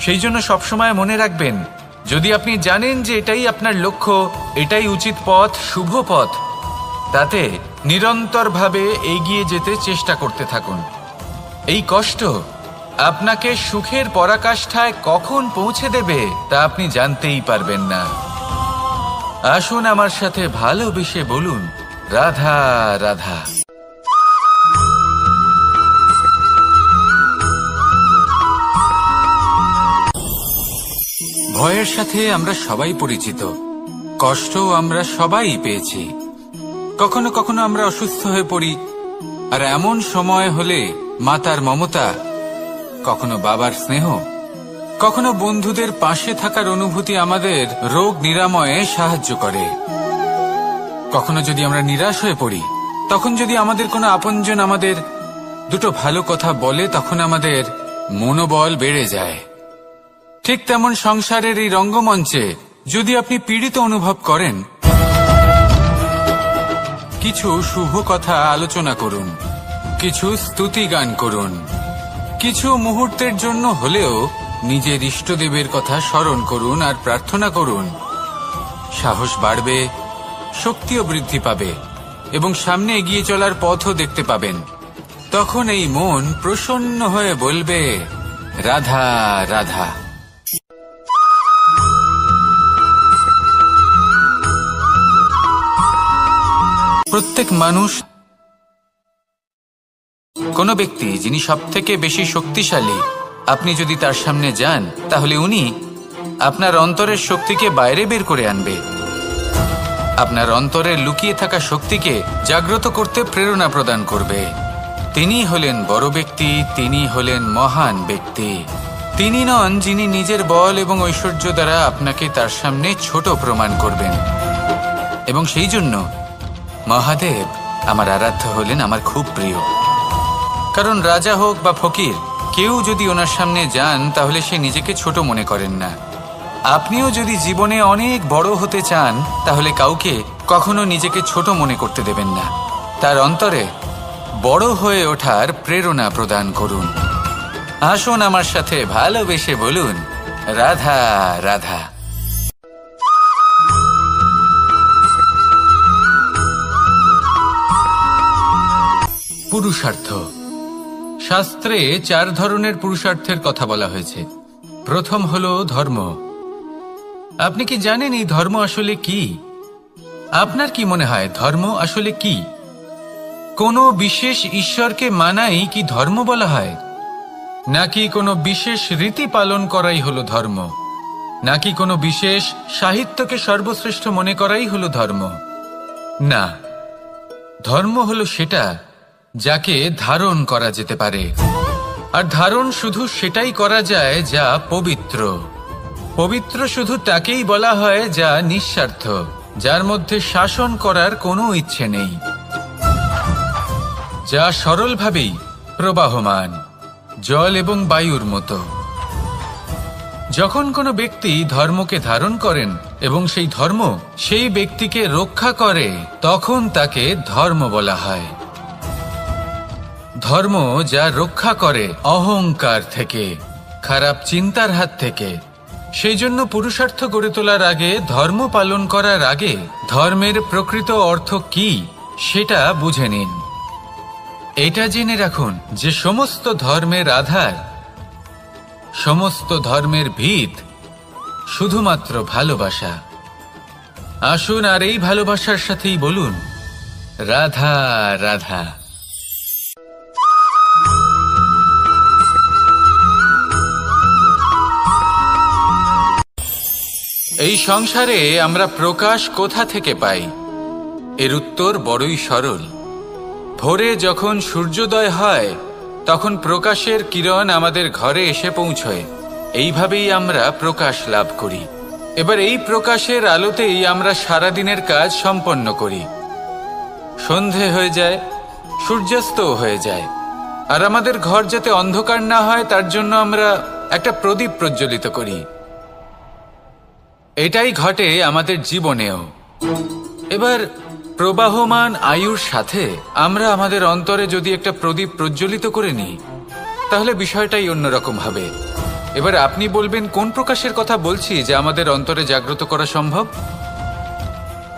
সেই জন্য সবসময় মনে রাখবেন, যদি আপনি জানেন যে এটাই আপনার লক্ষ্য, এটাই উচিত পথ, শুভ পথ, তাতে নিরন্তরভাবে এগিয়ে যেতে চেষ্টা করতে থাকুন। এই কষ্ট আপনাকে সুখের পরাকাষ্ঠায় কখন পৌঁছে দেবে তা আপনি জানতেই পারবেন না। আসুন আমার সাথে ভালোবেসে বলুন, রাধা রাধা। ভয়ের সাথে আমরা সবাই পরিচিত, কষ্টও আমরা সবাই পেয়েছি। কখনো কখনো আমরা অসুস্থ হয়ে পড়ি, আর এমন সময় হলে মাতার মমতা, কখনো বাবার স্নেহ, কখনো বন্ধুদের পাশে থাকার অনুভূতি আমাদের রোগ নিরাময়ে সাহায্য করে। কখনো যদি আমরা নিরাশ হয়ে পড়ি, তখন যদি আমাদের কোনো আপনজন আমাদের দুটো ভালো কথা বলে, তখন আমাদের মনোবল বেড়ে যায়। ঠিক তেমন সংসারের এই রঙ্গমঞ্চে যদি আপনি পীড়িত অনুভব করেন, কিছু শুভ কথা আলোচনা করুন, কিছু স্তুতি গান করুন, কিছু মুহূর্তের জন্য হলেও নিজের ইষ্টদেবের কথা স্মরণ করুন আর প্রার্থনা করুন। সাহস বাড়বে, শক্তিও বৃদ্ধি পাবে এবং সামনে এগিয়ে চলার পথও দেখতে পাবেন। তখন এই মন প্রসন্ন হয়ে বলবে, রাধা রাধা। প্রত্যেক মানুষ, কোনো ব্যক্তি যিনি সবথেকে বেশি শক্তিশালী, আপনি যদি তার সামনে যান তাহলে উনি আপনার অন্তরের শক্তিকে বাইরে বের করে আনবে, আপনার অন্তরের লুকিয়ে থাকা শক্তিকে জাগ্রত করতে প্রেরণা প্রদান করবে। তিনি হলেন বড় ব্যক্তি, তিনি হলেন মহান ব্যক্তি। তিনি নন যিনি নিজের বল এবং ঐশ্বর্য দ্বারা আপনাকে তার সামনে ছোট প্রমাণ করবেন। এবং সেই জন্য মহাদেব আমার আরাধ্য হলেন আমার খুব প্রিয়। কারণ রাজা হোক বা ফকির, কেউ যদি ওনার সামনে যান তাহলে সে নিজেকে ছোট মনে করেন না। আপনিও যদি জীবনে অনেক বড় হতে চান তাহলে কাউকে কখনো নিজেকে ছোট মনে করতে দেবেন না। তার অন্তরে বড় হয়ে ওঠার প্রেরণা প্রদান করুন। আসুন আমার সাথে ভালোবেসে বলুন, রাধা রাধা। পুরুষার্থ। শাস্ত্রে 4 ধরনের পুরুষার্থের কথা বলা হয়েছে। প্রথম হলো ধর্ম। আপনি কি জানেন এই ধর্ম আসলে কি? আপনার কি মনে হয় ধর্ম আসলে কি? কোনো বিশেষ ঈশ্বরকে মানাই কি ধর্ম বলা হয়? নাকি কোনো বিশেষ রীতি পালন করাই হলো ধর্ম? নাকি কোনো বিশেষ সাহিত্যকে সর্বশ্রেষ্ঠ মনে করাই হলো ধর্ম? না, ধর্ম হলো সেটা যাকে ধারণ করা যেতে পারে। আর ধারণ শুধু সেটাই করা যায় যা পবিত্র। পবিত্র শুধু তাকেই বলা হয় যা নিঃস্বার্থ, যার মধ্যে শাসন করার কোনো ইচ্ছে নেই, যা সরলভাবেই প্রবাহমান, জল এবং বায়ুর মতো। যখন কোনো ব্যক্তি ধর্মকে ধারণ করেন এবং সেই ধর্ম সেই ব্যক্তিকে রক্ষা করে, তখন তাকে ধর্ম বলা হয়। ধর্ম যা রক্ষা করে অহংকার থেকে, খারাপ চিন্তার হাত থেকে। সেই জন্য পুরুষার্থ গড়ে তোলার আগে, ধর্ম পালন করার আগে ধর্মের প্রকৃত অর্থ কি সেটা বুঝে নিন। এটা জেনে রাখুন যে সমস্ত ধর্মের আধার, সমস্ত ধর্মের ভিত শুধুমাত্র ভালোবাসা। আসুন আর এই ভালোবাসার সাথেই বলুন, রাধা রাধা। এই সংসারে আমরা প্রকাশ কোথা থেকে পাই? এর উত্তর বড়ই সরল। ভোরে যখন সূর্যোদয় হয় তখন প্রকাশের কিরণ আমাদের ঘরে এসে পৌঁছয়। এইভাবেই আমরা প্রকাশ লাভ করি। এবার এই প্রকাশের আলোতেই আমরা সারাদিনের কাজ সম্পন্ন করি। সন্ধে হয়ে যায়, সূর্যাস্তও হয়ে যায়। আর আমাদের ঘর যাতে অন্ধকার না হয় তার জন্য আমরা একটা প্রদীপ প্রজ্বলিত করি। এটাই ঘটে আমাদের জীবনেও। এবার প্রবাহমান আয়ুর সাথে আমরা আমাদের অন্তরে যদি একটা প্রদীপ প্রজ্বলিত করে নিই তাহলে বিষয়টাই অন্যরকম হবে। এবার আপনি বলবেন কোন প্রকাশের কথা বলছি যা আমাদের অন্তরে জাগ্রত করা সম্ভব?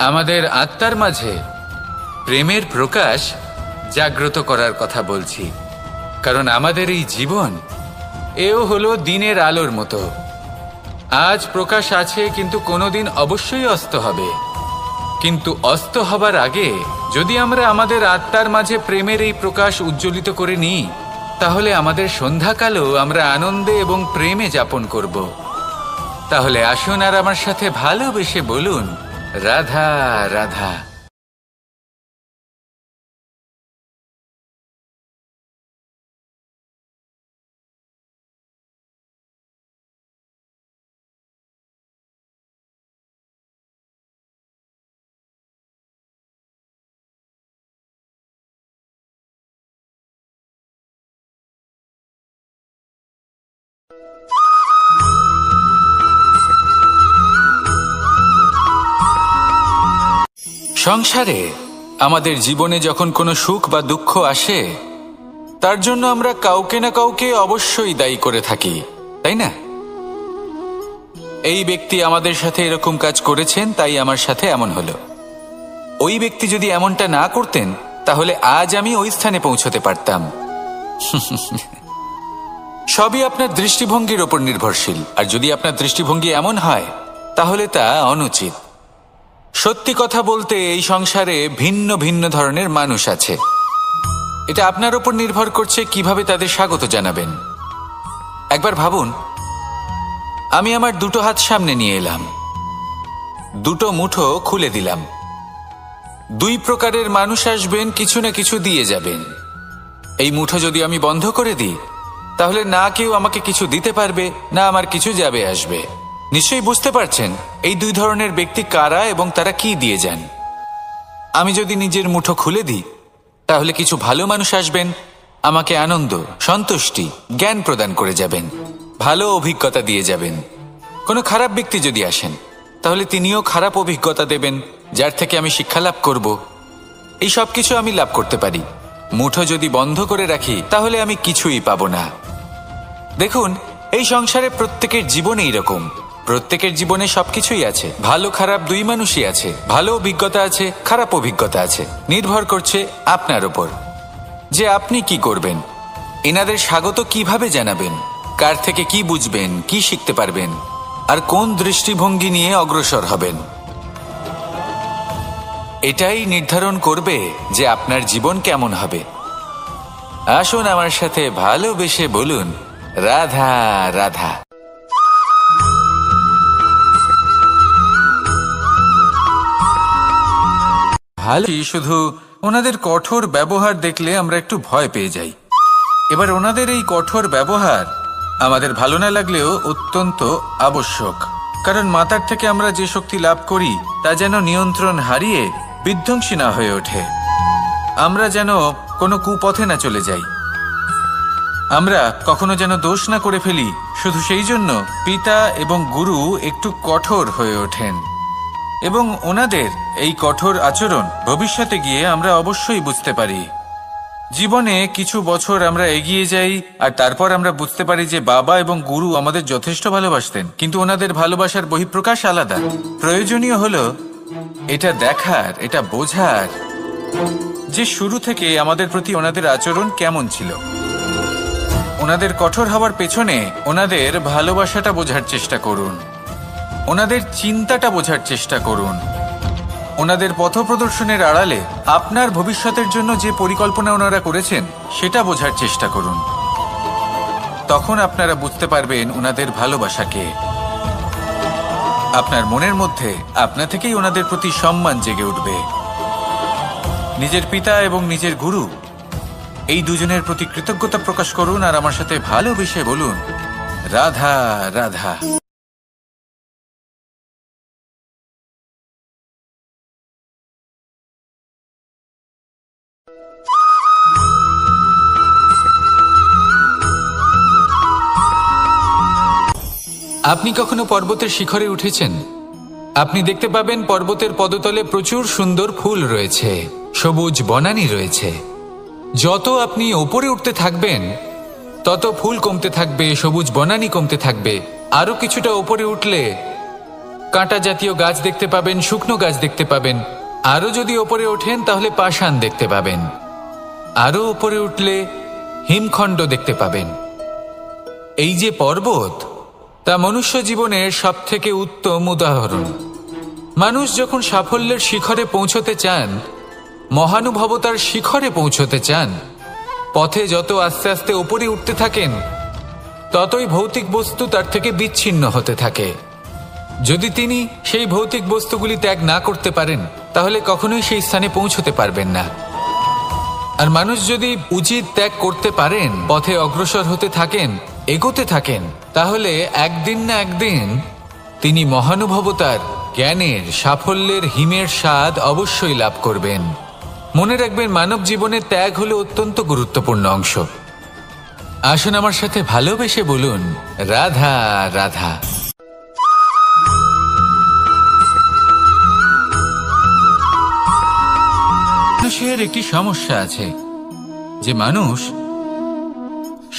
আমাদের আত্মার মাঝে প্রেমের প্রকাশ জাগ্রত করার কথা বলছি। কারণ আমাদের এই জীবন এও হলো দিনের আলোর মতো। আজ প্রকাশ আছে, কিন্তু কোনোদিন অবশ্যই অস্ত হবে। কিন্তু অস্ত হবার আগে যদি আমরা আমাদের আত্মার মাঝে প্রেমের এই প্রকাশ উজ্জ্বলিত করে নিই তাহলে আমাদের সন্ধ্যাকালও আমরা আনন্দে এবং প্রেমে যাপন করব। তাহলে আসুন আর আমার সাথে ভালোবেসে বলুন, রাধা রাধা। সংসারে আমাদের জীবনে যখন কোনো সুখ বা দুঃখ আসে তার জন্য আমরা কাউকে না কাউকে অবশ্যই দায়ী করে থাকি, তাই না? এই ব্যক্তি আমাদের সাথে এরকম কাজ করেছেন তাই আমার সাথে এমন হলো। ওই ব্যক্তি যদি এমনটা না করতেন তাহলে আজ আমি ওই স্থানে পৌঁছতে পারতাম। সবই আপনার দৃষ্টিভঙ্গির ওপর নির্ভরশীল, আর যদি আপনার দৃষ্টিভঙ্গি এমন হয় তাহলে তা অনুচিত। সত্যি কথা বলতে এই সংসারে ভিন্ন ভিন্ন ধরনের মানুষ আছে। এটা আপনার ওপর নির্ভর করছে কিভাবে তাদের স্বাগত জানাবেন। একবার ভাবুন, আমি আমার দুটো হাত সামনে নিয়ে এলাম, দুটো মুঠো খুলে দিলাম। দুই প্রকারের মানুষ আসবেন, কিছু না কিছু দিয়ে যাবেন। এই মুঠো যদি আমি বন্ধ করে দিই তাহলে না কেউ আমাকে কিছু দিতে পারবে, না আমার কিছু যাবে আসবে। নিশ্চয়ই বুঝতে পারছেন এই দুই ধরনের ব্যক্তি কারা এবং তারা কি দিয়ে যান। আমি যদি নিজের মুঠো খুলে দিই তাহলে কিছু ভালো মানুষ আসবেন, আমাকে আনন্দ, সন্তুষ্টি, জ্ঞান প্রদান করে যাবেন, ভালো অভিজ্ঞতা দিয়ে যাবেন। কোনো খারাপ ব্যক্তি যদি আসেন তাহলে তিনিও খারাপ অভিজ্ঞতা দেবেন, যার থেকে আমি শিক্ষা লাভ করব। এই সব কিছু আমি লাভ করতে পারি। মুঠো যদি বন্ধ করে রাখি তাহলে আমি কিছুই পাবো না। দেখুন, এই সংসারে প্রত্যেকের জীবনে এইরকম, প্রত্যেকের জীবনে সবকিছুই আছে, ভালো খারাপ দুই মানুষই আছে, ভালো অভিজ্ঞতা আছে, খারাপ অভিজ্ঞতা আছে। নির্ভর করছে আপনার ওপর যে আপনি কি করবেন, এনাদের স্বাগত কিভাবে জানাবেন, কার থেকে কি বুঝবেন, কি শিখতে পারবেন, আর কোন দৃষ্টিভঙ্গি নিয়ে অগ্রসর হবেন। এটাই নির্ধারণ করবে যে আপনার জীবন কেমন হবে। আসুন আমার সাথে ভালোবেসে বলুন, রাধা রাধা। ভালো, শুধু ওনাদের কঠোর ব্যবহার দেখলে আমরা একটু ভয় পেয়ে যাই। এবার ওনাদের এই কঠোর ব্যবহার আমাদের ভালো না লাগলেও অত্যন্ত আবশ্যক, কারণ মাতার থেকে আমরা যে শক্তি লাভ করি তা যেন নিয়ন্ত্রণ হারিয়ে বিধ্বংসী না হয়ে ওঠে, আমরা যেন কোনো কুপথে না চলে যাই, আমরা কখনো যেন দোষ না করে ফেলি। শুধু সেই জন্য পিতা এবং গুরু একটু কঠোর হয়ে ওঠেন, এবং ওনাদের এই কঠোর আচরণ ভবিষ্যতে গিয়ে আমরা অবশ্যই বুঝতে পারি। জীবনে কিছু বছর আমরা এগিয়ে যাই আর তারপর আমরা বুঝতে পারি যে বাবা এবং গুরু আমাদের যথেষ্ট ভালোবাসতেন, কিন্তু ওনাদের ভালোবাসার বহিঃপ্রকাশ আলাদা। প্রয়োজনীয় হলো এটা দেখার, এটা বোঝার যে শুরু থেকে আমাদের প্রতি ওনাদের আচরণ কেমন ছিল। ওনাদের কঠোর হওয়ার পেছনে ওনাদের ভালোবাসাটা বোঝার চেষ্টা করুন, ওনাদের চিন্তাটা বোঝার চেষ্টা করুন, ওনাদের পথপ্রদর্শনের আড়ালে আপনার ভবিষ্যতের জন্য যে পরিকল্পনা ওনারা করেছেন সেটা বোঝার চেষ্টা করুন। তখন আপনারা বুঝতে পারবেন ওনাদের ভালোবাসাকে। আপনার মনের মধ্যে আপনা থেকেই ওনাদের প্রতি সম্মান জেগে উঠবে। নিজের পিতা এবং নিজের গুরু এই দুজনের প্রতি কৃতজ্ঞতা প্রকাশ করুন আর আমার সাথে ভালোবেসে বলুন, রাধা রাধা। আপনি কখনো পর্বতের শিখরে উঠেছেন? আপনি দেখতে পাবেন পর্বতের পদতলে প্রচুর সুন্দর ফুল রয়েছে, সবুজ বনানী রয়েছে। যত আপনি ওপরে উঠতে থাকবেন তত ফুল কমতে থাকবে, সবুজ বনানী কমতে থাকবে। আরো কিছুটা ওপরে উঠলে কাঁটা জাতীয় গাছ দেখতে পাবেন, শুকনো গাছ দেখতে পাবেন। আরো যদি ওপরে ওঠেন তাহলে পাষাণ দেখতে পাবেন। আরো ওপরে উঠলে হিমখণ্ড দেখতে পাবেন। এই যে পর্বত, তা মনুষ্য জীবনের সবথেকে উত্তম উদাহরণ। মানুষ যখন সাফল্যের শিখরে পৌঁছতে চান, মহানুভবতার শিখরে পৌঁছতে চান, পথে যত আস্তে আস্তে উপরে উঠতে থাকেন ততই ভৌতিক বস্তু তার থেকে বিচ্ছিন্ন হতে থাকে। যদি তিনি সেই ভৌতিক বস্তুগুলি ত্যাগ না করতে পারেন তাহলে কখনোই সেই স্থানে পৌঁছতে পারবেন না। আর মানুষ যদি উচিত ত্যাগ করতে পারেন, পথে অগ্রসর হতে থাকেন, এগোতে থাকেন, তাহলে একদিন না একদিন তিনি মহানুভবতার, জ্ঞানের, সাফল্যের হিমের স্বাদ অবশ্যই লাভ করবেন। মনে রাখবেন, মানব জীবনে ত্যাগ হলো অত্যন্ত গুরুত্বপূর্ণ অংশ। আসুন আমার সাথে ভালোবেসে বলুন, রাধা রাধা। মানুষের একটি সমস্যা আছে যে মানুষ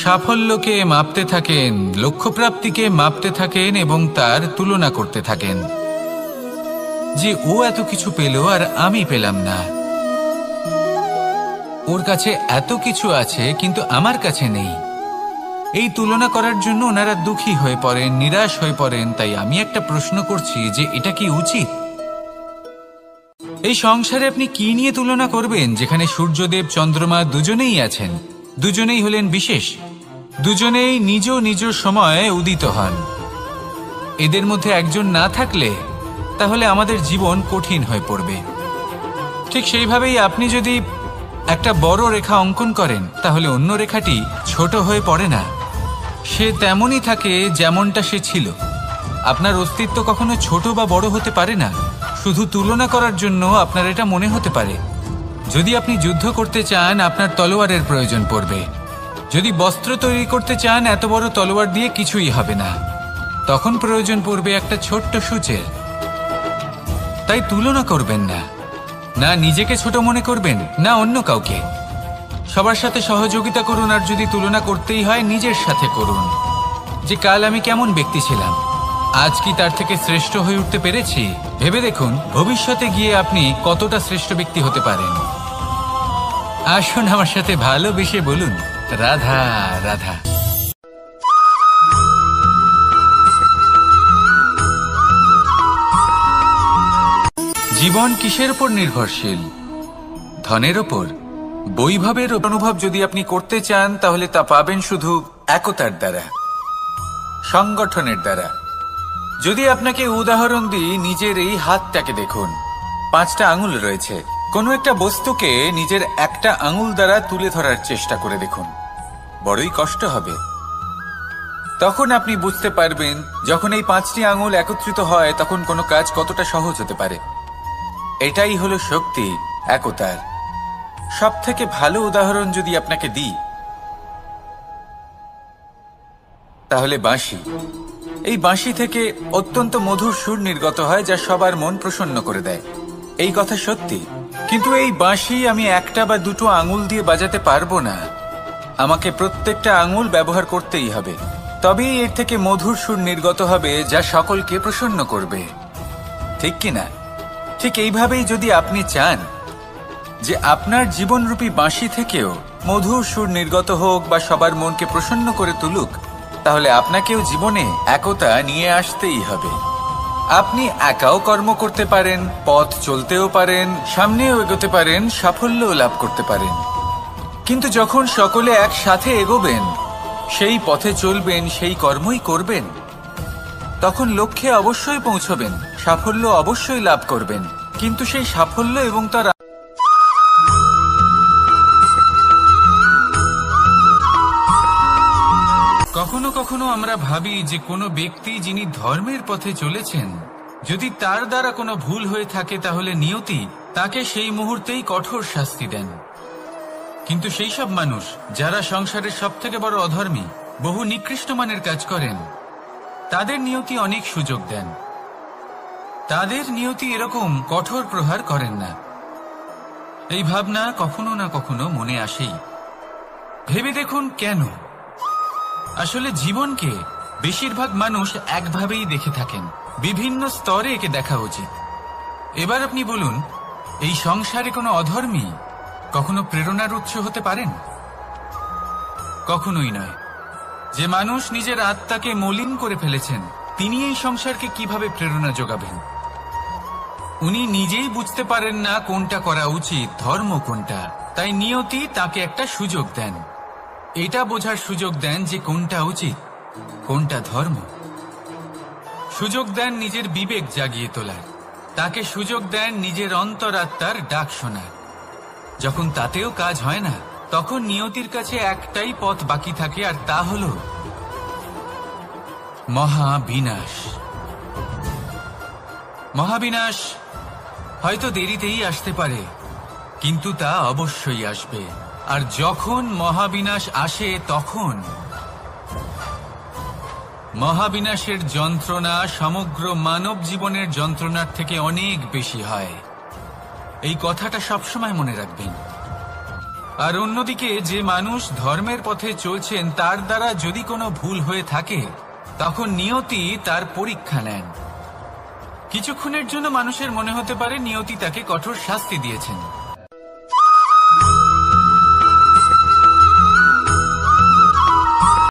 সাফল্যকে মাপতে থাকেন, লক্ষ্যপ্রাপ্তিকে মাপতে থাকেন এবং তার তুলনা করতে থাকেন যে ও এত কিছু পেল আর আমি পেলাম না। ওর কাছে এত কিছু আছে কিন্তু আমার কাছে নেই। এই তুলনা করার জন্য ওনারা দুঃখী হয়ে পড়েন, নিরাশ হয়ে পড়েন। তাই আমি একটা প্রশ্ন করছি যে এটা কি উচিত? এই সংসারে আপনি কি নিয়ে তুলনা করবেন, যেখানে সূর্যদেব চন্দ্রমা দুজনেই আছেন, দুজনেই হলেন বিশেষ, দুজনেই নিজ নিজ সময়ে উদিত হন। এদের মধ্যে একজন না থাকলে তাহলে আমাদের জীবন কঠিন হয়ে পড়বে। ঠিক সেইভাবেই আপনি যদি একটা বড় রেখা অঙ্কন করেন তাহলে অন্য রেখাটি ছোট হয়ে পড়ে না, সে তেমনই থাকে যেমনটা সে ছিল। আপনার অস্তিত্ব কখনো ছোট বা বড় হতে পারে না। শুধু তুলনা করার জন্য আপনার এটা মনে হতে পারে। যদি আপনি যুদ্ধ করতে চান আপনার তলোয়ারের প্রয়োজন পড়বে। যদি বস্ত্র তৈরি করতে চান এত বড় তলোয়ার দিয়ে কিছুই হবে না, তখন প্রয়োজন পড়বে একটা ছোট্ট সূচের। তাই তুলনা করবেন না, না নিজেকে ছোট মনে করবেন না অন্য কাউকে। সবার সাথে সহযোগিতা করুন, আর যদি তুলনা করতেই হয় নিজের সাথে করুন, যে কাল আমি কেমন ব্যক্তি ছিলাম, আজ কি তার থেকে শ্রেষ্ঠ হয়ে উঠতে পেরেছি। ভেবে দেখুন ভবিষ্যতে গিয়ে আপনি কতটা শ্রেষ্ঠ ব্যক্তি হতে পারেন। আসুন আমার সাথে ভালোবেসে বলুন রাধা রাধা। জীবন কিসের উপর নির্ভরশীল? ধনের ওপর, বৈভবের অনুভব যদি আপনি করতে চান তাহলে তা পাবেন শুধু একতার দ্বারা, সংগঠনের দ্বারা। যদি আপনাকে উদাহরণ দিই, নিজের এই হাতটাকে দেখুন, 5টা আঙুল রয়েছে। কোনো একটা বস্তুকে নিজের একটা আঙুল দ্বারা তুলে ধরার চেষ্টা করে দেখুন, বড়ই কষ্ট হবে। তখন আপনি বুঝতে পারবেন যখন এই 5টি আঙুল একত্রিত হয় তখন কোনো কাজ কতটা সহজ হতে পারে। এটাই হলো শক্তি একতার। সব থেকে ভালো উদাহরণ যদি আপনাকে দিই তাহলে বাঁশি। এই বাঁশি থেকে অত্যন্ত মধুর সুর নির্গত হয় যা সবার মন প্রসন্ন করে দেয়। এই কথা সত্যি, কিন্তু এই বাঁশি আমি একটা বা দুটো আঙুল দিয়ে বাজাতে পারবো না। আমাকে প্রত্যেকটা আঙুল ব্যবহার করতেই হবে, তবেই এর থেকে মধুর সুর নির্গত হবে যা সকলকে প্রসন্ন করবে, ঠিক কিনা? ঠিক এইভাবেই যদি আপনি চান যে আপনার জীবনরূপী বাঁশি থেকেও মধুর সুর নির্গত হোক বা সবার মনকে প্রসন্ন করে তুলুক, তাহলে আপনাকেও জীবনে একতা নিয়ে আসতেই হবে। আপনি একাও কর্ম করতে পারেন, পথ চলতেও পারেন, সামনেও এগোতে পারেন, সাফল্যও লাভ করতে পারেন। কিন্তু যখন সকলে একসাথে এগোবেন, সেই পথে চলবেন, সেই কর্মই করবেন, তখন লক্ষ্যে অবশ্যই পৌঁছবেন, সাফল্য অবশ্যই লাভ করবেন। কিন্তু সেই সাফল্য এবং তার কখনো কখনো আমরা ভাবি যে কোনো ব্যক্তি যিনি ধর্মের পথে চলেছেন, যদি তার দ্বারা কোনো ভুল হয়ে থাকে তাহলে নিয়তি তাকে সেই মুহূর্তেই কঠোর শাস্তি দেন। কিন্তু সেই সব মানুষ যারা সংসারের সব থেকে বড় অধর্মী, বহু নিকৃষ্ট মানের কাজ করেন, তাদের নিয়তি অনেক সুযোগ দেন। তাদের নিয়তি এরকম কঠোর প্রহার করেন না। এই ভাবনা কখনো না কখনো মনে আসেই। ভেবে দেখুন কেন? আসলে জীবনকে বেশিরভাগ মানুষ একভাবেই দেখে থাকেন, বিভিন্ন স্তরে একে দেখা উচিত। এবার আপনি বলুন, এই সংসারে কোনো অধর্মী কখনো প্রেরণার উৎস হতে পারেন? কখনোই নয়। যে মানুষ নিজের আত্মাকে মলিন করে ফেলেছেন, তিনি এই সংসারকে কিভাবে প্রেরণা যোগাবেন? উনি নিজেই বুঝতে পারেন না কোনটা করা উচিত, ধর্ম কোনটা। তাই নিয়তি তাকে একটা সুযোগ দেন, এটা বোঝার সুযোগ দেন যে কোনটা উচিত, কোনটা ধর্ম। সুযোগ দেন নিজের বিবেক জাগিয়ে তোলার, তাকে সুযোগ দেন নিজের অন্তরাত্মার ডাক শোনার। যখন তাতেও কাজ হয় না, তখন নিয়তির কাছে একটাই পথ বাকি থাকে, আর তা হল মহাবিনাশ। মহাবিনাশ হয়তো দেরিতেই আসতে পারে, কিন্তু তা অবশ্যই আসবে। আর যখন মহাবিনাশ আসে তখন মহাবিনাশের যন্ত্রণা সমগ্র মানব জীবনের যন্ত্রণার থেকে অনেক বেশি হয়। এই কথাটা সবসময় মনে রাখবেন। আর অন্যদিকে যে মানুষ ধর্মের পথে চলছেন, তার দ্বারা যদি কোনো ভুল হয়ে থাকে, তখন নিয়তি তার পরীক্ষা নেন। কিছুক্ষণের জন্য মানুষের মনে হতে পারে নিয়তি তাকে কঠোর শাস্তি দিয়েছেন,